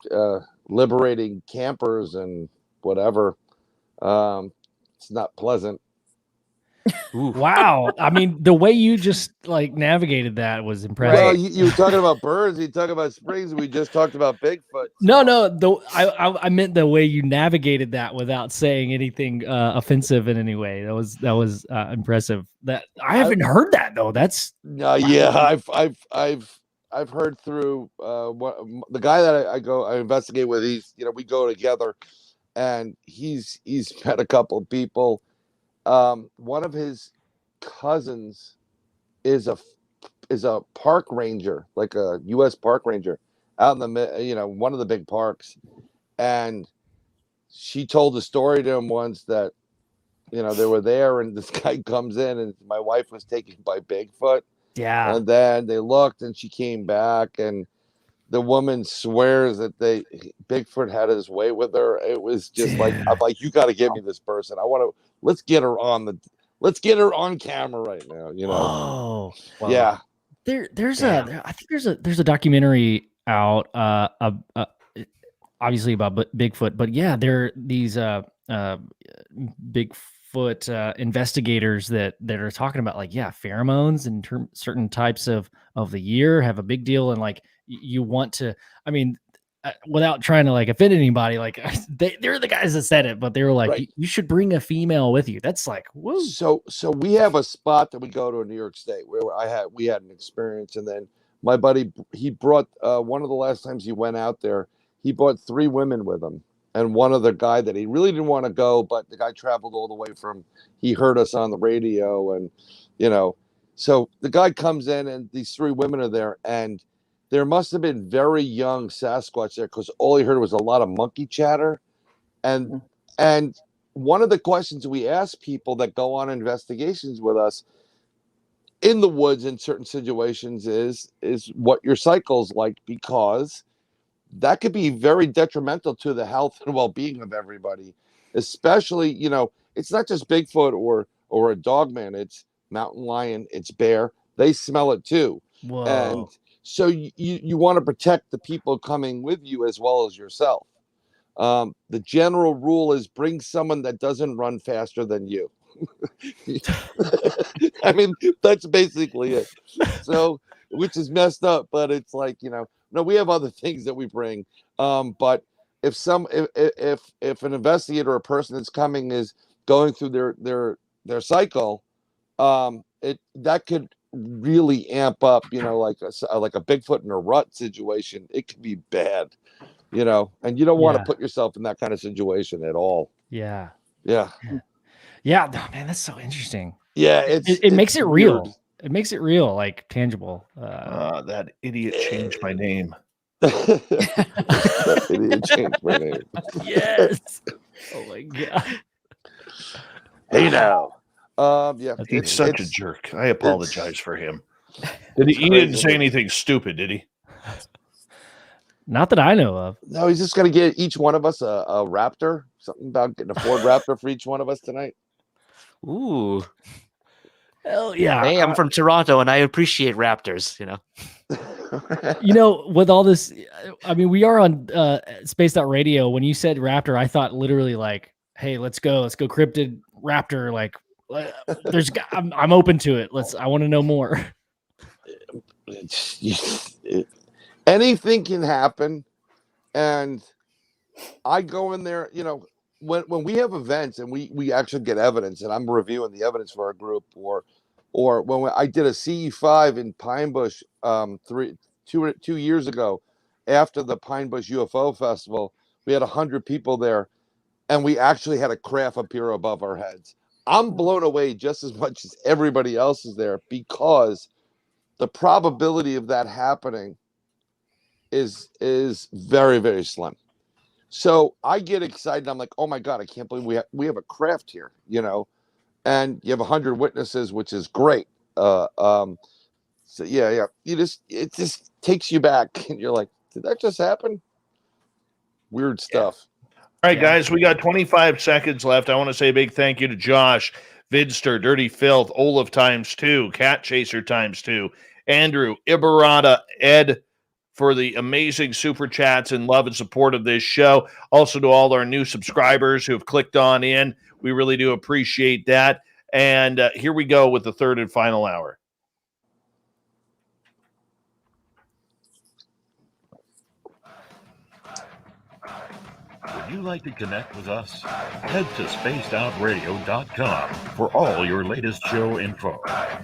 liberating campers and whatever. It's not pleasant. Wow. I mean, the way you just like navigated that was impressive. Well, you were talking about birds, you talking about springs, we just talked about Bigfoot. No, I meant the way you navigated that without saying anything offensive in any way. That was impressive. That I haven't heard that though. That's yeah, I've heard through the guy that I investigate with. We go together, and he's met a couple of people. One of his cousins is a park ranger, like a U.S. park ranger, out in the one of the big parks, and she told a story to him once that they were there, and this guy comes in, and my wife was taken by Bigfoot. Yeah. And then they looked, and she came back, and the woman swears that Bigfoot had his way with her. It was just like, I'm like, you got to give me this person. Let's get her on camera right now. Oh, wow. Yeah. I think there's a documentary out, obviously about Bigfoot, but yeah, there are these Bigfoot investigators that are talking about like pheromones and certain types of the year have a big deal, and like you want to, I mean, without trying to like offend anybody, like they're the guys that said it, but they were like, right. you should bring a female with you. That's like, whoa. So we have a spot that we go to in New York State where we had an experience, and then my buddy, he brought one of the last times he went out there, he brought 3 women with him. And one other guy that he really didn't want to go, but the guy traveled all the way he heard us on the radio, and, so the guy comes in, and these 3 women are there, and there must have been very young Sasquatch there, because all he heard was a lot of monkey chatter. And one of the questions we ask people that go on investigations with us in the woods in certain situations is what your cycle's like, because that could be very detrimental to the health and well-being of everybody, especially, it's not just Bigfoot or a dog man, it's mountain lion, it's bear. They smell it too. Whoa. And so you want to protect the people coming with you as well as yourself. The general rule is bring someone that doesn't run faster than you. I mean, that's basically it. So, which is messed up, but it's like, no, we have other things that we bring. But if an investigator or a person that's coming is going through their cycle, that could really amp up, like a Bigfoot in a rut situation, it could be bad, and you don't want to put yourself in that kind of situation at all. Yeah. Yeah. Yeah. Man, that's so interesting. Yeah. It makes it weird. real. It makes it real, like tangible. That idiot changed my name. That idiot changed my name. Yes. Oh my God. Hey now. Yeah. He's such a jerk. I apologize for him. He didn't say anything stupid, did he? Not that I know of. No, he's just gonna get each one of us a Raptor. Something about getting a Ford Raptor for each one of us tonight. Ooh. Hell yeah. Hey, I'm from Toronto and I appreciate Raptors, With all this, I mean, we are on Spaced Out Radio. When you said Raptor, I thought literally like, hey, let's go Cryptid Raptor. Like, I'm open to it. I want to know more. Anything can happen, and I go in there. When we have events and we actually get evidence, and I'm reviewing the evidence for our group, or when I did a CE5 in Pine Bush 2 years ago, after the Pine Bush UFO Festival, we had 100 people there, and we actually had a craft appear above our heads. I'm blown away just as much as everybody else is there, because the probability of that happening is very, very slim. So I get excited. I'm like, oh my God, I can't believe we have a craft here, and you have 100 witnesses, which is great. So yeah. It just takes you back, and you're like, did that just happen? Weird stuff. All right, guys, we got 25 seconds left. I want to say a big thank you to Josh, Vidster, Dirty Filth, Olav ×2, Cat Chaser ×2, Andrew, Ibarata, Ed, for the amazing super chats and love and support of this show. Also to all our new subscribers who have clicked on in. We really do appreciate that. And here we go with the third and final hour. Would you like to connect with us? Head to spacedoutradio.com for all your latest show info.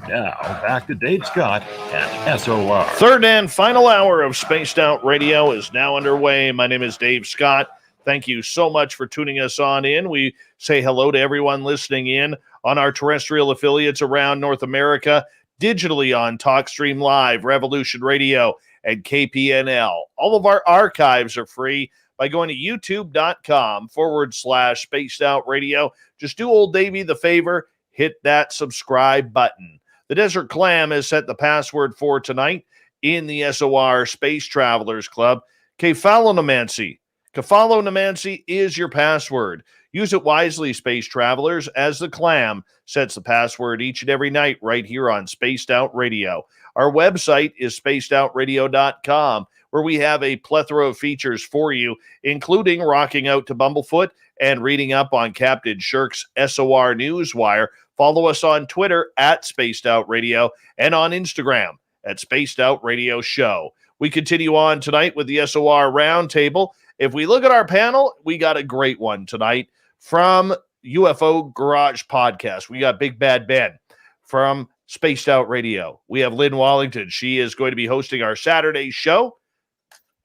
Now, back to Dave Scott and SOR. Third and final hour of Spaced Out Radio is now underway. My name is Dave Scott. Thank you so much for tuning us on in. We say hello to everyone listening in on our terrestrial affiliates around North America, digitally on TalkStream Live, Revolution Radio, and KPNL. All of our archives are free by going to youtube.com/Spaced Out Radio. Just do old Davey the favor, hit that subscribe button. The Desert Clam has set the password for tonight in the SOR Space Travelers Club. Kefalonomancy. Kefalonomancy is your password. Use it wisely, Space Travelers, as the Clam sets the password each and every night right here on Spaced Out Radio. Our website is spacedoutradio.com, where we have a plethora of features for you, including rocking out to Bumblefoot and reading up on Captain Shirk's SOR Newswire. Follow us on Twitter at Spaced Out Radio and on Instagram at Spaced Out Radio Show. We continue on tonight with the SOR Roundtable. If we look at our panel, we got a great one tonight from UFO Garage Podcast. We got Big Bad Ben from Spaced Out Radio. We have Lynn Wallington. She is going to be hosting our Saturday show.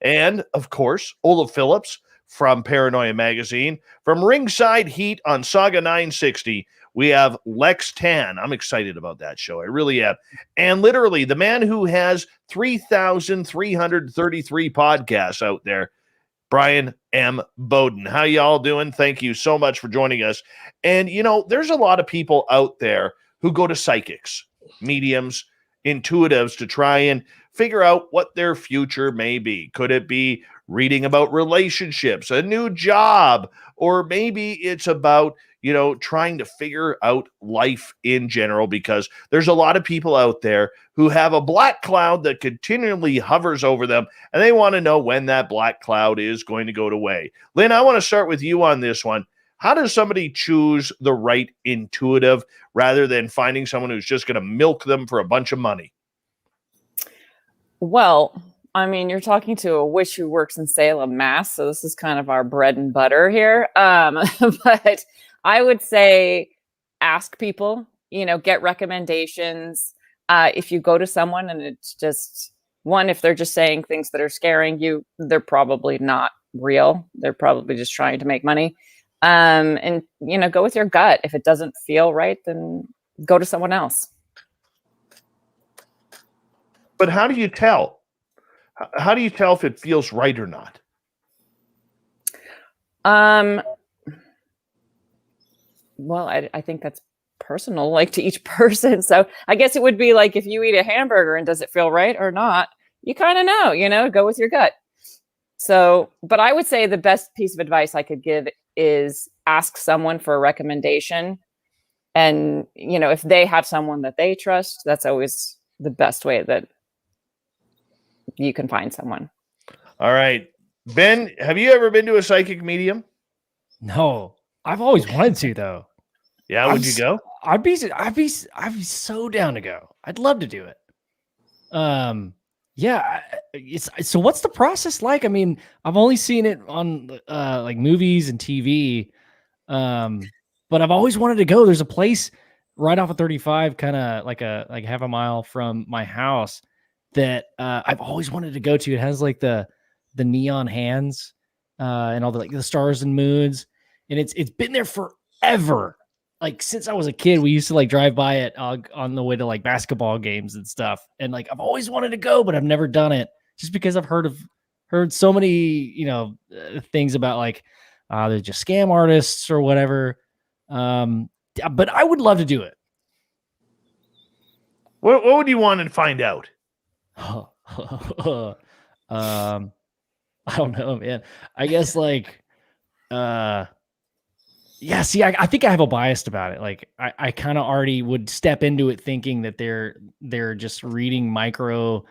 And, of course, Olav Phillips from Paranoia Magazine. From Ringside Heat on Saga 960, we have Lex Tan. I'm excited about that show. I really am. And literally, the man who has 3,333 podcasts out there, Bryan M. Bowden. How y'all doing? Thank you so much for joining us. And, there's a lot of people out there who go to psychics, mediums, intuitives to try and figure out what their future may be. Could it be reading about relationships, a new job, or maybe it's about, trying to figure out life in general, because there's a lot of people out there who have a black cloud that continually hovers over them, and they want to know when that black cloud is going to go away. Lynn, I want to start with you on this one. How does somebody choose the right intuitive rather than finding someone who's just going to milk them for a bunch of money? Well, I mean, you're talking to a witch who works in Salem, Mass. So this is kind of our bread and butter here. But I would say ask people, get recommendations. if you go to someone and it's just one, if they're just saying things that are scaring you, they're probably not real. They're probably just trying to make money. And go with your gut. If it doesn't feel right, then go to someone else. But how do you tell? How do you tell if it feels right or not? Well, I think that's personal, like to each person. So I guess it would be like if you eat a hamburger and does it feel right or not, you kind of know, go with your gut. So, but I would say the best piece of advice I could give is ask someone for a recommendation. And, if they have someone that they trust, that's always the best way that you can find someone. All right. Ben, have you ever been to a psychic medium? No, I've always wanted to though. Yeah, would you go? I'd be so down to go. I'd love to do it. Yeah. So what's the process like? I mean, I've only seen it on like movies and TV. But I've always wanted to go. There's a place right off of 35, kind of like half a mile from my house that I've always wanted to go to. It has like the neon hands and all the stars and moons, and it's been there forever. Like since I was a kid, we used to like drive by it on the way to like basketball games and stuff. And like I've always wanted to go, but I've never done it just because I've heard so many things about like they're just scam artists or whatever. But I would love to do it. What would you want to find out? I don't know, man. I guess like yeah, see, I think I have a bias about it. Like I kind of already would step into it thinking that they're just reading micro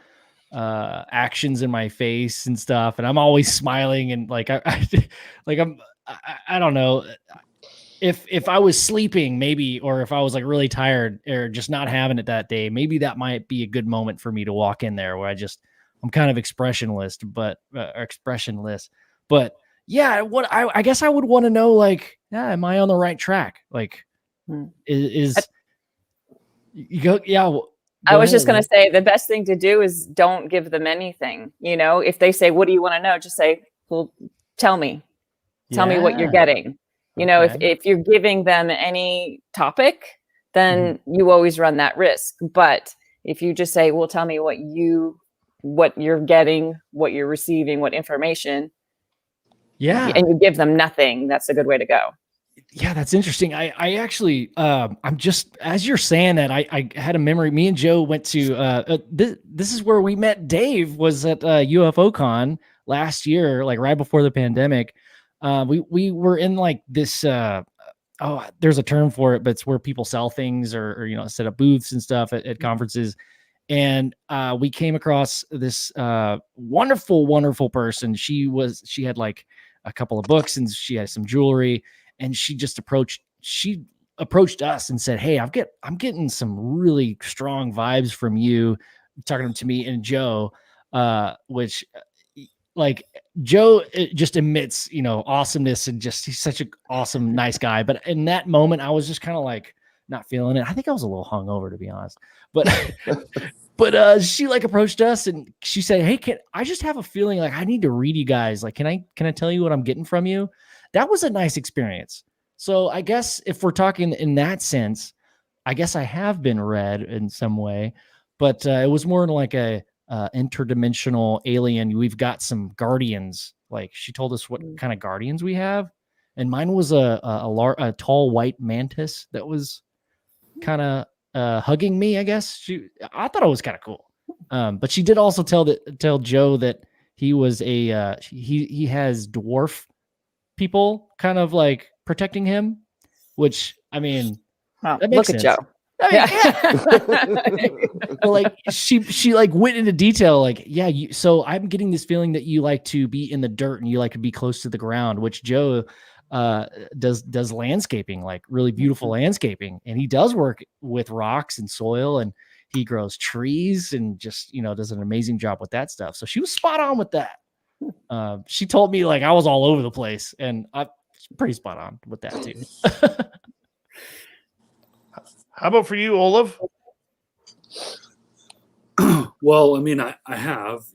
actions in my face and stuff, and I'm always smiling and like I don't know. If I was sleeping maybe, or if I was like really tired or just not having it that day, maybe that might be a good moment for me to walk in there where I'm kind of expressionless, but yeah, I guess I would want to know, like, yeah, am I on the right track? Like, is you go? Yeah. I was just going to say the best thing to do is don't give them anything. If they say, "What do you want to know?" Just say, "Well, tell me me what you're getting." If you're giving them any topic, then you always run that risk. But if you just say, "Well, tell me what you're getting, what you're receiving, what information," yeah, and you give them nothing, that's a good way to go. Yeah, that's interesting. I actually, I'm just, as you're saying that, I had a memory. Me and Joe went to, this is where we met Dave, was at UFO Con last year, like right before the pandemic. We were in like this, there's a term for it, but it's where people sell things or set up booths and stuff at conferences. And we came across this wonderful, wonderful person. She had like a couple of books and she had some jewelry. And she approached us and said, "Hey, I'm getting some really strong vibes from you," talking to me and Joe, which like Joe just emits, awesomeness, and just, he's such an awesome, nice guy. But in that moment, I was just kind of like not feeling it. I think I was a little hungover, to be honest. But she like approached us and she said, "Hey, I just have a feeling like I need to read you guys. Like, can I tell you what I'm getting from you?" That was a nice experience. So I guess if we're talking in that sense, I guess I have been read in some way, but it was more like a interdimensional alien. We've got some guardians. Like, she told us what kind of guardians we have, and mine was a tall white mantis that was kind of hugging me. I guess I thought it was kind of cool. But she did also tell Joe that he was he has dwarf people kind of like protecting him, which, I mean, that makes sense. Joe. I mean, but like she like went into detail, like, yeah, so I'm getting this feeling that you like to be in the dirt and you like to be close to the ground, which Joe does landscaping, like really beautiful landscaping, and he does work with rocks and soil, and he grows trees and just does an amazing job with that stuff. So she was spot on with that. She told me like I was all over the place, and I'm pretty spot on with that too. How about for you, Olav? Well, I mean, I have,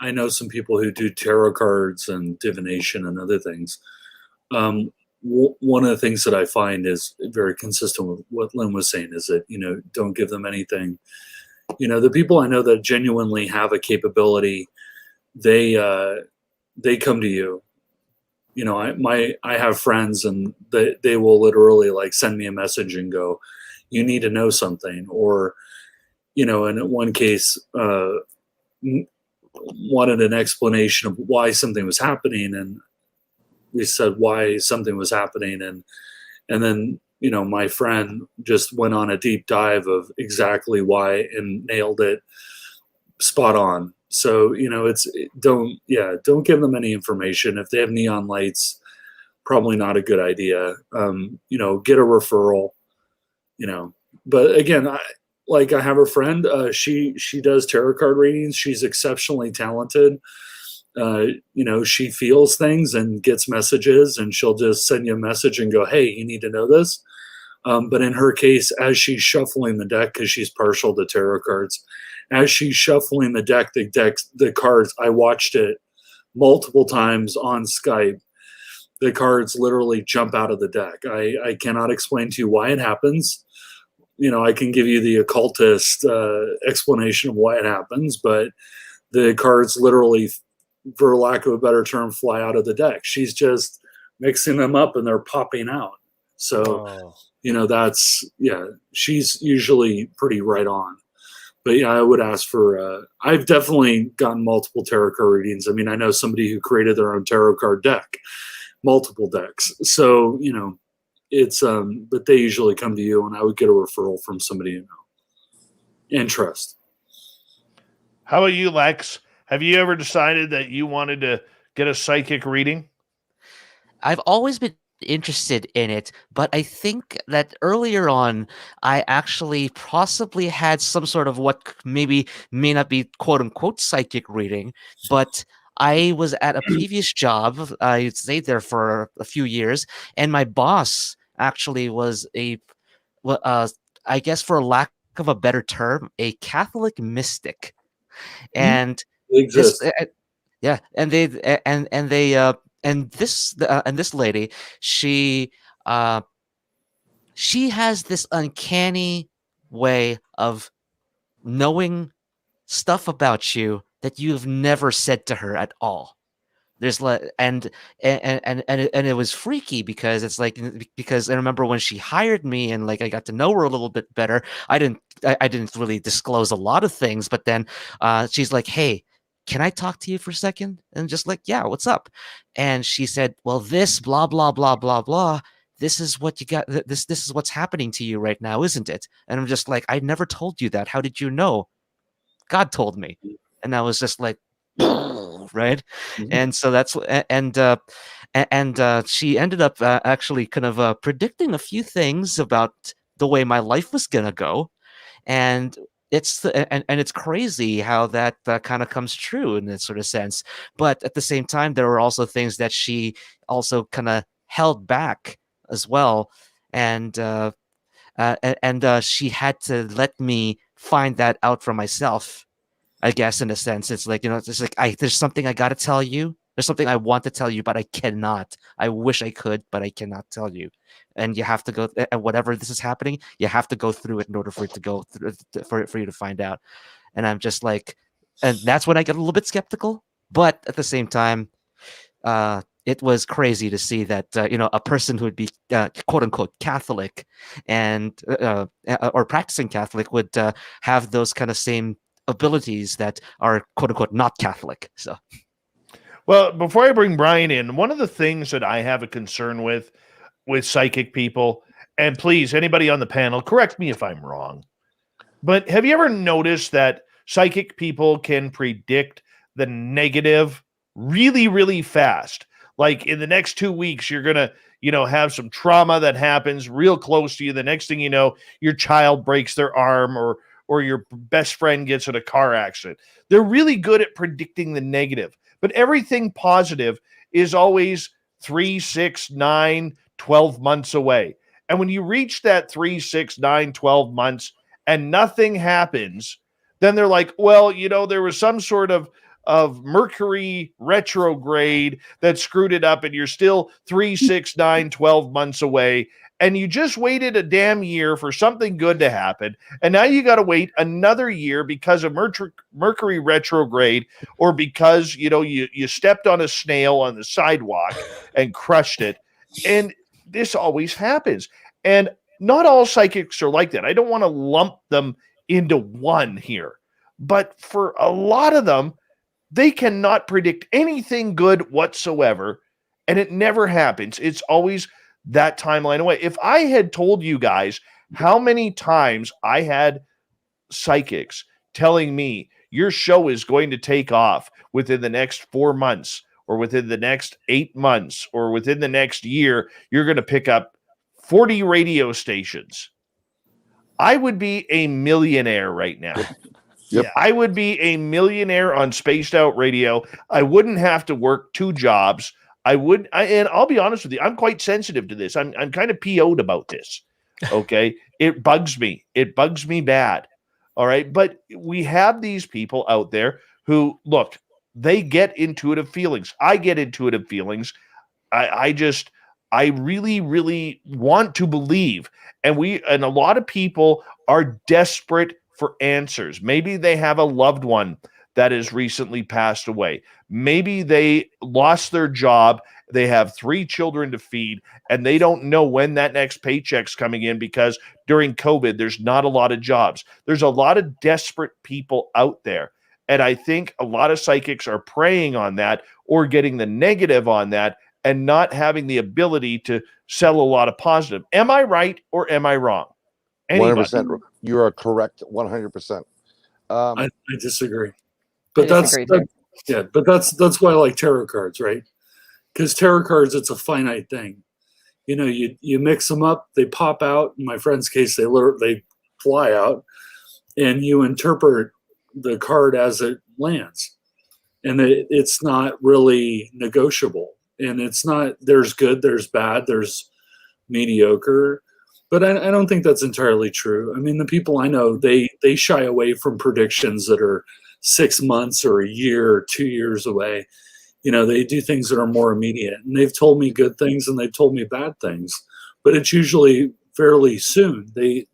I know some people who do tarot cards and divination and other things. One of the things that I find is very consistent with what Lynn was saying is that, don't give them anything. The people I know that genuinely have a capability, they come to you. I have friends and they will literally like send me a message and go, you need to know something. Or, and in one case, wanted an explanation of why something was happening. And we said why something was happening. And then, my friend just went on a deep dive of exactly why and nailed it spot on. So, don't give them any information. If they have neon lights, probably not a good idea. Get a referral, but again, I have a friend, she does tarot card readings. She's exceptionally talented. She feels things and gets messages, and she'll just send you a message and go, hey, you need to know this. But in her case, as she's shuffling the deck, because she's partial to tarot cards, as she's shuffling the cards, I watched it multiple times on Skype. The cards literally jump out of the deck. I cannot explain to you why it happens. I can give you the occultist explanation of why it happens, but the cards literally, for lack of a better term, fly out of the deck. She's just mixing them up and they're popping out. So, she's usually pretty right on. But yeah, I would ask for, I've definitely gotten multiple tarot card readings. I mean, I know somebody who created their own tarot card deck, multiple decks. So, it's, but they usually come to you, and I would get a referral from somebody you know and trust. How about you, Lex? Have you ever decided that you wanted to get a psychic reading? I've always been interested in it, but I think that earlier on, I actually possibly had some sort of what maybe may not be quote unquote psychic reading, but I was at a previous job. I stayed there for a few years, and my boss actually was I guess for lack of a better term, a Catholic mystic. And this, yeah, and this lady, she has this uncanny way of knowing stuff about you that you've never said to her at all. There's and it was freaky because it's like, because I remember when she hired me and like I got to know her a little bit better. I didn't really disclose a lot of things, but then she's like, hey, can I talk to you for a second? And just like, yeah, what's up? And she said, well, this blah blah blah blah blah, this is what you got, this is what's happening to you right now, isn't it? And I'm just like, I never told you that. How did you know? God told me. And I was just like, right. And so that's and she ended up actually kind of predicting a few things about the way my life was gonna go. And it's crazy how that kind of comes true in that sort of sense. But at the same time, there were also things that she also kind of held back as well. And she had to let me find that out for myself, I guess, in a sense. It's like, it's just like, there's something I got to tell you. There's something I want to tell you, but I cannot. I wish I could, but I cannot tell you. And you have to go, and whatever this is happening, you have to go through it in order for it to go through, for you to find out. And I'm just like, and that's when I get a little bit skeptical. But at the same time, it was crazy to see that, a person who would be quote unquote Catholic and or practicing Catholic would have those kind of same abilities that are quote unquote not Catholic. So, well, before I bring Bryan in, one of the things that I have a concern with psychic people, and please, anybody on the panel, correct me if I'm wrong, but have you ever noticed that psychic people can predict the negative really, really fast? Like in the next 2 weeks, you're going to, have some trauma that happens real close to you. The next thing you know, your child breaks their arm or your best friend gets in a car accident. They're really good at predicting the negative, but everything positive is always 3, 6, 9, 12 months away. And when you reach that 3, 6, 9, 12 months and nothing happens, then they're like, well, there was some sort of Mercury retrograde that screwed it up, and you're still 3, 6, 9, 12 months away. And you just waited a damn year for something good to happen. And now you got to wait another year because of Mercury retrograde, or because, you stepped on a snail on the sidewalk and crushed it. And this always happens. And not all psychics are like that. I don't want to lump them into one here. But for a lot of them, they cannot predict anything good whatsoever. And it never happens. It's always that timeline away. If I had told you guys how many times I had psychics telling me your show is going to take off within the next 4 months, or within the next 8 months, or within the next year, you're going to pick up 40 radio stations, I would be a millionaire right now. Yep. I would be a millionaire on Spaced Out Radio. I wouldn't have to work 2 jobs. And I'll be honest with you, I'm quite sensitive to this. I'm kind of PO'd about this. Okay. It bugs me. It bugs me bad. All right. But we have these people out there who, look, they get intuitive feelings. I get intuitive feelings. I really, really want to believe. And a lot of people are desperate for answers. Maybe they have a loved one that has recently passed away. Maybe they lost their job. They have 3 children to feed, and they don't know when that next paycheck's coming in, because during COVID, there's not a lot of jobs. There's a lot of desperate people out there. And I think a lot of psychics are preying on that, or getting the negative on that, and not having the ability to sell a lot of positive. Am I right or am I wrong? 100%. You are correct. 100%. I disagree. But But that's why I like tarot cards, right? Because tarot cards, it's a finite thing. You mix them up, they pop out. In my friend's case, they fly out, and you interpret the card as it lands, and it's not really negotiable. And it's not. There's good, there's bad, there's mediocre. But I don't think that's entirely true. I mean, the people I know, they shy away from predictions that are 6 months or a year or 2 years away. They do things that are more immediate. And they've told me good things and they've told me bad things. But it's usually fairly soon.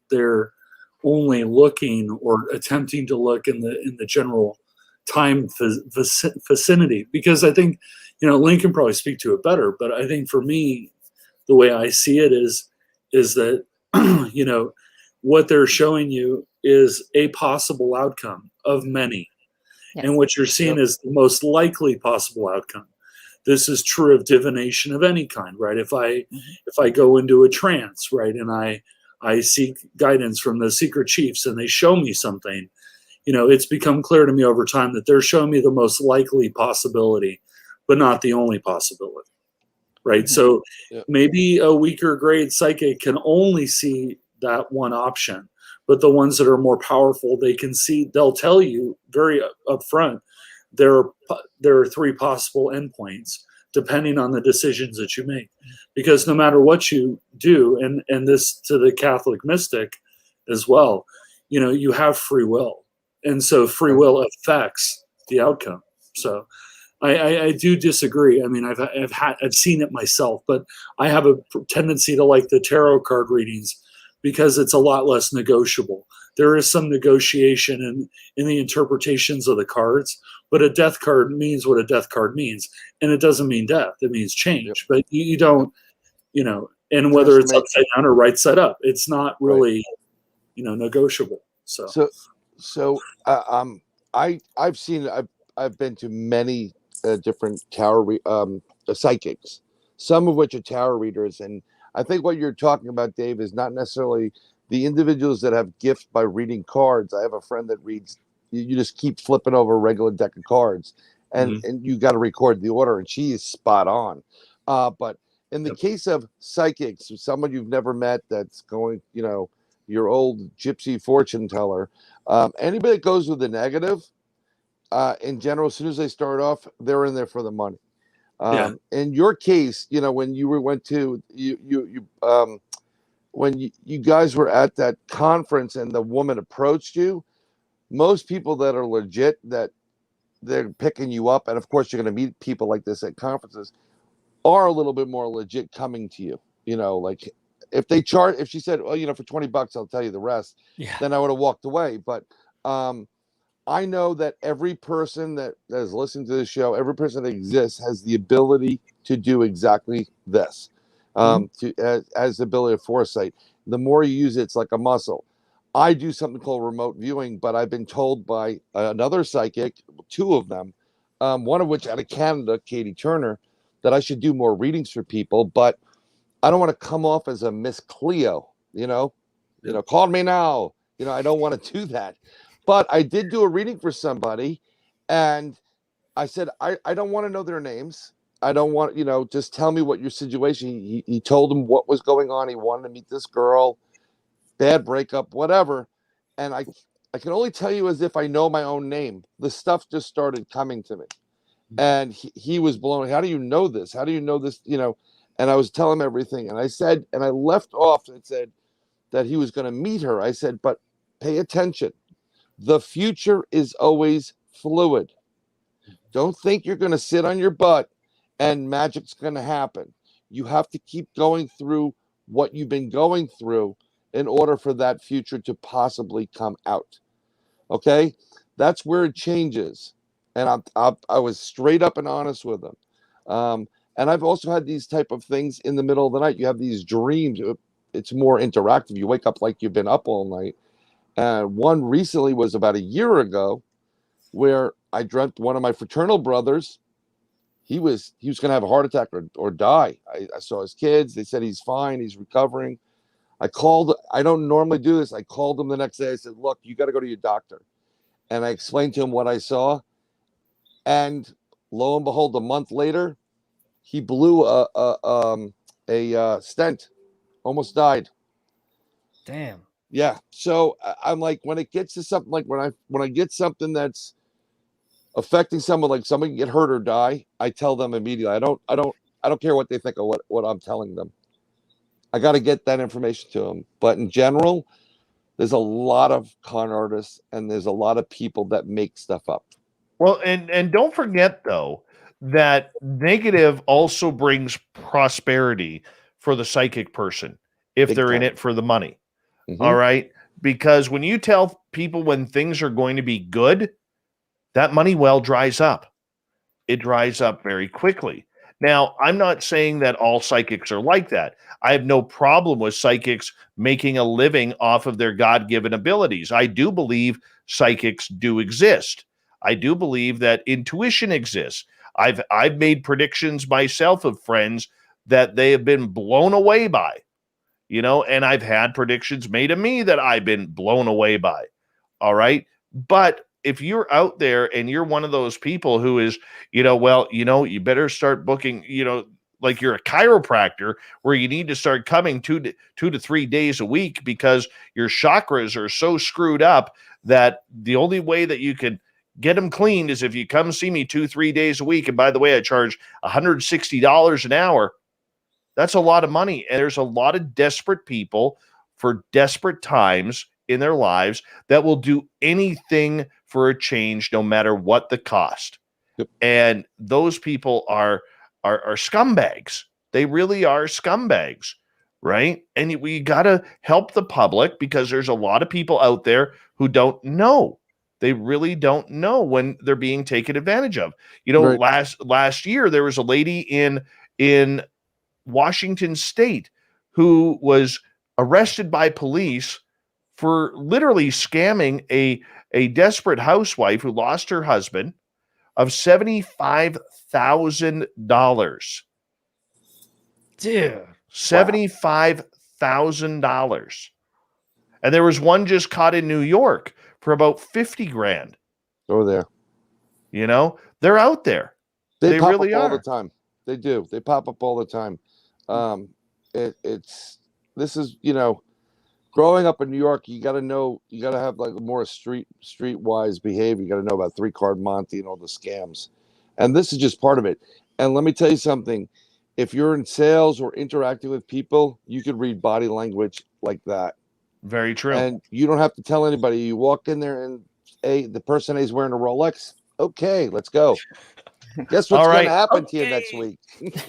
They're only looking or attempting to look in the general time vicinity. Because I think, Lynn can probably speak to it better. But I think for me, the way I see it is that, what they're showing you is a possible outcome of many. Yes. And what you're seeing is the most likely possible outcome. This is true of divination of any kind, right? If I go into a trance, right, and I seek guidance from the secret chiefs and they show me something, it's become clear to me over time that they're showing me the most likely possibility, but not the only possibility. Right. So maybe a weaker grade psychic can only see that one option, but the ones that are more powerful, they'll tell you very upfront, there are 3 possible endpoints depending on the decisions that you make. Because no matter what you do, and this to the Catholic mystic as well, you have free will. And so free will affects the outcome. So I do disagree. I mean, I've seen it myself, but I have a tendency to like the tarot card readings because it's a lot less negotiable. There is some negotiation in the interpretations of the cards, but a death card means what a death card means, and it doesn't mean death. It means change. Yep. But you don't, and whether it's upside down or right side up, it's not really, negotiable. So I've been to many different tarot psychics, some of which are tarot readers, and I think what you're talking about, Dave, is not necessarily the individuals that have gifts by reading cards. I have a friend that reads. You just keep flipping over a regular deck of cards, and you got to record the order, and she is spot on. But in the case of psychics, someone you've never met that's going, your old gypsy fortune teller, anybody that goes with the negative, in general, as soon as they start off, they're in there for the money. In your case, when you went to when you guys were at that conference and the woman approached you, most people that are legit, that they're picking you up, and of course you're going to meet people like this at conferences, are a little bit more legit coming to you. Like if she said, well, for $20 I'll tell you the rest, then I would have walked away. But I know that every person that is listening to this show, every person that exists, has the ability to do exactly this. Has the ability of foresight. The more you use it, it's like a muscle. I do something called remote viewing, but I've been told by another psychic, two of them, one of which out of Canada, Katie Turner, that I should do more readings for people, but I don't want to come off as a Miss Cleo, call me now. I don't want to do that. But I did do a reading for somebody, and I said, I don't want to know their names. I don't want, just tell me what your situation. He told him what was going on. He wanted to meet this girl, bad breakup, whatever. And I can only tell you as if I know my own name. The stuff just started coming to me. And he was blown. How do you know this? How do you know this? And I was telling him everything. And I said, and I left off and said that he was going to meet her. I said, but pay attention. The future is always fluid. Don't think you're going to sit on your butt and magic's going to happen. You have to keep going through what you've been going through in order for that future to possibly come out. Okay? That's where it changes. And I was straight up and honest with them. And I've also had these type of things in the middle of the night. You have these dreams. It's more interactive. You wake up like you've been up all night. One recently was about a year ago, where I dreamt one of my fraternal brothers. He was going to have a heart attack or die. I saw his kids. They said he's fine. He's recovering. I called. I don't normally do this. I called him the next day. I said, look, you got to go to your doctor. And I explained to him what I saw. And lo and behold, a month later, he blew a stent, almost died. Damn. Yeah. So I'm like, when it gets to something like when I get something that's affecting someone, like someone get hurt or die, I tell them immediately. I don't care what they think of what I'm telling them. I got to get that information to them. But in general, there's a lot of con artists and there's a lot of people that make stuff up. Well, and don't forget though that negative also brings prosperity for the psychic person if they're in it for the money. Mm-hmm. All right? Because when you tell people when things are going to be good, that money well dries up. It dries up very quickly. Now, I'm not saying that all psychics are like that. I have no problem with psychics making a living off of their God-given abilities. I do believe psychics do exist. I do believe that intuition exists. I've made predictions myself of friends that they have been blown away by, and I've had predictions made of me that I've been blown away by. All right. But if you're out there and you're one of those people who is, you better start booking, like you're a chiropractor where you need to start coming 2 to 3 days a week because your chakras are so screwed up that the only way that you can get them cleaned is if you come see me 2-3 days a week. And by the way, I charge $160 an hour. That's a lot of money. And there's a lot of desperate people for desperate times in their lives that will do anything for a change, no matter what the cost. Yep. And those people are scumbags. They really are scumbags, right? And we got to help the public because there's a lot of people out there who don't know. They really don't know when they're being taken advantage of. Right. Last year, there was a lady in Washington State who was arrested by police for literally scamming a desperate housewife who lost her husband of $75,000. Dude. $75,000. And there was one just caught in New York for about 50 grand. Oh, there. They're out there. They pop really up are all the time. They do. They pop up all the time. This is, growing up in New York, you got to have like more streetwise behavior. You got to know about 3-card Monte and all the scams. And this is just part of it. And let me tell you something. If you're in sales or interacting with people, you could read body language like that. Very true. And you don't have to tell anybody. You walk in there and the person is wearing a Rolex. Okay, let's go. Guess what's All right. going to happen to you next week?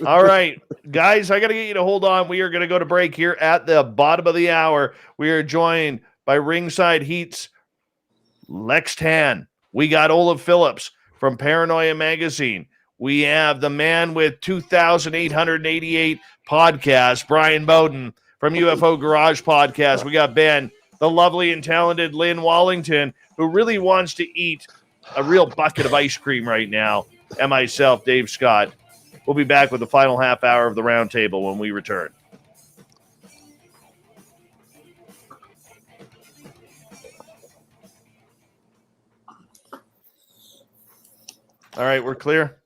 All right, guys, I got to get you to hold on. We are going to go to break here at the bottom of the hour. We are joined by Ringside Heat's Lex Tan. We got Olav Phillips from Paranoia Magazine. We have the man with 2,888 podcasts, Brian Bowden from UFO Garage Podcast. We got Ben, the lovely and talented Lynn Wallington, who really wants to eat a real bucket of ice cream right now, and myself, Dave Scott. We'll be back with the final half hour of the Roundtable when we return. All right, we're clear.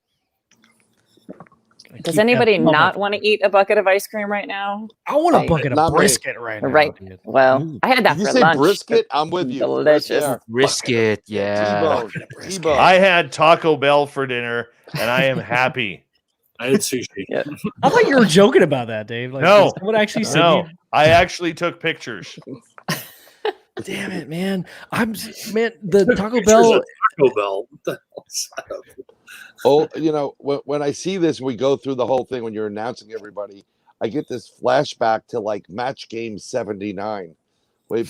Does anybody not want to eat a bucket of ice cream right now? I want a bucket Not of me. brisket right now. Right. Dude. Well, I had that Did you for say lunch. brisket? I'm with you. Delicious. Right Brisket, yeah. there. T-bone. I had Taco Bell for dinner, and I am happy. I had sushi. Yeah. I thought you were joking about that, Dave. Like, No. did someone actually send No, you? I actually took pictures. Damn it, man! The Taco Pictures Bell. of Taco Bell. What the hell's that? Oh, when I see this, we go through the whole thing when you're announcing everybody. I get this flashback to like Match Game '79. Wait,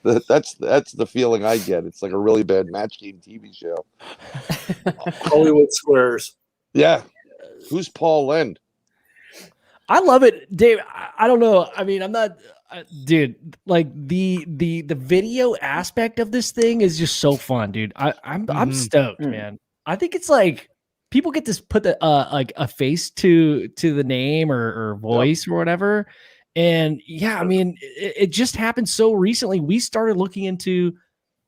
that's the feeling I get. It's like a really bad Match Game TV show. Hollywood Squares. Yeah, who's Paul Lynn? I love it, Dave. I don't know. I mean, I'm not, dude. Like the video aspect of this thing is just so fun, dude. I'm stoked, man. I think it's like people get to put the like a face to the name or voice or whatever. And yeah, I mean, it just happened so recently. We started looking into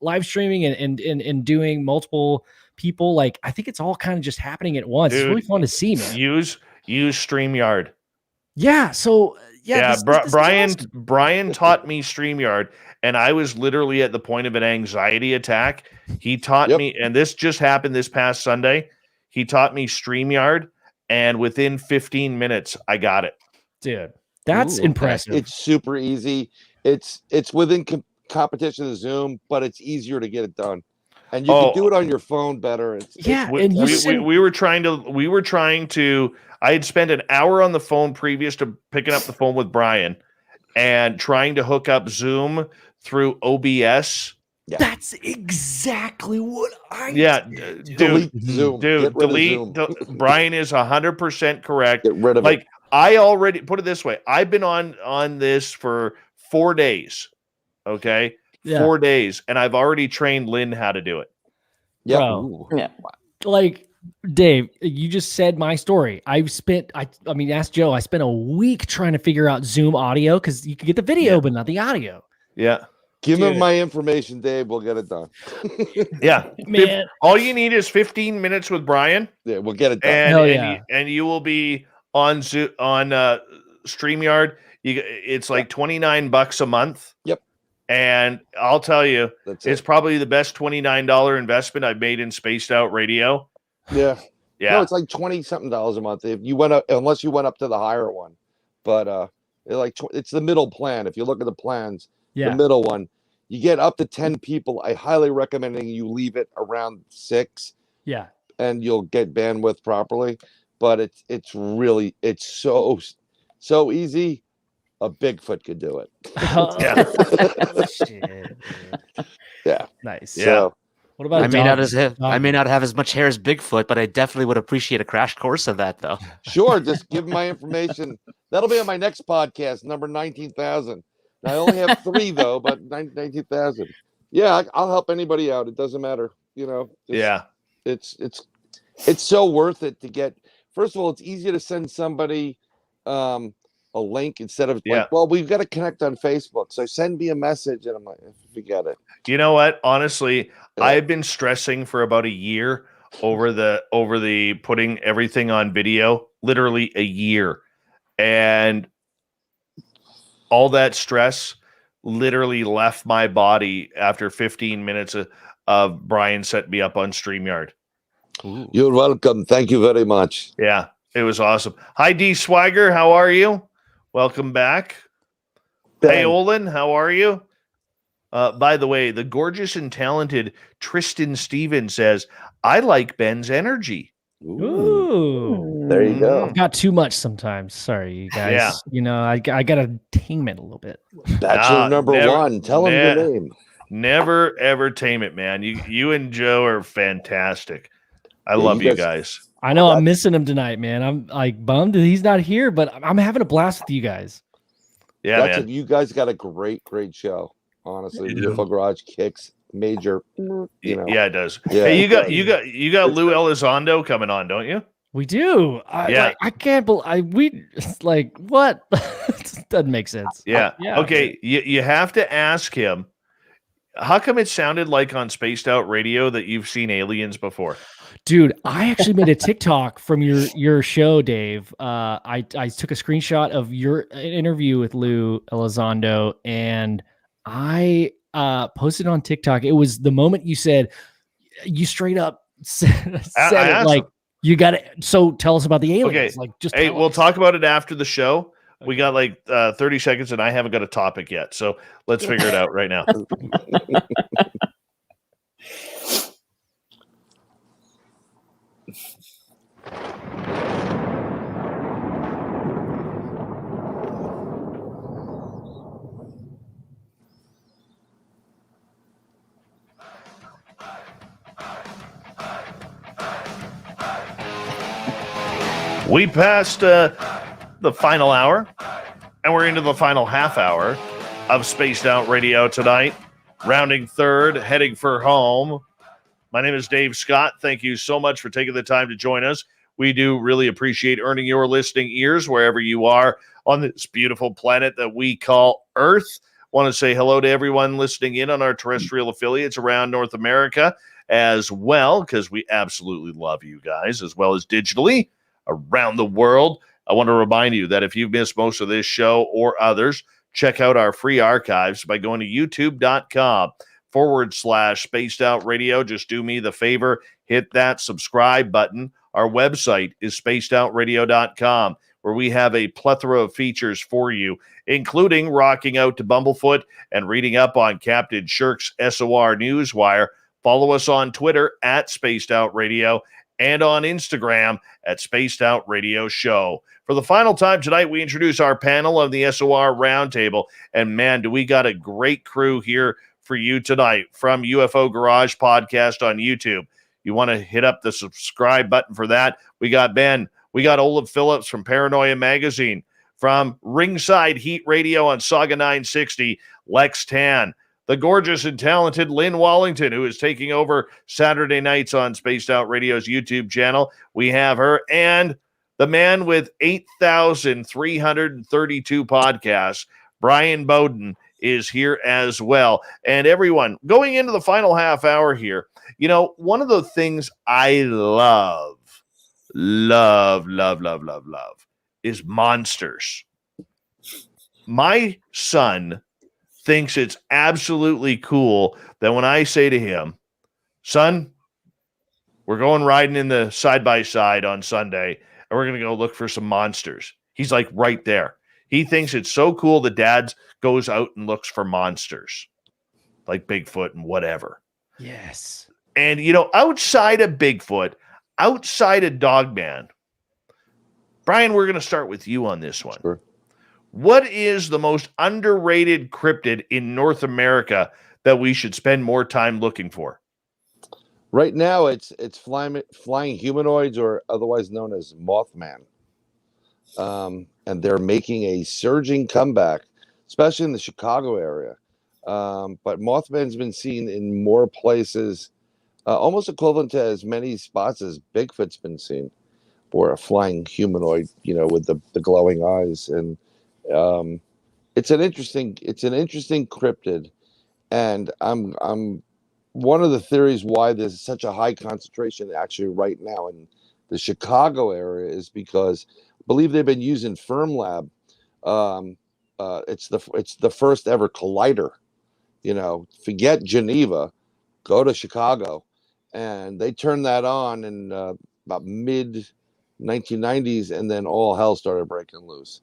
live streaming and doing multiple people. Like I think it's all kind of just happening at once. Dude, it's really fun to see, man. Use StreamYard. Yeah. So yeah, this Bryan is awesome. Bryan taught me StreamYard, and I was literally at the point of an anxiety attack. He taught me, and this just happened this past Sunday. He taught me StreamYard, and within 15 minutes, I got it. Dude, that's impressive. It's super easy. It's within competition to Zoom, but it's easier to get it done, and you can do it on your phone better. We were trying to. I had spent an hour on the phone previous to picking up the phone with Brian, and trying to hook up Zoom through OBS. Yeah. That's exactly what I dude, delete Zoom. Delete. Brian is 100% correct. Get rid of it. I already put it this way. I've been on this for 4 days. Okay. Yeah. 4 days. And I've already trained Lynn how to do it. Yep. Bro. Yeah. Like Dave, you just said my story. I mean, ask Joe. I spent a week trying to figure out Zoom audio because you could get the video, but not the audio. Yeah. Give him my information, Dave. We'll get it done. Yeah. Man. All you need is 15 minutes with Brian. Yeah, we'll get it done. And you will be on Zoom, on StreamYard. It's like $29 a month. Yep. And I'll tell you, it's probably the best $29 investment I've made in Spaced Out Radio. Yeah. Yeah. No, it's like $20-something a month if you went up, unless you went up to the higher one. But it's the middle plan. If you look at the plans, the middle one, you get up to 10 people. I highly recommend you leave it around 6. Yeah. And you'll get bandwidth properly. But it's really so easy. A Bigfoot could do it. Shit, yeah. Nice. Yeah. So, what about I may not have as much hair as Bigfoot, but I definitely would appreciate a crash course of that, though. Sure, just give my information. That'll be on my next podcast, number 19,000. I only have 3 though, but 19,000. Yeah, I'll help anybody out. It doesn't matter, It's so worth it to get. First of all, it's easier to send somebody a link instead of we've got to connect on Facebook. So send me a message, and I'm like, forget it. You know what? Honestly, I've been stressing for about a year over the putting everything on video, literally a year. And all that stress literally left my body after 15 minutes of Brian set me up on StreamYard. Ooh. You're welcome. Thank you very much. Yeah, it was awesome. Hi, D Swagger. How are you? Welcome back. Ben. Hey, Olin. How are you? By the way, the gorgeous and talented Tristan Stevens says, I like Ben's energy. Ooh. There you go. I've got too much sometimes. Sorry, you guys. Yeah. You know, I got to tame it a little bit. Bachelor number never- one. Tell him your name. Never ever tame it, man. You and Joe are fantastic. I love you guys. I know I'm missing him tonight, man. I'm like bummed that he's not here, but I'm having a blast with you guys. Yeah, man. You guys got a great show. Honestly, You do. UFO Garage kicks major. You know. Yeah, it does. Yeah, Hey, it you got Lou Elizondo coming on, don't you? We do. Yeah. I can't believe like what? Doesn't make sense. Yeah. Yeah. Okay. You have to ask him. How come it sounded like on Spaced Out Radio that you've seen aliens before? Dude, I actually made a TikTok from your show, Dave. I took a screenshot of your interview with Lou Elizondo, and I posted on TikTok. It was the moment you said, you straight up said it like, you got it. So tell us about the aliens. Okay. Like, just hey, tell we'll us. talk about it after the show. We got like 30 seconds, and I haven't got a topic yet. So let's figure it out right now. We passed the final hour, and we're into the final half hour of Spaced Out Radio tonight. Rounding third, heading for home. My name is Dave Scott. Thank you so much for taking the time to join us. We do really appreciate earning your listening ears wherever you are on this beautiful planet that we call Earth. Want to say hello to everyone listening in on our terrestrial affiliates around North America as well, because we absolutely love you guys, as well as digitally around the world. I want to remind you that if you've missed most of this show or others, check out our free archives by going to youtube.com/spaced out radio. Just do me the favor, hit that subscribe button. Our website is spacedoutradio.com, where we have a plethora of features for you, including rocking out to Bumblefoot and reading up on Captain Shirk's SOR Newswire. Follow us on Twitter at Spaced Out Radio and on Instagram at Spaced Out Radio Show. For the final time tonight, we introduce our panel of the SOR Roundtable. And man, do we got a great crew here for you tonight from UFO Garage Podcast on YouTube. You want to hit up the subscribe button for that. We got Ben. We got Olav Phillips from Paranoia Magazine. From Ringside Heat Radio on Saga 960, Lex Tan. The gorgeous and talented Lynn Wallington, who is taking over Saturday nights on Spaced Out Radio's YouTube channel. We have her. And the man with 8,332 podcasts, Bryan Bowden, is here as well. And everyone, going into the final half hour here, you know, one of the things I love is monsters. My son thinks it's absolutely cool that when I say to him, son, we're going riding in the side-by-side on Sunday, and we're going to go look for some monsters. He's like right there. He thinks it's so cool that dad goes out and looks for monsters, like Bigfoot and whatever. Yes. And, you know, outside of Bigfoot, outside of Dogman, Bryan, we're going to start with you on this one. Sure. What is the most underrated cryptid in North America that we should spend more time looking for? Right now, it's flying humanoids, or otherwise known as Mothman. And they're making a surging comeback, especially in the Chicago area. But Mothman's been seen in more places, almost equivalent to as many spots as Bigfoot's been seen, or a flying humanoid, you know, with the glowing eyes. And it's an interesting cryptid. And I'm one of the theories why there's such a high concentration actually right now in the Chicago area is because I believe they've been using FermLab. It's the first ever collider. You know, forget Geneva, go to Chicago, and they turned that on in about mid 1990s, and then all hell started breaking loose.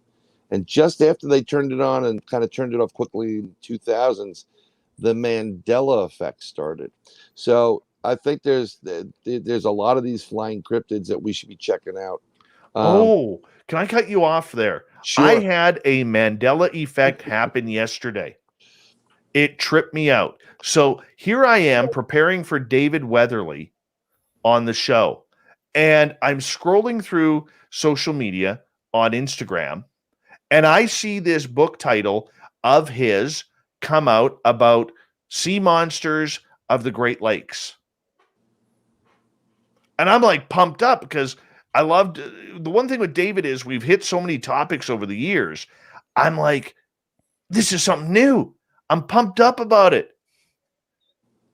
And just after they turned it on and kind of turned it off quickly in 2000s, the Mandela effect started. So I think there's a lot of these flying cryptids that we should be checking out. Can I cut you off there? Sure. I had a Mandela effect happen yesterday. It tripped me out. So here I am preparing for David Weatherly on the show, and I'm scrolling through social media on Instagram, and I see this book title of his come out about sea monsters of the Great Lakes. And I'm like pumped up because I loved the one thing with David is we've hit so many topics over the years. I'm like, this is something new. I'm pumped up about it.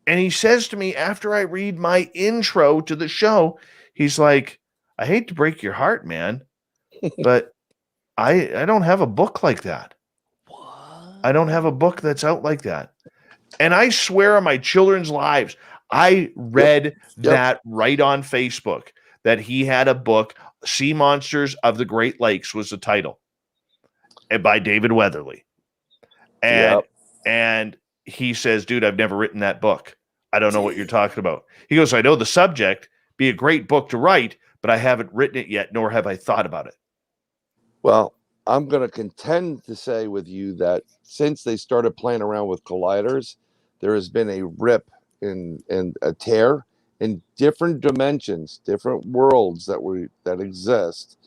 And he says to me after I read my intro to the show, he's like, I hate to break your heart, man, but I don't have a book like that. What? I don't have a book that's out like that. And I swear on my children's lives, I read that right on Facebook that he had a book, Sea Monsters of the Great Lakes was the title, and by David Weatherly. And he says, dude, I've never written that book. I don't know what you're talking about. He goes, I know the subject, be a great book to write, but I haven't written it yet, nor have I thought about it. Well, I'm going to contend to say with you that since they started playing around with colliders, there has been a rip in a tear in different dimensions, different worlds that exist.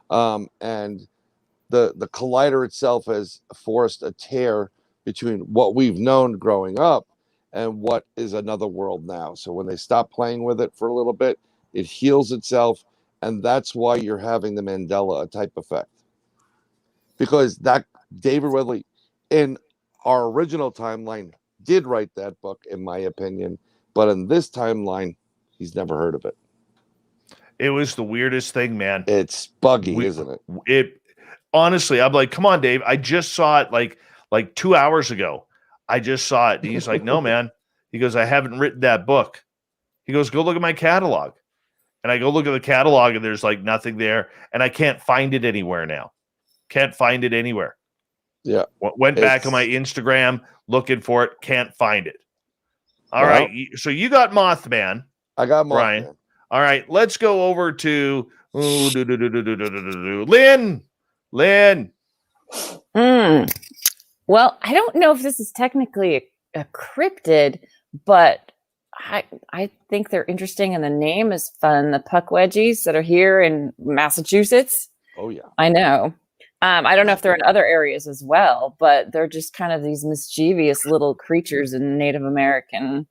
And the collider itself has forced a tear between what we've known growing up and what is another world now. So when they stop playing with it for a little bit, it heals itself. And that's why you're having the Mandela type effect. Because that David Weatherly in our original timeline did write that book, in my opinion. But in this timeline, he's never heard of it. It was the weirdest thing, man. It's buggy, isn't it? It honestly, I'm like, come on, Dave. I just saw it like 2 hours ago. I just saw it. And he's like, no, man. He goes, I haven't written that book. He goes, go look at my catalog. And I go look at the catalog and there's like nothing there. And I can't find it anywhere now. Can't find it anywhere. Yeah. Went back on my Instagram looking for it. Can't find it. All right. So you got Mothman. I got Mothman. Bryan. All right. Let's go over to Lynn. Lynn. Well, I don't know if this is technically a cryptid, but I think they're interesting and the name is fun. The puckwedgies that are here in Massachusetts. Oh, yeah. I know. I don't know if they're in other areas as well, but they're just kind of these mischievous little creatures in Native American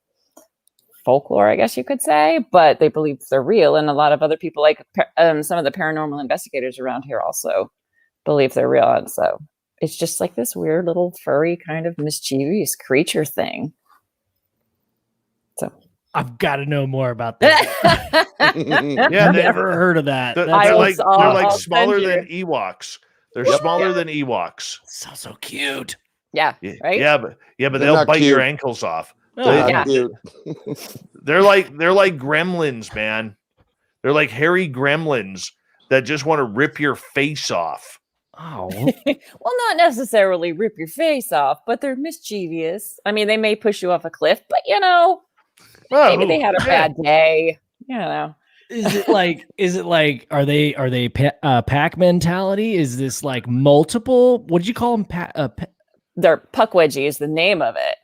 folklore, I guess you could say, but they believe they're real. And a lot of other people, like some of the paranormal investigators around here also believe they're real. And so it's just like this weird little furry kind of mischievous creature thing. So I've got to know more about that. Yeah, never heard of that. They're like smaller than Ewoks. They're smaller than Ewoks. So cute. Yeah. Right. Yeah, but they'll bite your ankles off. Cute. They're like gremlins, man. They're like hairy gremlins that just want to rip your face off. Oh. Well, not necessarily rip your face off, but they're mischievous. I mean, they may push you off a cliff, but maybe they had a bad day. Is it like are they pack mentality? Is this like multiple? What did you call them? They're puckwedgie is the name of it.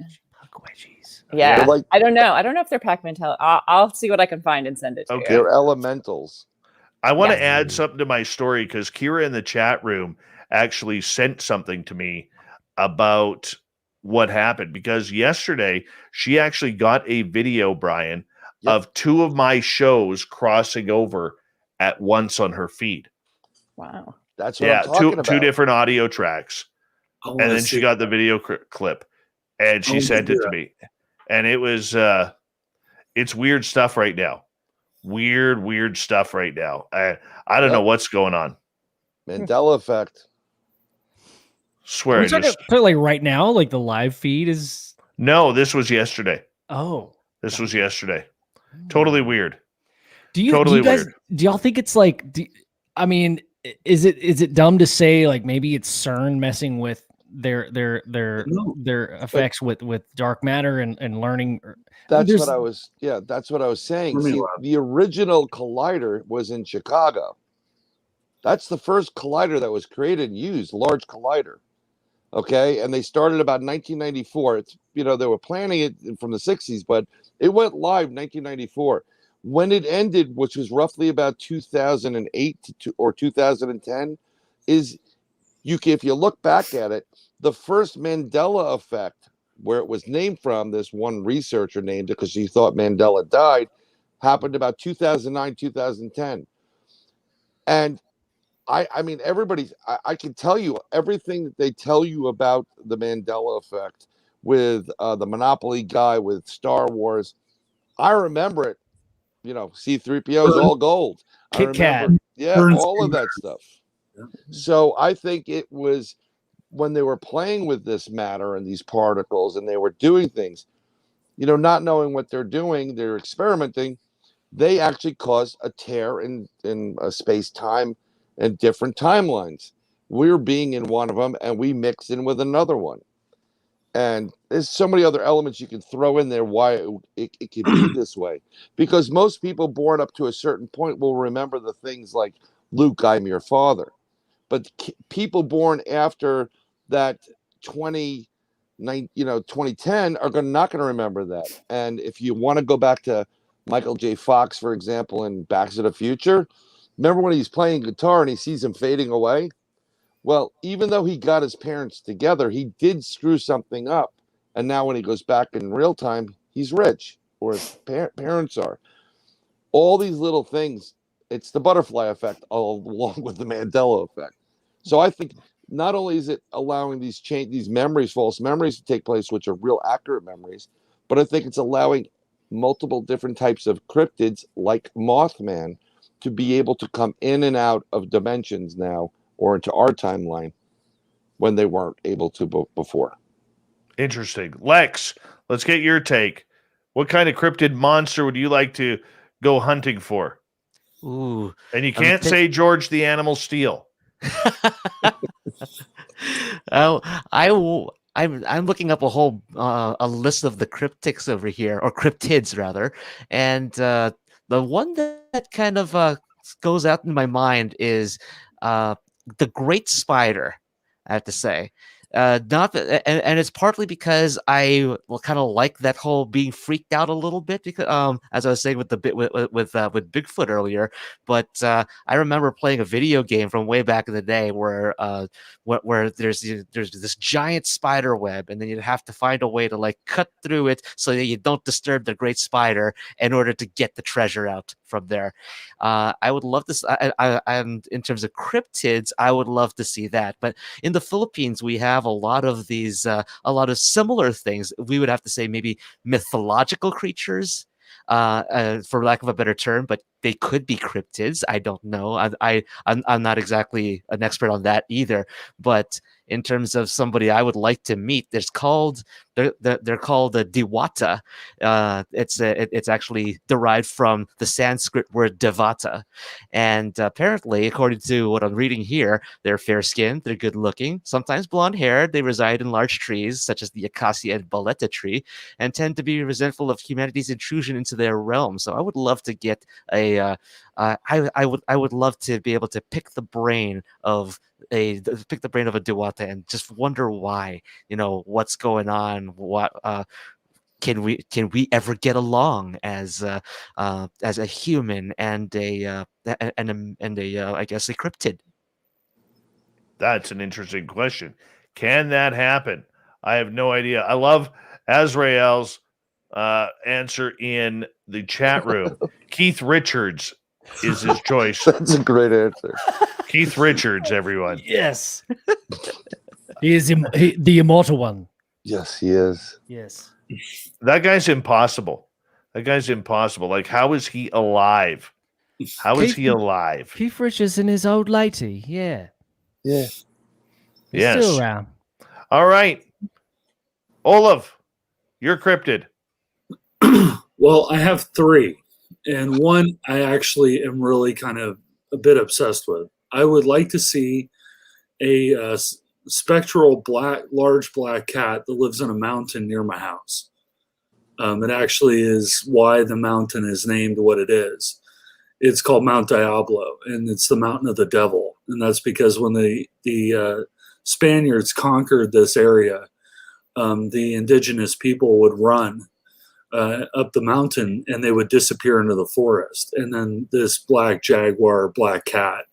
Puckwedgies. Yeah. I don't know. I don't know if they're pack mentality. I'll see what I can find and send it to you. They're elementals. I want to add something to my story because Kira in the chat room actually sent something to me about what happened, because yesterday she actually got a video, Bryan, of two of my shows crossing over at once on her feed. Wow. That's what I'm talking about. Two different audio tracks. And then she got the video clip and she sent it to me. And it was, it's weird stuff right now. Weird stuff right now. I don't know what's going on. Mandela effect. Swear. Are we like right now, like the live feed is. No, this was yesterday. Oh, this was yesterday. Totally weird. Do y'all think it's like? I mean, is it dumb to say like maybe it's CERN messing with their No. their effects with dark matter and learning. That's There's- what I was. Yeah, that's what I was saying. Fermi See, Lab. the original collider was in Chicago. That's the first collider that was created and used, large collider. Okay, and they started about 1994. It's they were planning it from the 60s, but it went live 1994. When it ended, which was roughly about 2008 or 2010, is if you look back at it, the first Mandela effect, where it was named from, this one researcher named it because he thought Mandela died, happened about 2009, 2010. And I mean, I can tell you everything that they tell you about the Mandela effect with the Monopoly guy with Star Wars. I remember it. C-3PO is all gold. I Kit Kat. remember, yeah, Burns all of Bear. that stuff. Yeah. So I think it was when they were playing with this matter and these particles and they were doing things, not knowing what they're doing, they're experimenting, they actually cause a tear in space-time and different timelines. We're being in one of them and we mix in with another one. And there's so many other elements you can throw in there why it could be this way. Because most people born up to a certain point will remember the things like, Luke, I'm your father. But people born after that 2010 are not going to remember that. And if you want to go back to Michael J. Fox, for example, in Back to the Future, remember when he's playing guitar and he sees him fading away? Well, even though he got his parents together, he did screw something up. And now when he goes back in real time, he's rich, or his parents are. All these little things, it's the butterfly effect along with the Mandela effect. So I think not only is it allowing these memories, false memories to take place, which are real accurate memories, but I think it's allowing multiple different types of cryptids like Mothman to be able to come in and out of dimensions now or into our timeline when they weren't able to before. Interesting. Lex, let's get your take. What kind of cryptid monster would you like to go hunting for? Ooh. And you can't say George the Animal Steel. I'm looking up a whole a list of the cryptics over here, or cryptids rather, and the one that kind of goes out in my mind is the Great Spider. I have to say, not that, and it's partly because I kind of like that whole being freaked out a little bit because as I was saying with Bigfoot earlier, but I remember playing a video game from way back in the day where there's this giant spider web, and then you'd have to find a way to like cut through it so that you don't disturb the great spider in order to get the treasure out from there. I would love to. And in terms of cryptids, I would love to see that. But in the Philippines, we have a lot of these, a lot of similar things. We would have to say maybe mythological creatures, for lack of a better term, but they could be cryptids. I don't know. I'm not exactly an expert on that either. But in terms of somebody I would like to meet, they're called the Diwata. It's actually derived from the Sanskrit word Devata, and apparently, according to what I'm reading here, they're fair-skinned, they're good-looking, sometimes blonde-haired. They reside in large trees such as the acacia and baleta tree, and tend to be resentful of humanity's intrusion into their realm. So I would love to get I would love to be able to pick the brain of a Diwata and just wonder why, what's going on, what can we ever get along as a human and a I guess a cryptid. That's an interesting question. Can that happen? I have no idea. I love Azrael's answer in the chat room. Keith Richards is his choice. That's a great answer. Keith Richards, everyone. Yes. He is the immortal one. Yes, he is. Yes. That guy's impossible. Like, how is he alive? How is he alive? Keith Richards and his old lady. Yeah. Yeah. He's Yes. still around. All right. Olav, you're cryptid. Well, I have three, and one I actually am really kind of a bit obsessed with. I would like to see a spectral large black cat that lives in a mountain near my house. It actually is why the mountain is named what it is. It's called Mount Diablo, and it's the mountain of the devil. And that's because when the Spaniards conquered this area, the indigenous people would run up the mountain and they would disappear into the forest. And then this black jaguar, black cat,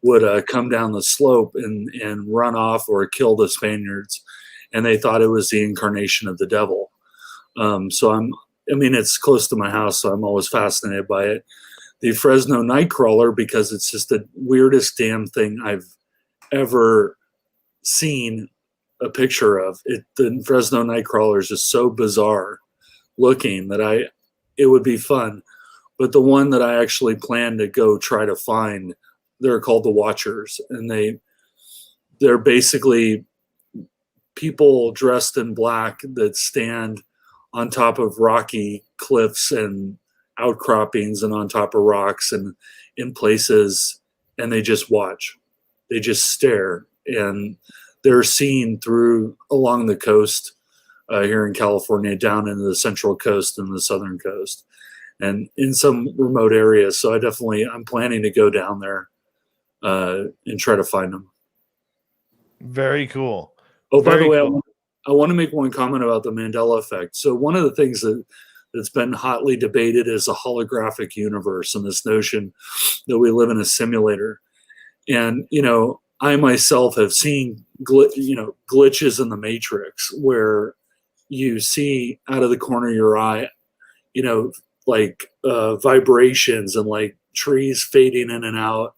would come down the slope and run off or kill the Spaniards. And they thought it was the incarnation of the devil. So it's close to my house, so I'm always fascinated by it. The Fresno Nightcrawler, because it's just the weirdest damn thing I've ever seen a picture of. The Fresno Nightcrawler is just so bizarre looking that it would be fun. But the one that I actually plan to go try to find, they're called the Watchers, and they're basically people dressed in black that stand on top of rocky cliffs and outcroppings and on top of rocks and in places, and they just watch. They just stare, and they're seen along the coast here in California, down into the central coast and the southern coast, and in some remote areas. So I'm planning to go down there and try to find them. Very cool. Oh, by the way, cool. I want to make one comment about the Mandela effect. So one of the things that's been hotly debated is a holographic universe and this notion that we live in a simulator. And, I myself have seen glitches in the Matrix where you see out of the corner of your eye, like vibrations and like trees fading in and out,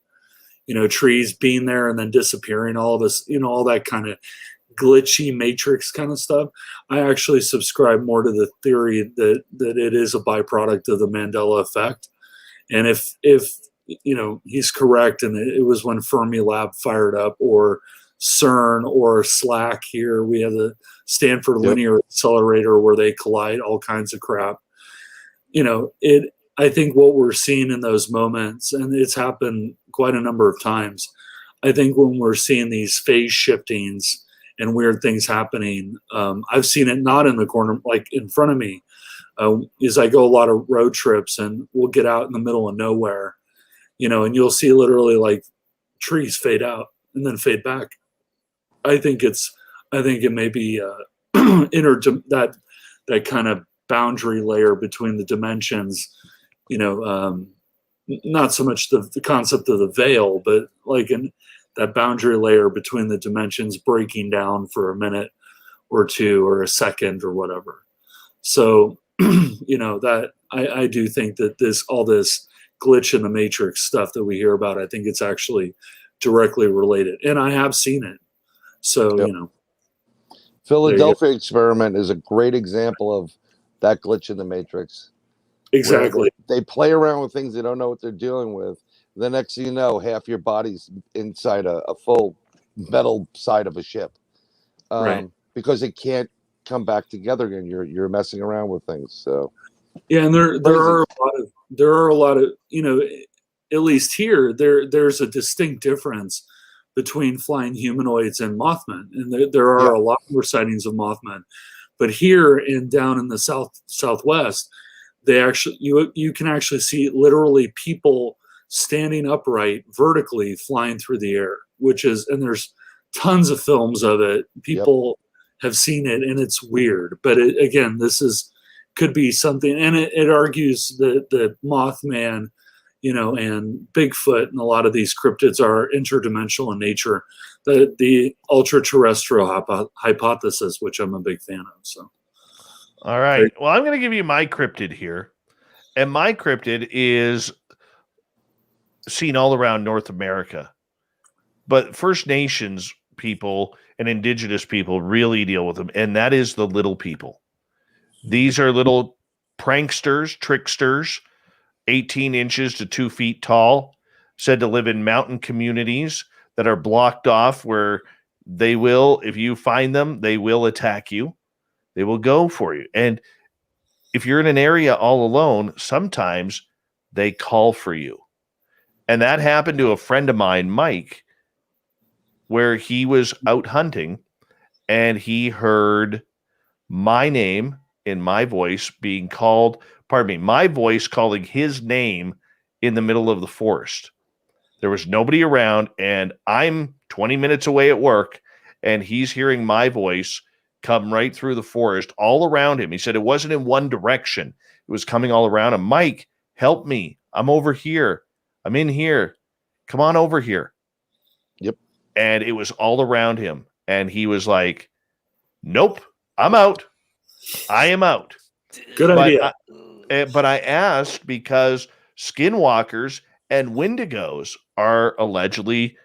trees being there and then disappearing, all of us, all that kind of glitchy Matrix kind of stuff. I actually subscribe more to the theory that it is a byproduct of the Mandela effect. And if he's correct, and it was when Fermilab fired up, or CERN or SLAC here, we have the Stanford Linear Accelerator where they collide all kinds of crap. I think what we're seeing in those moments, and it's happened quite a number of times, I think when we're seeing these phase shiftings and weird things happening, I've seen it not in the corner, like in front of me, as I go a lot of road trips, and we'll get out in the middle of nowhere, and you'll see literally like trees fade out and then fade back. I think it may be that kind of boundary layer between the dimensions, not so much the concept of the veil, but like that boundary layer between the dimensions breaking down for a minute or two or a second or whatever. So, that I do think that all this glitch in the Matrix stuff that we hear about, I think it's actually directly related, and I have seen it. So, Philadelphia experiment is a great example of that glitch in the Matrix. Exactly. They play around with things they don't know what they're dealing with. The next thing you know, half your body's inside a full metal side of a ship, right? Because it can't come back together again. You're messing around with things. So yeah, and there are a lot of at least here there's a distinct difference between flying humanoids and Mothman, and there are a lot more sightings of Mothman. But here and down in the southwest, they actually you can actually see literally people standing upright vertically flying through the air, and there's tons of films of it. People have seen it, and it's weird. But again, could be something, and it argues that the Mothman, and Bigfoot and a lot of these cryptids are interdimensional in nature. The ultra-terrestrial hypothesis, which I'm a big fan of. So, all right. Well, I'm going to give you my cryptid here, and my cryptid is seen all around North America, but First Nations people and indigenous people really deal with them, and that is the little people. These are little pranksters, tricksters, 18 inches to 2 feet tall, said to live in mountain communities that are blocked off, where they will, if you find them, they will attack you. They will go for you. And if you're in an area all alone, sometimes they call for you. And that happened to a friend of mine, Mike. where he was out hunting and he heard my name in my voice being called, my voice calling his name in the middle of the forest. There was nobody around, and I'm 20 minutes away at work, and he's hearing my voice come right through the forest all around him. He said it wasn't in one direction. It was coming all around him. Mike, help me. I'm over here. I'm in here. Come on over here. Yep. And it was all around him. And he was like, nope, I'm out. I am out. Good idea. But I asked because skinwalkers and wendigos are allegedly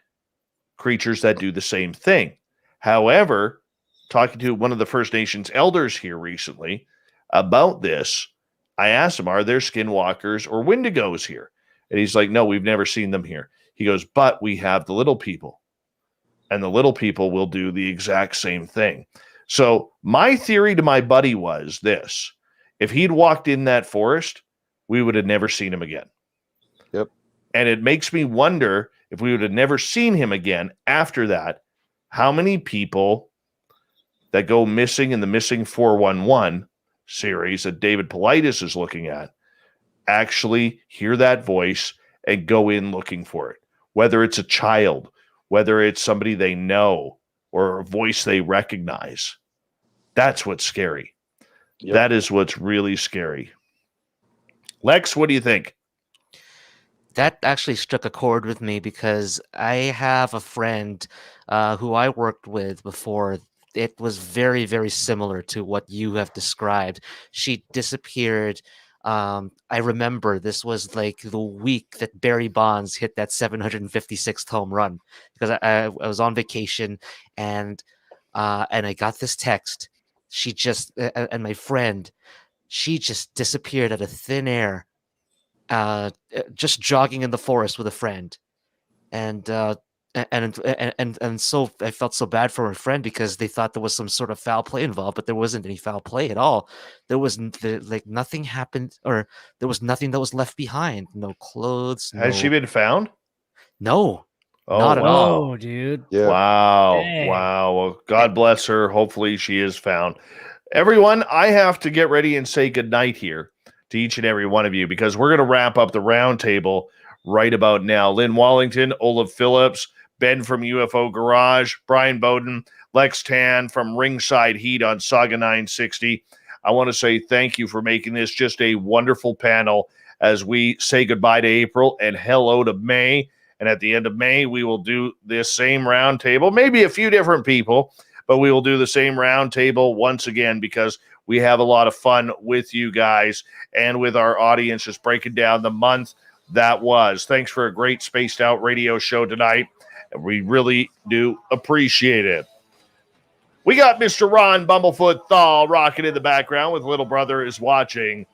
creatures that do the same thing. However, talking to one of the First Nations elders here recently about this, I asked him, are there skinwalkers or wendigos here? And he's like, no, we've never seen them here. He goes, but we have the little people. And the little people will do the exact same thing. So my theory to my buddy was this. If he'd walked in that forest, we would have never seen him again. Yep. And it makes me wonder if we would have never seen him again after that, how many people that go missing in the Missing 411 series that David Politis is looking at actually hear that voice and go in looking for it, whether it's a child, whether it's somebody they know or a voice they recognize. That's what's scary. Yep. That is what's really scary. Lex, what do you think? That actually struck a chord with me because I have a friend who I worked with before. It was very, very similar to what you have described. She disappeared. I remember this was like the week that Barry Bonds hit that 756th home run because I was on vacation and I got this text. She just and my friend, she just disappeared out of thin air, just jogging in the forest with a friend, and so I felt so bad for her friend because they thought there was some sort of foul play involved, but there wasn't any foul play at all. There wasn't like nothing happened, or there was nothing that was left behind. No clothes. Has she been found? No, Oh, not at all. Whoa, dude. Yeah. Wow. Dang. Wow. Well, God bless her. Hopefully she is found. Everyone, I have to get ready and say goodnight here to each and every one of you because we're going to wrap up the roundtable right about now. Lynn Wallington, Olav Phillips, Ben from UFO Garage, Bryan Bowden, Lex Tan from Ringside Heat on Saga 960. I want to say thank you for making this just a wonderful panel as we say goodbye to April and hello to May. And at the end of May, we will do this same roundtable, maybe a few different people, but we will do the same roundtable once again because we have a lot of fun with you guys and with our audience just breaking down the month that was. Thanks for a great spaced out radio show tonight. We really do appreciate it. We got Mr. Ron Bumblefoot Thal rocking in the background with Little Brother is Watching.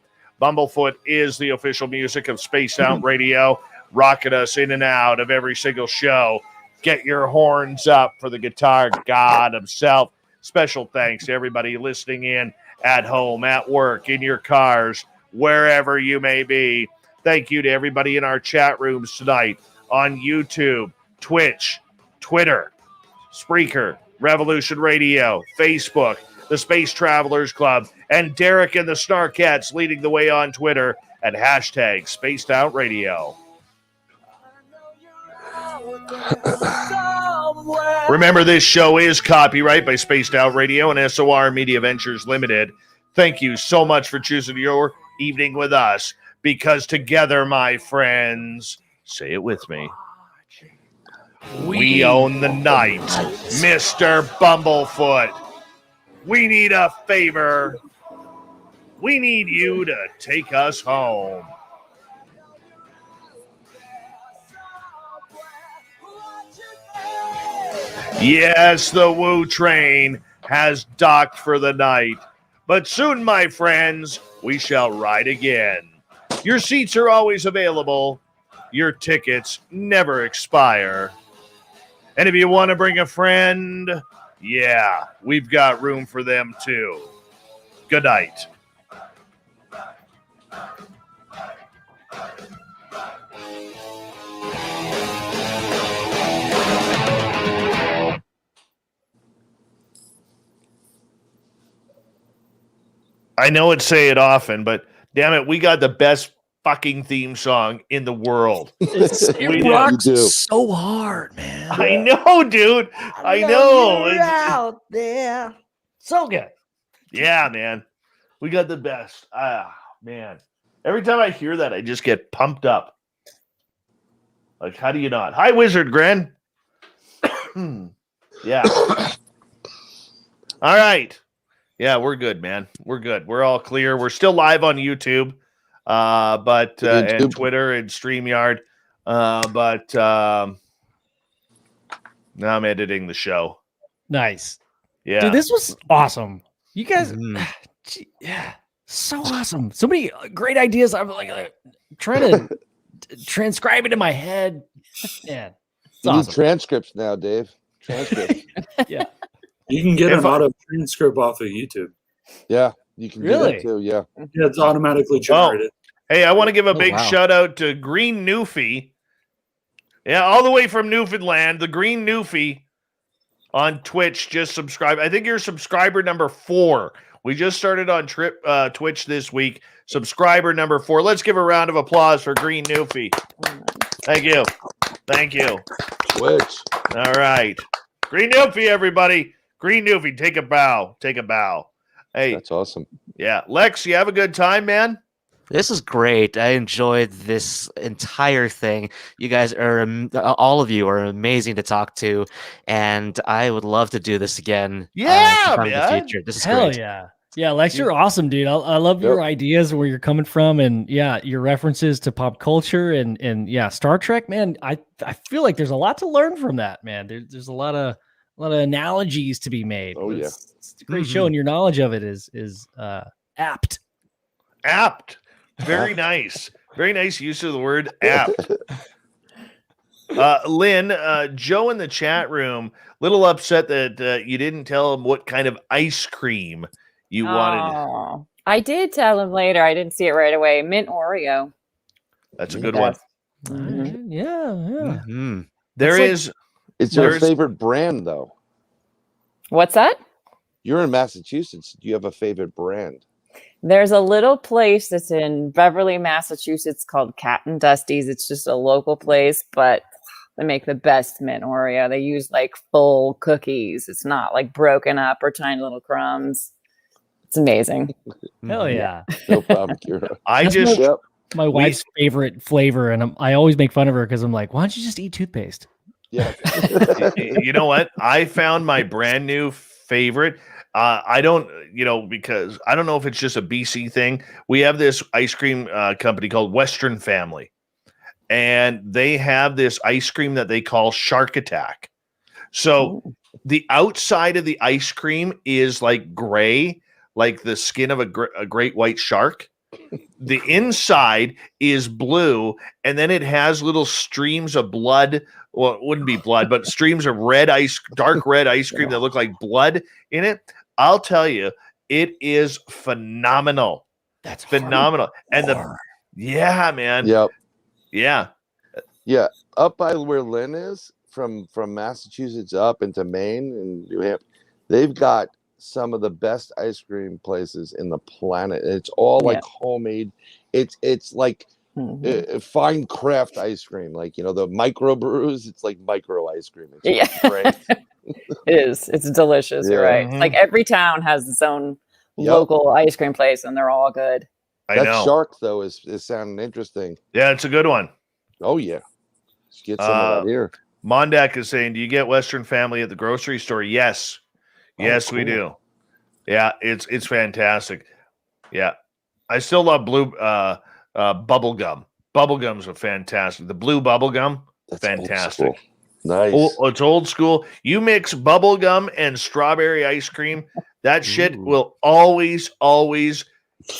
Bumblefoot is the official music of Spaced Out Radio, rocking us in and out of every single show. Get your horns up for the guitar god himself. Special thanks to everybody listening in at home, at work, in your cars, wherever you may be. Thank you to everybody in our chat rooms tonight on YouTube, Twitch, Twitter, Spreaker, Revolution Radio, Facebook, the Space Travelers Club, and Derek and the Snarkettes leading the way on Twitter at hashtag Spaced Out Radio. Remember, this show is copyright by Spaced Out Radio and SOR Media Ventures Limited. Thank you so much for choosing your evening with us, because together, my friends, say it with me, we own the night, Mr. Bumblefoot. We need a favor. We need you to take us home. Yes, the Woo train has docked for the night, but soon, my friends, we shall ride again. Your seats are always available. Your tickets never expire. And if you want to bring a friend, yeah, we've got room for them too. Good night. I know it say it often, but damn it, we got the best fucking theme song in the world. It do. rocks You do. so hard, man. I know, dude. I know. You're It's- out there. So good. yeah, man. We got the best. Ah, man. Every time I hear that, I just get pumped up. Like, how do you not? Hi, Wizard Gren. Yeah. All right. Yeah, we're good, man. We're good. We're all clear. We're still live on YouTube, but and YouTube. Twitter and StreamYard. But now I'm editing the show. Nice. Yeah. Dude, this was awesome. You guys, Mhm. gee, yeah, so awesome. So many great ideas. I'm like trying to transcribe it in my head. Man, it's You need awesome. transcripts now, Dave. Transcripts. Yeah. You can get If an I- auto transcript off of YouTube. Yeah, you can do Really? that too. Yeah. Yeah, it's automatically generated. Hey, I want to give a Oh, big wow. shout out to Green Newfie. Yeah, all the way from Newfoundland, the Green Newfie on Twitch. Just subscribe. I think you're subscriber number 4. We just started on Twitch this week. Subscriber number 4. Let's give a round of applause for Green Newfie. Thank you. Thank you. Twitch. All right. Green Newfie, everybody. Green Newfie, take a bow. Take a bow. Hey, That's awesome. yeah. Lex, you have a good time, man? This is great. I enjoyed this entire thing. You guys are, all of you are amazing to talk to, and I would love to do this again. Yeah, sometime in the man. future. This is Hell great. yeah. Yeah, Lex, you're awesome, dude. I love your Yep. ideas, where you're coming from, and yeah, your references to pop culture and yeah, Star Trek, man. I feel like there's a lot to learn from that, man. There's a lot of analogies to be made. Oh, yeah. It's a great show, and your knowledge of it is apt. Apt. Very nice. Very nice use of the word apt. Lynn, Joe in the chat room, little upset that you didn't tell him what kind of ice cream you wanted. Oh, I did tell him later. I didn't see it right away. Mint Oreo. That's a good one. Mhm. Yeah. Mhm. There like- is. It's your There's- favorite brand, though. What's that? You're in Massachusetts. Do you have a favorite brand? There's a little place that's in Beverly, Massachusetts called Cat and Dusty's. It's just a local place, but they make the best mint Oreo. They use like full cookies. It's not like broken up or tiny little crumbs. It's amazing. Hell yeah. No problem, Kira. I That's just. Yep. My wife's favorite flavor, and I always make fun of her because I'm like, why don't you just eat toothpaste? Yeah. You know what? I found my brand new favorite. I don't, because I don't know if it's just a BC thing. We have this ice cream company called Western Family, and they have this ice cream that they call Shark Attack. So the outside of the ice cream is like gray, like the skin of a great white shark. The inside is blue, and then it has little streams of blood. Well, it wouldn't be blood, but streams of dark red ice cream that look like blood in it. I'll tell you, it is phenomenal. That's Phenomenal. And yeah, man. Yep. Yeah. Yeah. Up by where Lynn is, from Massachusetts up into Maine and New Hampshire, they've got some of the best ice cream places in the planet. It's all like homemade. It's like fine craft ice cream, like the micro brews. It's like micro ice cream. It's great. It is. It's delicious. You're right. Mhm. Like every town has its own local ice cream place, and they're all good. I That know. shark though is sounding interesting. Yeah, it's a good one. Oh yeah, let's get some of that here. Mondak is saying, do you get Western Family at the grocery store? Yes. Yes, we cool. do. Yeah, it's fantastic. Yeah. I still love blue bubble gum. Bubble gums are fantastic. The blue bubble gum, That's old fantastic. school. Nice. It's old school. You mix bubble gum and strawberry ice cream, that shit will always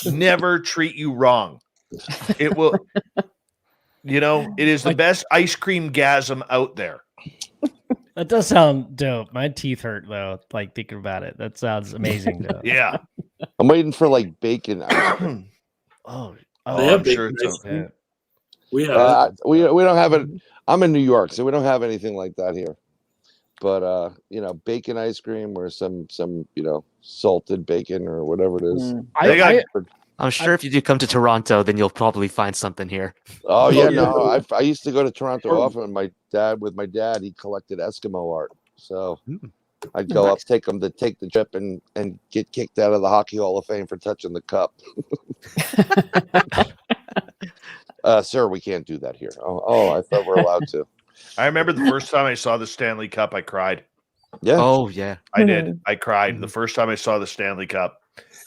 never treat you wrong. It will, it is the best ice cream gasm out there. That does sound dope. My teeth hurt though, like thinking about it. That sounds amazing though. Yeah. I'm waiting for like bacon ice cream. Oh, They have I'm sure bacon it's ice cream. okay. We have we don't have it. I'm in New York, so we don't have anything like that here. but bacon ice cream or some salted bacon or whatever it is. I'm sure if you do come to Toronto, then you'll probably find something here. Oh yeah, no, I used to go to Toronto often. With my dad, he collected Eskimo art, so I'd go up, take the trip, and get kicked out of the Hockey Hall of Fame for touching the cup. Sir, we can't do that here. Oh, I thought we're allowed to. I remember the first time I saw the Stanley Cup, I cried. Yeah. Oh yeah. I did. I cried the first time I saw the Stanley Cup.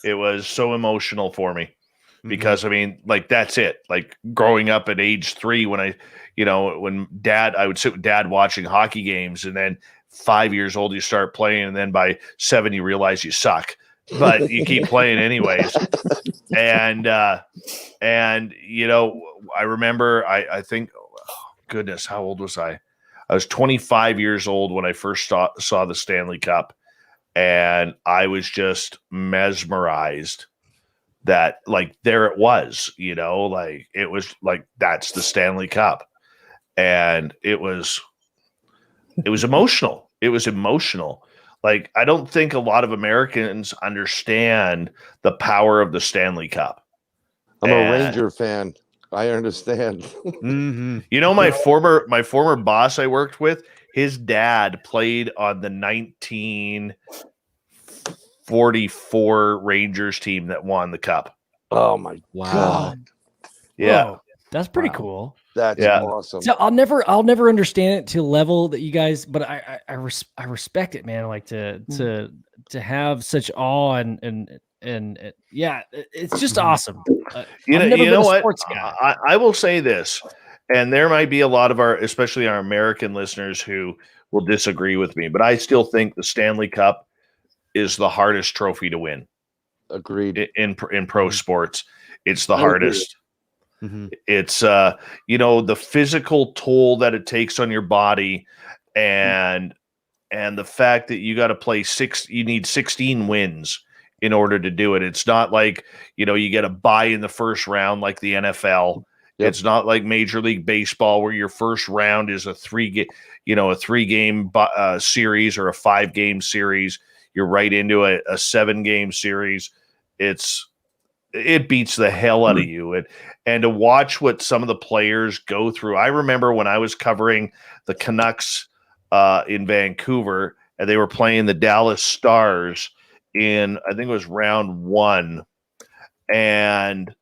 It was so emotional for me because I mean, like that's it. Like growing up at age 3, when I would sit with Dad watching hockey games, and then 5 years old you start playing, and then by 7 you realize you suck, but you keep playing anyways. And I remember I think, goodness, how old was I? I was 25 years old when I first saw the Stanley Cup, and I was just mesmerized that like there it was, like it was like that's the Stanley Cup, and it was emotional. It was emotional. Like I don't think a lot of Americans understand the power of the Stanley Cup. I'm a Ranger fan. I understand. My former boss I worked with, his dad played on the 1944 Rangers team that won the cup. Oh my God. Yeah. Whoa, that's pretty cool. That's awesome. So I'll never understand it to the level that you guys, but I respect it, man. Like to have such awe and it's just awesome. You know what? I will say this, and there might be a lot of especially our American listeners who will disagree with me, but I still think the Stanley Cup is the hardest trophy to win. Agreed. In pro sports, it's the hardest. It's the physical toll that it takes on your body, and the fact that you got to play you need 16 wins in order to do it. It's not like, you get a bye in the first round like the NFL. Yep. It's not like Major League Baseball where your first round is a 3-game series or a 5-game series. You're right into a 7-game series. It beats the hell out of you. And to watch what some of the players go through. I remember when I was covering the Canucks in Vancouver, and they were playing the Dallas Stars in, I think it was round 1, and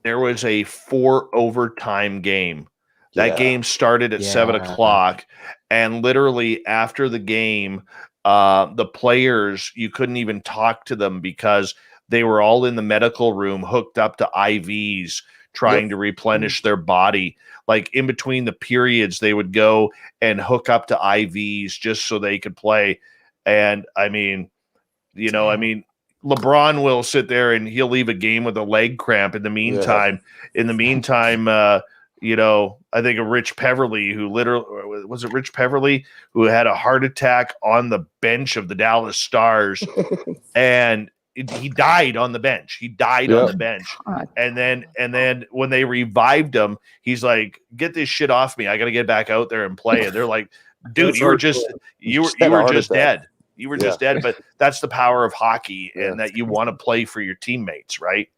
there was a 4 overtime game. That game started at 7 o'clock, and literally after the game, the players, you couldn't even talk to them because they were all in the medical room hooked up to IVs trying to replenish their body. Like in between the periods, they would go and hook up to IVs just so they could play. And I mean, LeBron will sit there and he'll leave a game with a leg cramp. In the meantime, I think of Rich Peverly, who was it Rich Peverly who had a heart attack on the bench of the Dallas Stars, and he died on the bench. He died on the bench, and then when they revived him, he's like, "Get this shit off me! I got to get back out there and play." And they're like, "Dude, you were just dead. You were just dead." But that's the power of hockey, and that you want to play for your teammates, right?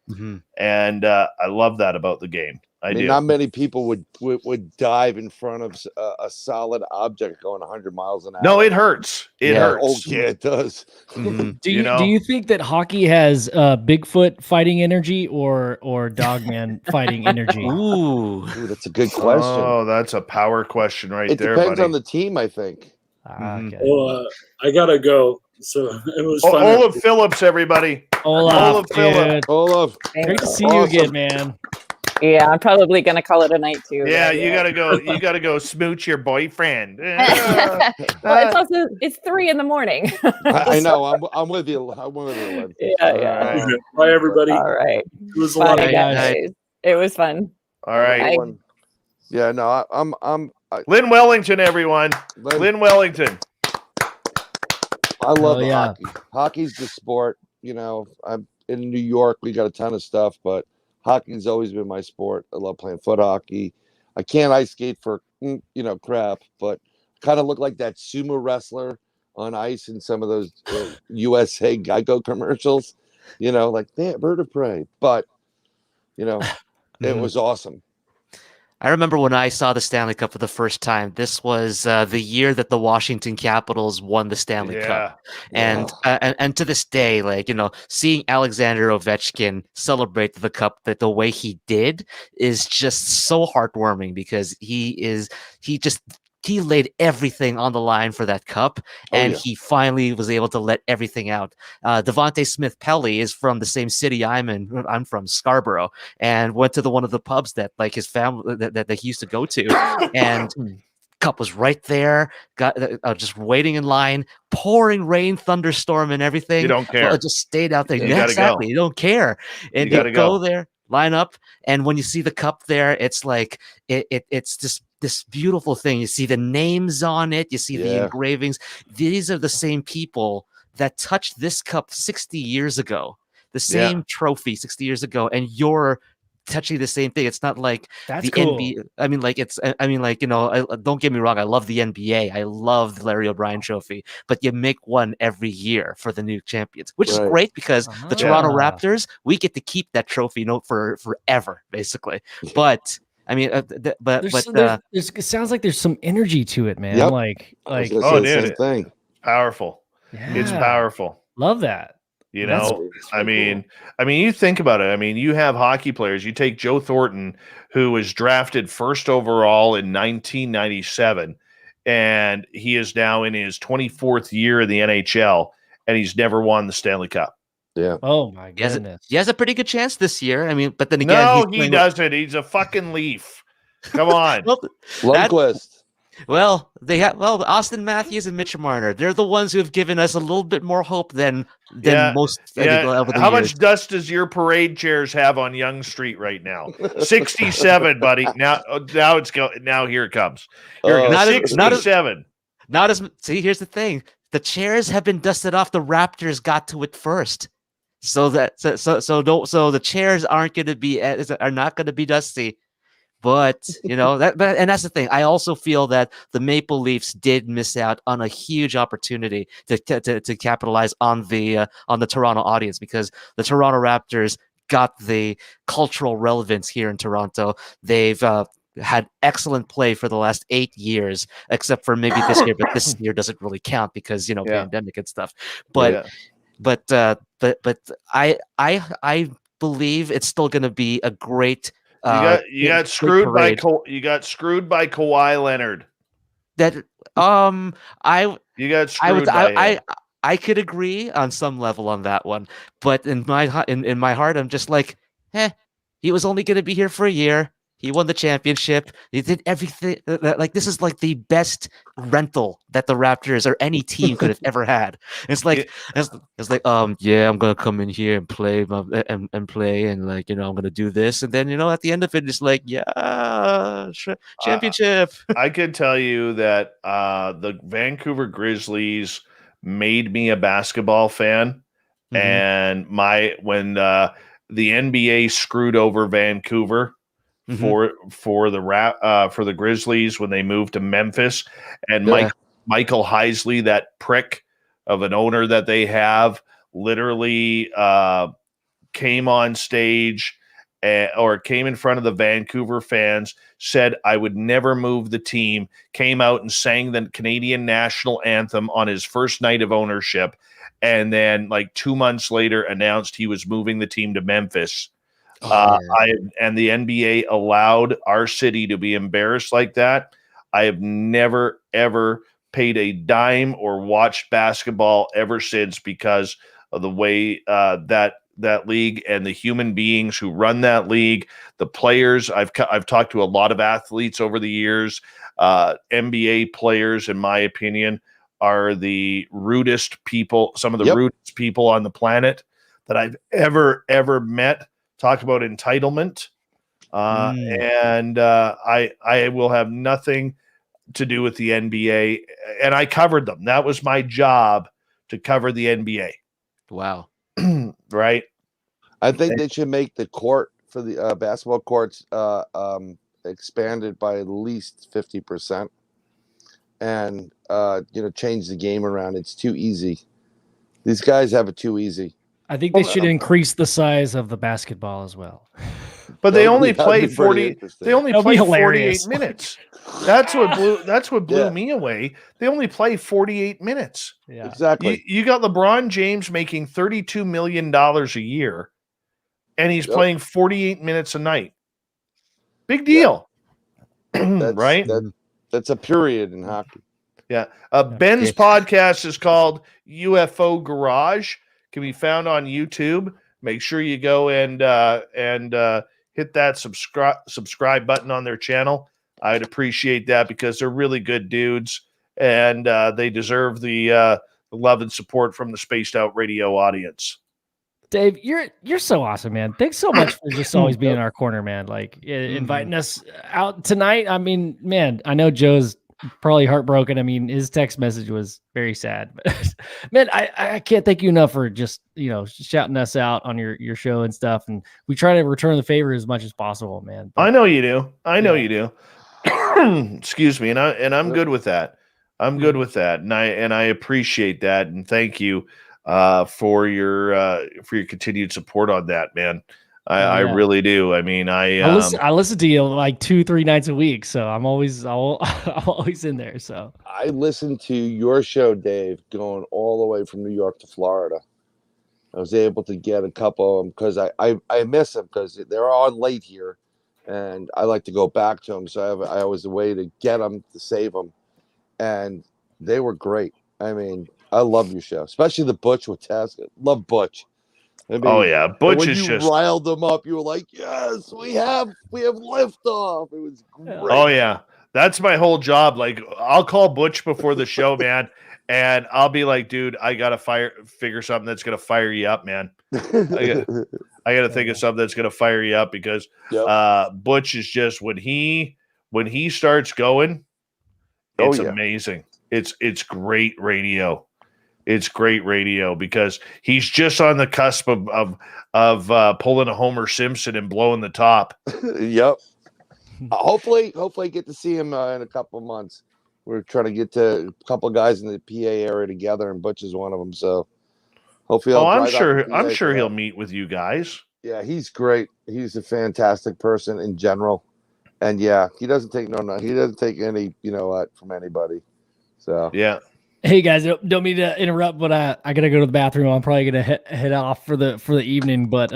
And I love that about the game. I do. Not many people would dive in front of a solid object going 100 miles an hour. No, it hurts. It hurts. Oh, yeah, it does. Do you think that hockey has Bigfoot fighting energy or Dogman fighting energy? Ooh, that's a good question. Oh, that's a power question there. It depends on the team, I think. Okay. Well, I gotta go. So it was fun. Olav Phillips, everybody. Olav Phillips. Olav. Great to see you again, man. Yeah, I'm probably gonna call it a night too. Yeah, you gotta go. You gotta go smooch your boyfriend. Well, it's 3 a.m. I know. I'm with you. I'm with you, Lynn. Yeah. Okay. Bye, everybody. All right. It was a lot of guys. It was fun. All right. Yeah. No, I'm. Lynn Wellington, everyone. Lynn Wellington. I love hockey. Hockey's the sport. I'm in New York. We got a ton of stuff, but hockey's always been my sport. I love playing foot hockey. I can't ice skate for crap, but kind of looked like that sumo wrestler on ice in some of those USA Geico commercials. Like bird of prey. But it was awesome. I remember when I saw the Stanley Cup for the first time. This was the year that the Washington Capitals won the Stanley Cup, and to this day, seeing Alexander Ovechkin celebrate the cup the way he did is just so heartwarming because he laid everything on the line for that cup, and he finally was able to let everything out. Devontae Smith-Pelly is from the same city I'm in. I'm from Scarborough, and went to one of the pubs that his family that he used to go to, and cup was right there. Got just waiting in line, pouring rain, thunderstorm, and everything. You don't care. Well, it just stayed out there. You gotta Exactly. go. You don't care, and you go there, line up, and when you see the cup there, it's like it's just this beautiful thing. You see the names on it, you see the engravings. These are the same people that touched this cup 60 years ago, the same trophy 60 years ago, and you're touching the same thing. It's not like That's the cool. NBA. Don't get me wrong, I love the NBA, I love the Larry O'Brien trophy, but you make one every year for the new champions, which is great because the Toronto Raptors, we get to keep that trophy for forever, basically. But it sounds like there's some energy to it, man. Yep. Dude, thing. Powerful. Yeah. It's powerful. Love that. I mean, you think about it. I mean, you have hockey players. You take Joe Thornton, who was drafted first overall in 1997, and he is now in his 24th year in the NHL, and he's never won the Stanley Cup. Yeah. Oh my goodness. He has a pretty good chance this year. I mean, but then again, no, he doesn't. He's a fucking Leaf. Come on. Lundqvist. Austin Matthews and Mitch Marner, they're the ones who have given us a little bit more hope than most. Over the How years. much dust does your parade chairs have on Yonge Street right now? 67, buddy. Now it's go. Now here it comes. Here it goes. 67. See, here's the thing: the chairs have been dusted off. The Raptors got to it first, so the chairs are not going to be dusty. But and that's the thing. I also feel that the Maple Leafs did miss out on a huge opportunity to capitalize on the Toronto audience, because the Toronto Raptors got the cultural relevance here in Toronto. They've had excellent play for the last 8 years, except for maybe this year, but this year doesn't really count because pandemic and stuff. But I believe it's still going to be a great. You got screwed by Kawhi Leonard. I could agree on some level on that one, but in my heart, I'm just like, he was only going to be here for a year. He won the championship. He did everything. This is like the best rental that the Raptors or any team could have ever had. It's like, I'm gonna come in here and play and play, and I'm gonna do this, and then at the end of it, it's like, championship. I could tell you that the Vancouver Grizzlies made me a basketball fan, and when the NBA screwed over Vancouver. For the Grizzlies when they moved to Memphis, and Michael Heisley, that prick of an owner that they have, literally came on stage or came in front of the Vancouver fans, said I would never move the team, came out and sang the Canadian national anthem on his first night of ownership, and then 2 months later announced he was moving the team to Memphis. And the NBA allowed our city to be embarrassed like that. I have never, ever paid a dime or watched basketball ever since because of the way that league and the human beings who run that league, the players. I've talked to a lot of athletes over the years. NBA players, in my opinion, are the rudest people, some of the rudest people on the planet that I've ever met. Talk about entitlement, and I will have nothing to do with the NBA. And I covered them. That was my job, to cover the NBA. Wow. Right. I think they should make the court for the basketball courts expanded by at least 50%. and change the game around. It's too easy. These guys have it too easy. I think they should increase the size of the basketball as well. But they only That'd play be pretty 40. interesting. They only That'd be play hilarious. 48 minutes. That's what blew Yeah. me away. They only play 48 minutes. Yeah. Exactly. You got LeBron James making $32 million a year, and he's Yep. playing 48 minutes a night. Big deal. Right? That's a period in hockey. Yeah. Ben's podcast is called UFO Garage. Can be found on YouTube. Make sure you go and hit that subscribe button on their channel. I'd appreciate that because they're really good dudes, and they deserve the love and support from the Spaced Out Radio audience. Dave, you're so awesome, man. Thanks so much for just always being in our corner, man. Like inviting us out tonight. I mean, man, I know Joe's probably heartbroken. I mean, his text message was very sad, but man, I can't thank you enough for just, shouting us out on your show and stuff. And we try to return the favor as much as possible, man. But, I know you do. You do. Excuse me. And I'm good with that. I'm good with that. And I appreciate that. And thank you for your continued support on that, man. I really do. I mean, I listen to you like 2-3 nights a week, so I'm always in there. So I listened to your show, Dave, going all the way from New York to Florida. I was able to get a couple of them because I miss them because they're on late here, and I like to go back to them. So I always a way to get them to save them, and they were great. I mean, I love your show, especially the Butch with Task. Love Butch. I mean, Butch when is you just riled them up. You were like, "Yes, we have liftoff." It was great. Oh yeah, that's my whole job. Like, I'll call Butch before the show, man, and I'll be like, "Dude, I gotta figure something that's gonna fire you up, man. I gotta think of something that's gonna fire you up because Butch is just when he starts going, it's amazing. It's great radio. It's great radio because he's just on the cusp of pulling a Homer Simpson and blowing the top. Yep. Hopefully get to see him in a couple of months. We're trying to get to a couple of guys in the PA area together, and Butch is one of them. So hopefully, I'm sure he'll meet with you guys. Yeah, he's great. He's a fantastic person in general, and yeah, he doesn't take he doesn't take any from anybody. So yeah. Hey guys, don't mean to interrupt, but I gotta go to the bathroom. I'm probably gonna head off for the evening. But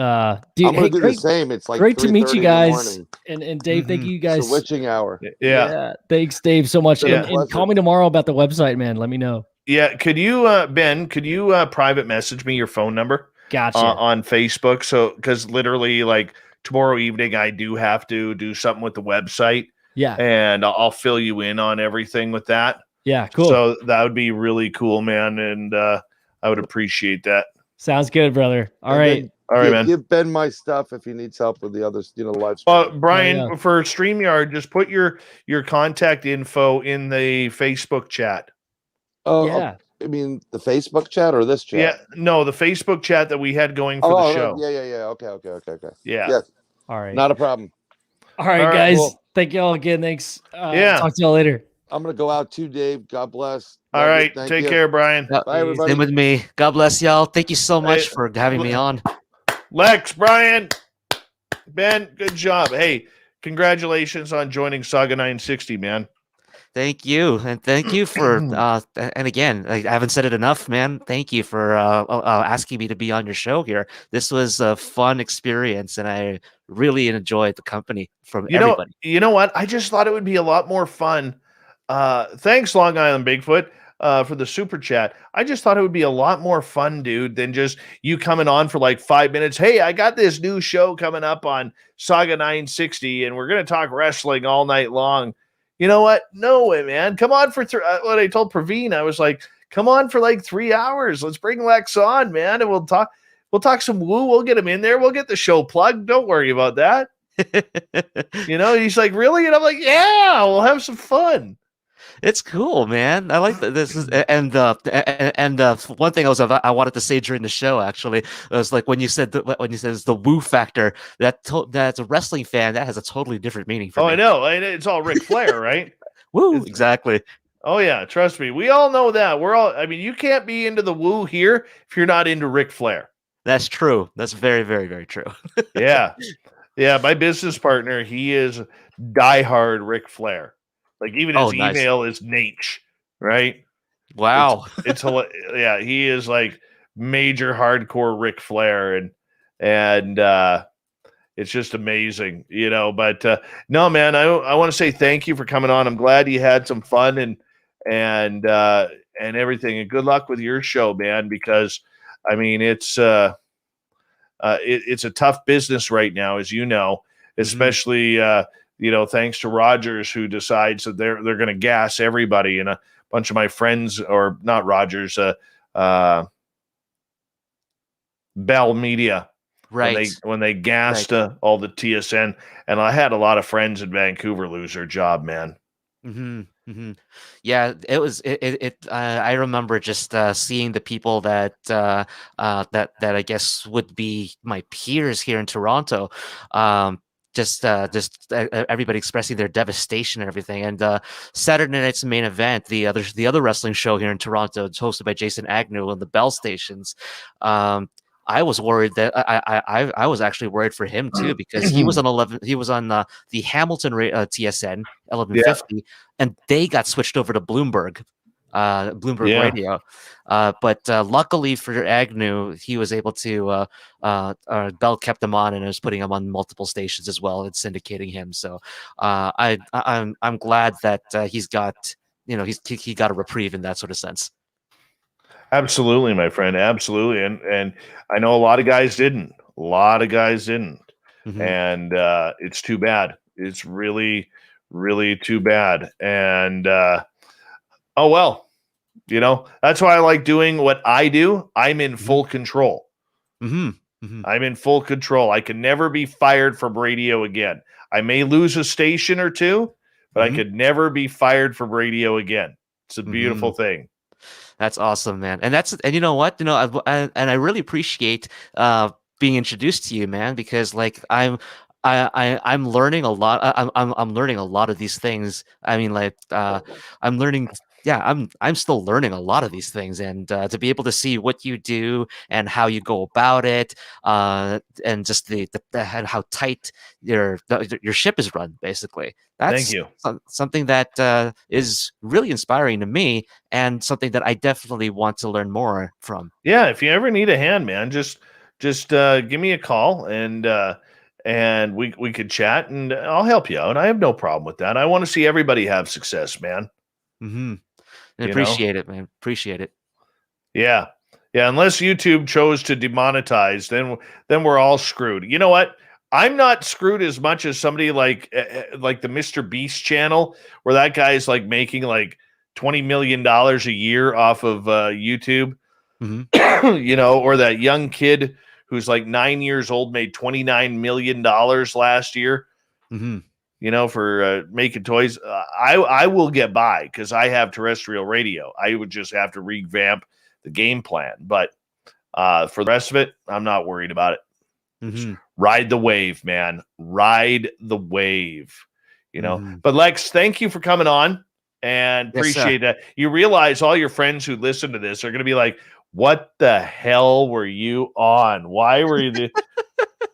dude, I'm gonna do the same. It's like great to meet you guys. And Dave, thank you guys. It's a witching hour. Yeah. Thanks, Dave, so much. Yeah. And call me tomorrow about the website, man. Let me know. Yeah. Could you, Ben? Could you private message me your phone number? Gotcha. On Facebook. So because literally, like tomorrow evening, I do have to do something with the website. Yeah. And I'll fill you in on everything with that. Yeah, cool. So that would be really cool, man, and I would appreciate that. Sounds good, brother. All right, man. Give Ben my stuff if he needs help with the others, live stream. Brian, for StreamYard, just put your contact info in the Facebook chat. Oh, yeah. I mean the Facebook chat or this chat? Yeah, no, the Facebook chat that we had going for the show. Yeah. Okay. Yeah. Yes. All right. Not a problem. All right, guys. Cool. Thank you all again. Thanks. Talk to y'all later. I'm going to go out too, Dave. God bless. All right. Take care, Brian. Bye, everybody. Same with me. God bless y'all. Thank you so much for having me on. Lex, Brian, Ben, good job. Hey, congratulations on joining Saga 960, man. Thank you. And thank you for, and again, I haven't said it enough, man. Thank you for asking me to be on your show here. This was a fun experience, and I really enjoyed the company from everybody. You know what? I just thought it would be a lot more fun. Thanks, Long Island Bigfoot, for the super chat. I just thought it would be a lot more fun, dude, than just you coming on for like 5 minutes. Hey, I got this new show coming up on Saga 960, and we're going to talk wrestling all night long. You know what? No way, man. Come on for what I told Praveen. I was like, come on for like 3 hours. Let's bring Lex on, man, and we'll talk some woo. We'll get him in there. We'll get the show plugged. Don't worry about that. He's like, really? And I'm like, yeah, we'll have some fun. It's cool, man. I like that. This is and one thing I wanted to say during the show actually was like when you said it's the woo factor that's a wrestling fan that has a totally different meaning for me. I know. It's all Ric Flair, right? Woo, exactly. Oh yeah, trust me. We all know that. I mean, you can't be into the woo here if you're not into Ric Flair. That's true. That's very, very, very true. Yeah. Yeah, my business partner, he is diehard Ric Flair. Like even his Nice. email is Nate, right? Wow. Yeah, he is like major hardcore Ric Flair and it's just amazing, but no, man, I want to say thank you for coming on. I'm glad you had some fun and everything, and good luck with your show, man, because I mean it's a tough business right now, as you know, especially thanks to Rogers, who decides that they're going to gas everybody, and a bunch of my friends, or not Rogers, Bell Media, Right. when they gassed all the TSN, and I had a lot of friends in Vancouver lose their job, man. Yeah, it was I remember just seeing the people that that I guess would be my peers here in Toronto, just everybody expressing their devastation and everything. And Saturday night's main event, the other wrestling show here in Toronto, it's hosted by Jason Agnew on the Bell stations. I was worried that I was actually worried for him too, because he was on the Hamilton TSN 1150, and they got switched over to Bloomberg Radio. But luckily for Agnew, he was able to Bell kept him on and was putting him on multiple stations as well and syndicating him. So I'm glad that he's got he got a reprieve in that sort of sense. Absolutely, my friend. Absolutely. And I know a lot of guys didn't. And it's too bad. It's really, really too bad. And oh well, that's why I like doing what I do. I'm in full control. I'm in full control. I can never be fired from radio again. I may lose a station or two, but I could never be fired from radio again. It's a beautiful thing. That's awesome, man. And you know what? I really appreciate being introduced to you, man, because like I'm learning a lot. I'm learning a lot of these things. I mean, like I'm learning. Yeah, I'm still learning a lot of these things, and to be able to see what you do and how you go about it, and just the how tight your ship is run, basically. That's Thank you. Something that is really inspiring to me, and something that I definitely want to learn more from. Yeah, if you ever need a hand, man, just give me a call, and we could chat, and I'll help you out. I have no problem with that. I want to see everybody have success, man. I appreciate it, man. Appreciate it. Yeah. Unless YouTube chose to demonetize, then we're all screwed. You know what? I'm not screwed as much as somebody like the Mr. Beast channel, where that guy's like making like $20 million a year off of YouTube. Or that young kid who's like 9 years old made $29 million last year. For making toys. I will get by because I have terrestrial radio. I would just have to revamp the game plan. But for the rest of it, I'm not worried about it. Ride the wave, man. Ride the wave. But Lex, thank you for coming on, and appreciate that. You realize all your friends who listen to this are going to be like, what the hell were you on? Why were you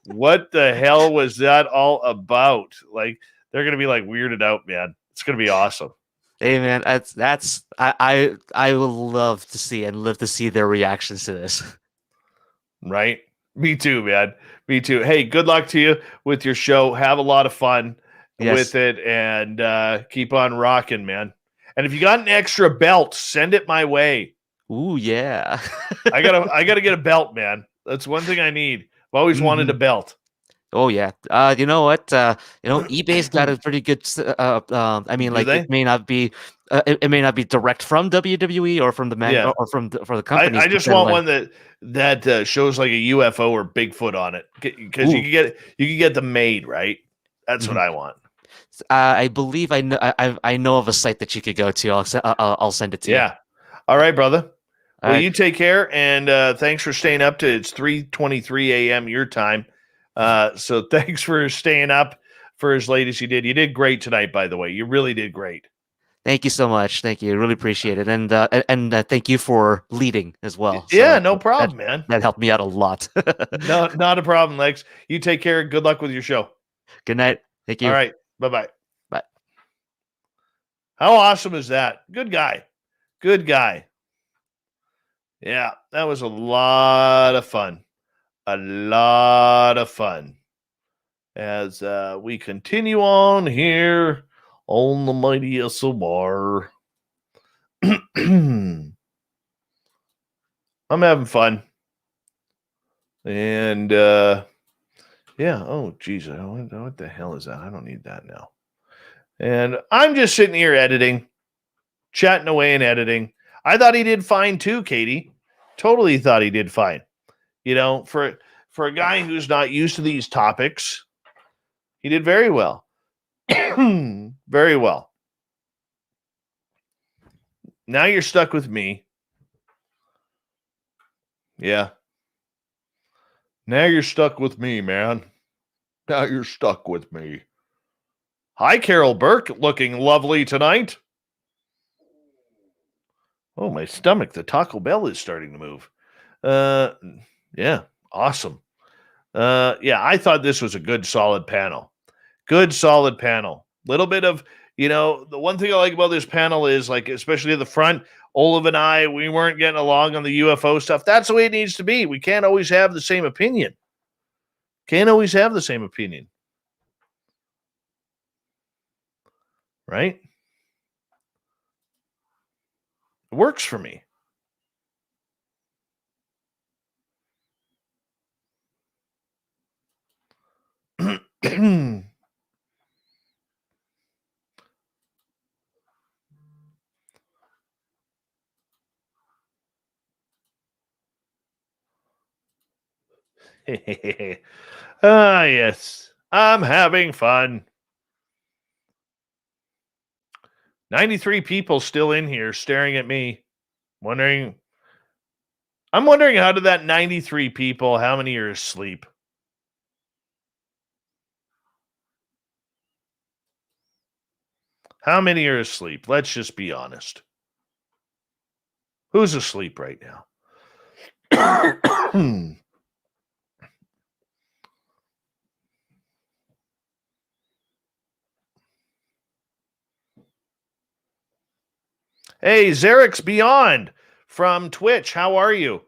what the hell was that all about? Like, they're going to be like weirded out, man. It's going to be awesome. Hey, man, I would love to see and live to see their reactions to this. Right? Me too, man. Me too. Hey, good luck to you with your show. Have a lot of fun with it, and keep on rocking, man. And if you got an extra belt, send it my way. Ooh, yeah. I gotta get a belt, man. That's one thing I need. I've always wanted a belt. Oh yeah. You know what? eBay's got a pretty good. I mean, like it may not be. It may not be direct from WWE or from the man or for the company. I just want one that shows like a UFO or Bigfoot on it, because you can get them made, right? That's what I want. I believe I know of a site that you could go to. I'll send it to you. Yeah. All right, brother. Well, right. you take care, and thanks for staying up to it's 3:23 a.m. your time. So thanks for staying up for as late as you did. You did great tonight, by the way. You really did great. Thank you so much. Thank you. Really appreciate it. And thank you for leading as well. Yeah, no problem, man. That helped me out a lot. No, not a problem, Lex. You take care. Good luck with your show. Good night. Thank you. All right. Bye-bye. Bye. How awesome is that? Good guy. Good guy. Yeah, that was a lot of fun. A lot of fun. As we continue on here on the mighty SOR. I'm having fun. And yeah, oh geez, what the hell is that? I don't need that now. And I'm just sitting here editing, chatting away and editing. I thought he did fine too, Katie. Totally thought he did fine. You know, for a guy who's not used to these topics, he did very well. Very well. Now you're stuck with me. Yeah. Now you're stuck with me, man. Now you're stuck with me. Hi, Carol Burke, looking lovely tonight. Oh, my stomach. The Taco Bell is starting to move. Yeah, awesome. Yeah, I thought this was a good, solid panel. Good, solid panel. Little bit of, you know, the one thing I like about this panel is, like, especially at the front, Olav and I, we weren't getting along on the UFO stuff. That's the way it needs to be. We can't always have the same opinion. Can't always have the same opinion. Right? It works for me. Ah, yes. I'm having fun. 93 people still in here staring at me, wondering. I'm wondering, how did that 93 people, how many are asleep? How many are asleep? Let's just be honest. Who's asleep right now? Hey, Xerix Beyond from Twitch. How are you?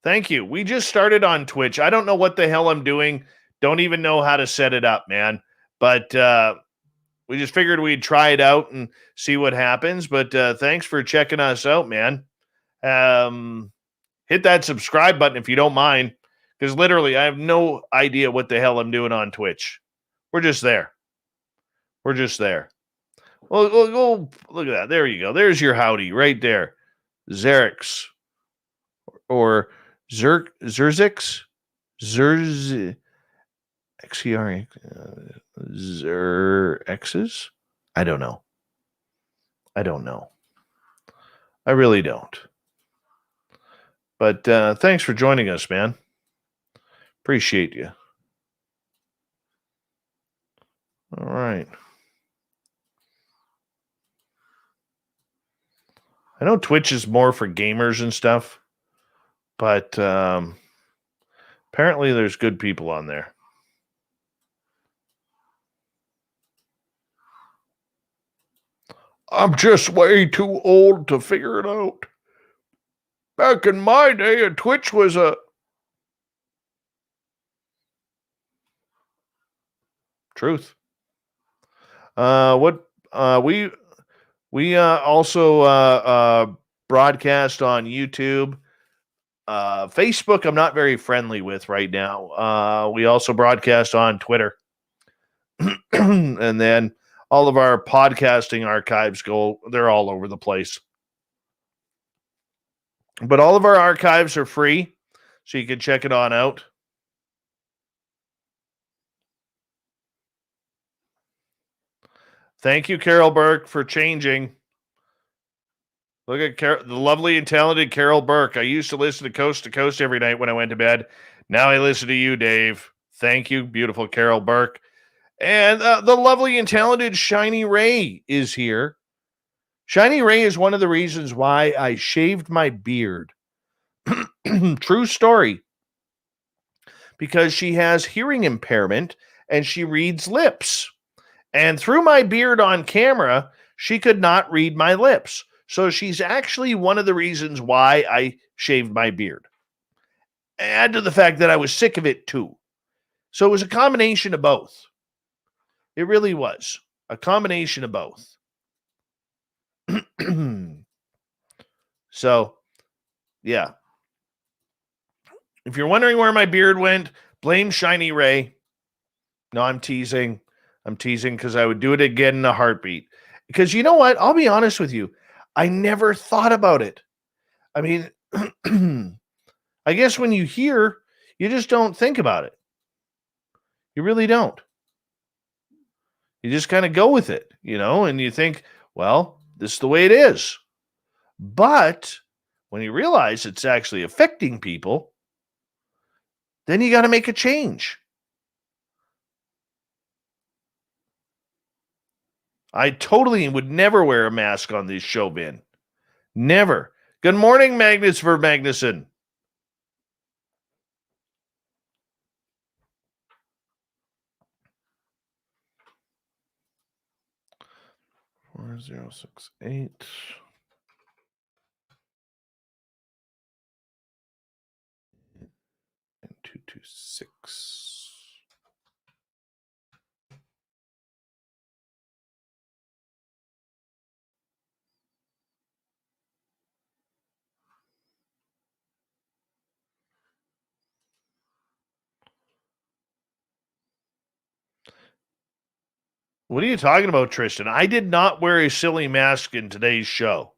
Thank you. We just started on Twitch. I don't know what the hell I'm doing. Don't even know how to set it up, man. But we just figured we'd try it out and see what happens. But thanks for checking us out, man. Hit that subscribe button if you don't mind, because literally I have no idea what the hell I'm doing on Twitch. We're just there. We're just there. Well, look at that. There you go. There's your howdy right there. Xerix. Or Zerzix? Zerz. XER. Zerx's? I don't know. I don't know. I really don't. But thanks for joining us, man. Appreciate you. All right. I know Twitch is more for gamers and stuff, but apparently there's good people on there. I'm just way too old to figure it out. Back in my day, a Twitch was a... Truth. We also broadcast on YouTube. Facebook, I'm not very friendly with right now. We also broadcast on Twitter. And then all of our podcasting archives they're all over the place. But all of our archives are free, so you can check it on out. Thank you, Carol Burke, for changing. Look at the lovely and talented Carol Burke. I used to listen to Coast every night when I went to bed. Now I listen to you, Dave. Thank you, beautiful Carol Burke. And the lovely and talented Shiny Ray is here. Shiny Ray is one of the reasons why I shaved my beard. True story. Because she has hearing impairment and she reads lips. And through my beard on camera, she could not read my lips. So she's actually one of the reasons why I shaved my beard. Add to the fact that I was sick of it too. So it was a combination of both. It really was a combination of both. So, yeah. If you're wondering where my beard went, blame Shiny Ray. No, I'm teasing. I'm teasing because I would do it again in a heartbeat. Because you know what? I'll be honest with you. I never thought about it. I mean, I guess when you hear, you just don't think about it. You really don't. You just kind of go with it, and you think, well, this is the way it is. But when you realize it's actually affecting people, then you got to make a change. I totally would never wear a mask on this show, Ben. Never. Good morning, Magnus for Magnuson. Four 068 and 226. What are you talking about, Tristan? I did not wear a silly mask in today's show.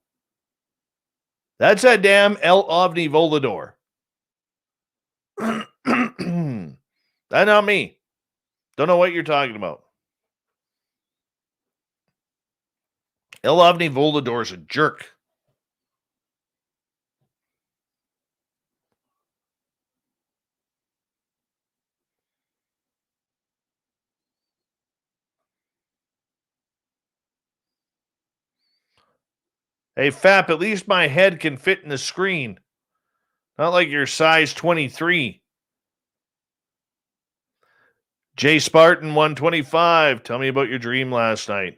That's that damn El Ovni Volador. That's not me. Don't know what you're talking about. El Ovni Volador is a jerk. Hey, Fap, at least my head can fit in the screen. Not like your size 23. Jay Spartan 125. Tell me about your dream last night.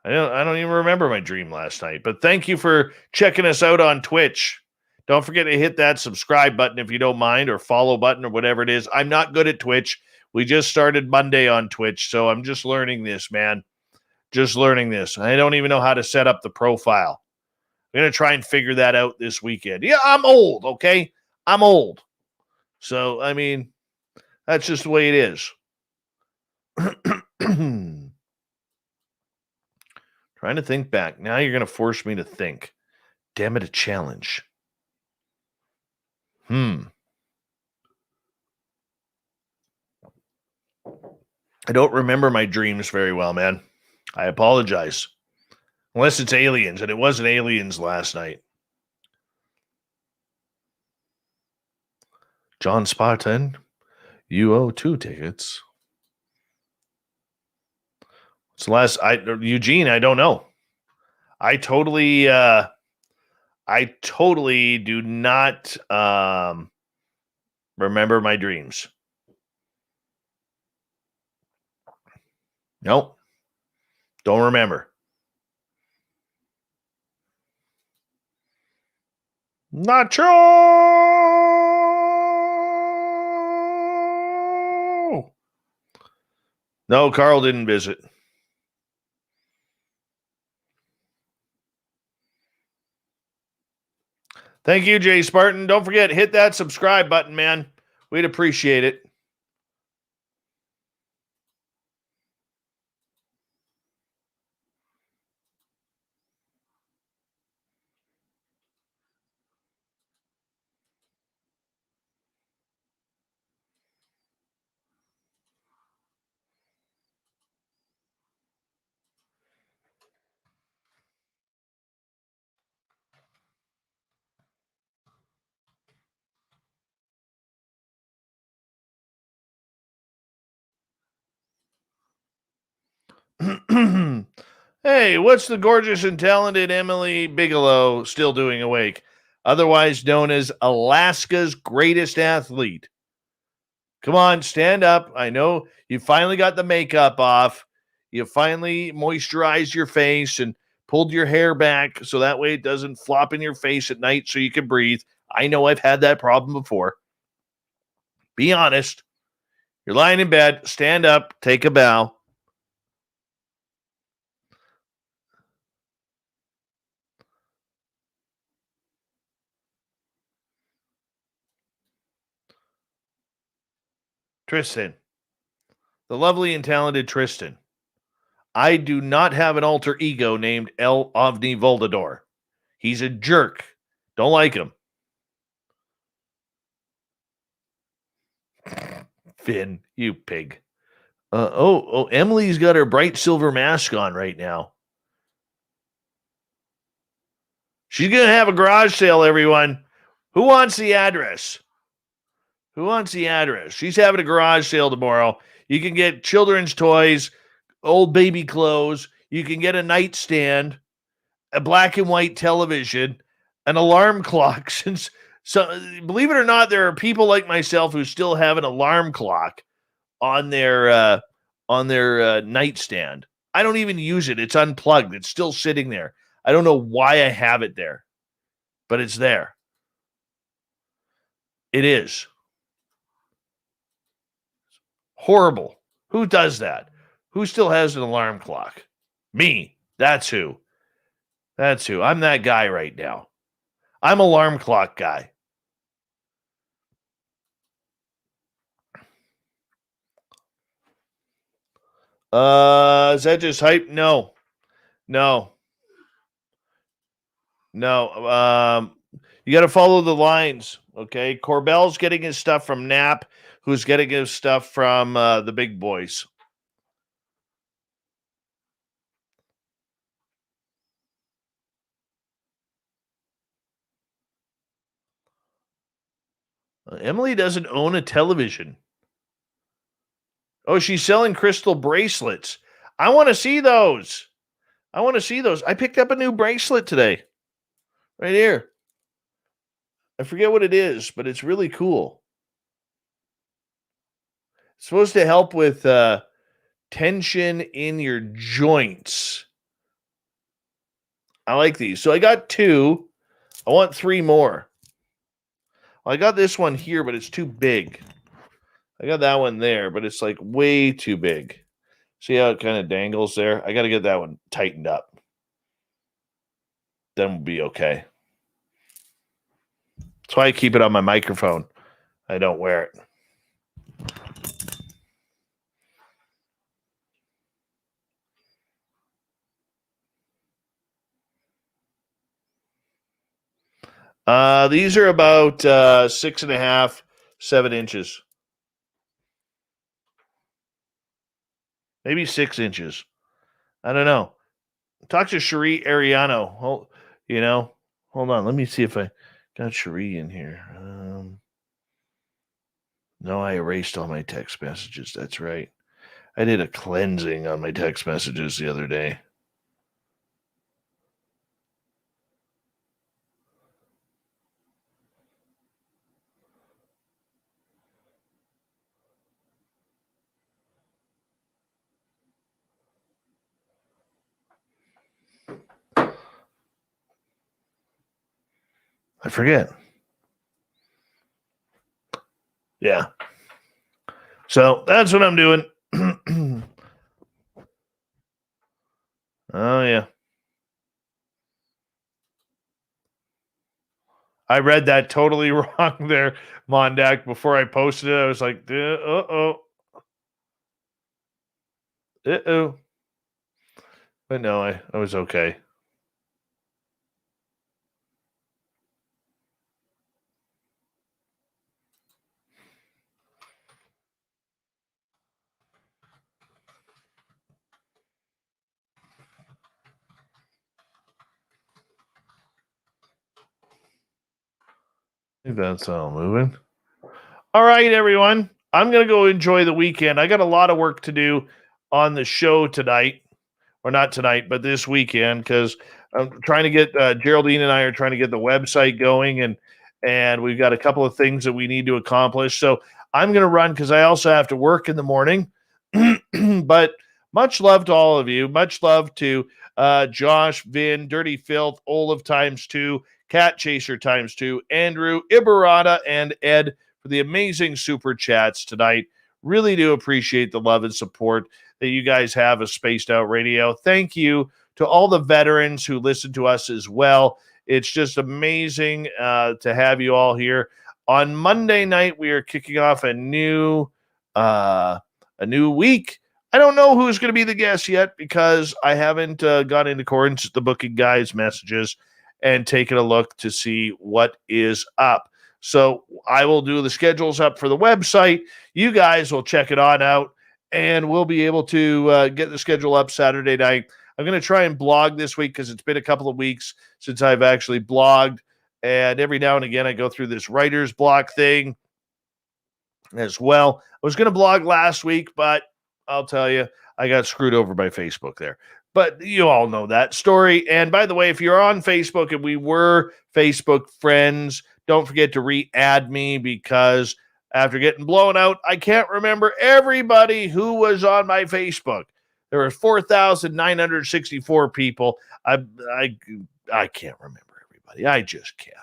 I don't even remember my dream last night, but thank you for checking us out on Twitch. Don't forget to hit that subscribe button if you don't mind, or follow button, or whatever it is. I'm not good at Twitch. We just started Monday on Twitch, so I'm just learning this, man. Just learning this. I don't even know how to set up the profile. I'm going to try and figure that out this weekend. Yeah, I'm old, okay? I'm old. So, I mean, that's just the way it is. Trying to think back. Now you're going to force me to think. Damn it, a challenge. I don't remember my dreams very well, man. I apologize. Unless it's aliens, and it wasn't aliens last night. John Spartan, you owe 2 tickets. What's the last? Eugene, I don't know. I totally do not remember my dreams. Nope. Don't remember. Not true. No, Carl didn't visit. Thank you, Jay Spartan. Don't forget, hit that subscribe button, man. We'd appreciate it. Hey, what's the gorgeous and talented Emily Bigelow still doing awake? Otherwise known as Alaska's greatest athlete. Come on, stand up. I know you finally got the makeup off. You finally moisturized your face and pulled your hair back so that way it doesn't flop in your face at night so you can breathe. I know I've had that problem before. Be honest. You're lying in bed. Stand up. Take a bow. Tristan. The lovely and talented Tristan. I do not have an alter ego named El Ovni Voldador. He's a jerk. Don't like him. Finn, you pig. Emily's got her bright silver mask on right now. She's going to have a garage sale, everyone. Who wants the address? Who wants the address? She's having a garage sale tomorrow. You can get children's toys, old baby clothes. You can get a nightstand, a black and white television, an alarm clock. Since believe it or not, there are people like myself who still have an alarm clock on their nightstand. I don't even use it. It's unplugged. It's still sitting there. I don't know why I have it there, but it's there. It is. Horrible. Who does that? Who still has an alarm clock? Me. That's who. That's who. I'm that guy right now. I'm alarm clock guy. Is that just hype? No. You got to follow the lines, okay? Corbell's getting his stuff from Knapp, who's getting his stuff from the big boys. Emily doesn't own a television. Oh, she's selling crystal bracelets. I want to see those. I picked up a new bracelet today. Right here. I forget what it is, but it's really cool. It's supposed to help with tension in your joints. I like these. So I got 2. I want 3 more. Well, I got this one here, but it's too big. I got that one there, but it's like way too big. See how it kind of dangles there? I got to get that one tightened up. Then we'll be okay. That's why I keep it on my microphone. I don't wear it. These are about 6.5, 7 inches. Maybe 6 inches. I don't know. Talk to Cherie Ariano. Hold on. Let me see if I got Cherie in here. No, I erased all my text messages. That's right. I did a cleansing on my text messages the other day. I forget. Yeah. So that's what I'm doing. Oh, yeah. I read that totally wrong there, Mondak. Before I posted it, I was like, uh-oh. Uh-oh. But no, I was okay. I think that's all moving. All right, everyone. I'm going to go enjoy the weekend. I got a lot of work to do on the show tonight. or not tonight, but this weekend, because I'm trying to get Geraldine and I are trying to get the website going, and we've got a couple of things that we need to accomplish. So I'm going to run because I also have to work in the morning. But much love to all of you. Much love to Josh, Vin, Dirty Filth, Olav ×2, Cat Chaser ×2, Andrew, Ibarata, and Ed for the amazing super chats tonight. Really do appreciate the love and support that you guys have of Spaced Out Radio. Thank you to all the veterans who listen to us as well. It's just amazing to have you all here. On Monday night, we are kicking off a new week. I don't know who's going to be the guest yet because I haven't gone into accordance with the booking guys' messages and taken a look to see what is up. So I will do the schedules up for the website. You guys will check it on out, and we'll be able to get the schedule up Saturday night. I'm going to try and blog this week because it's been a couple of weeks since I've actually blogged. And every now and again, I go through this writer's block thing as well. I was going to blog last week, but I'll tell you, I got screwed over by Facebook there. But you all know that story. And by the way, if you're on Facebook and we were Facebook friends, don't forget to re-add me because after getting blown out, I can't remember everybody who was on my Facebook. There were 4,964 people. I can't remember everybody. I just can't.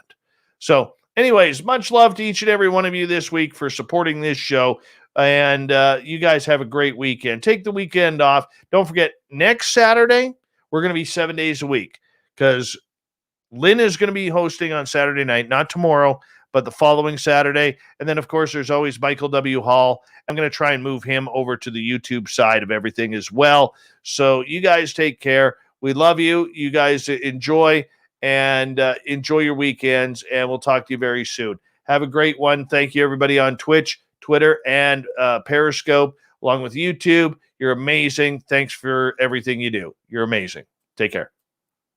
So anyways, much love to each and every one of you this week for supporting this show. And you guys have a great weekend. Take the weekend off. Don't forget, next Saturday, we're going to be 7 days a week because Lynn is going to be hosting on Saturday night, not tomorrow, but the following Saturday. And then, of course, there's always Michael W. Hall. I'm going to try and move him over to the YouTube side of everything as well. So you guys take care. We love you. You guys enjoy and enjoy your weekends, and we'll talk to you very soon. Have a great one. Thank you, everybody on Twitch, Twitter, and Periscope, along with YouTube. You're amazing. Thanks for everything you do. You're amazing. Take care.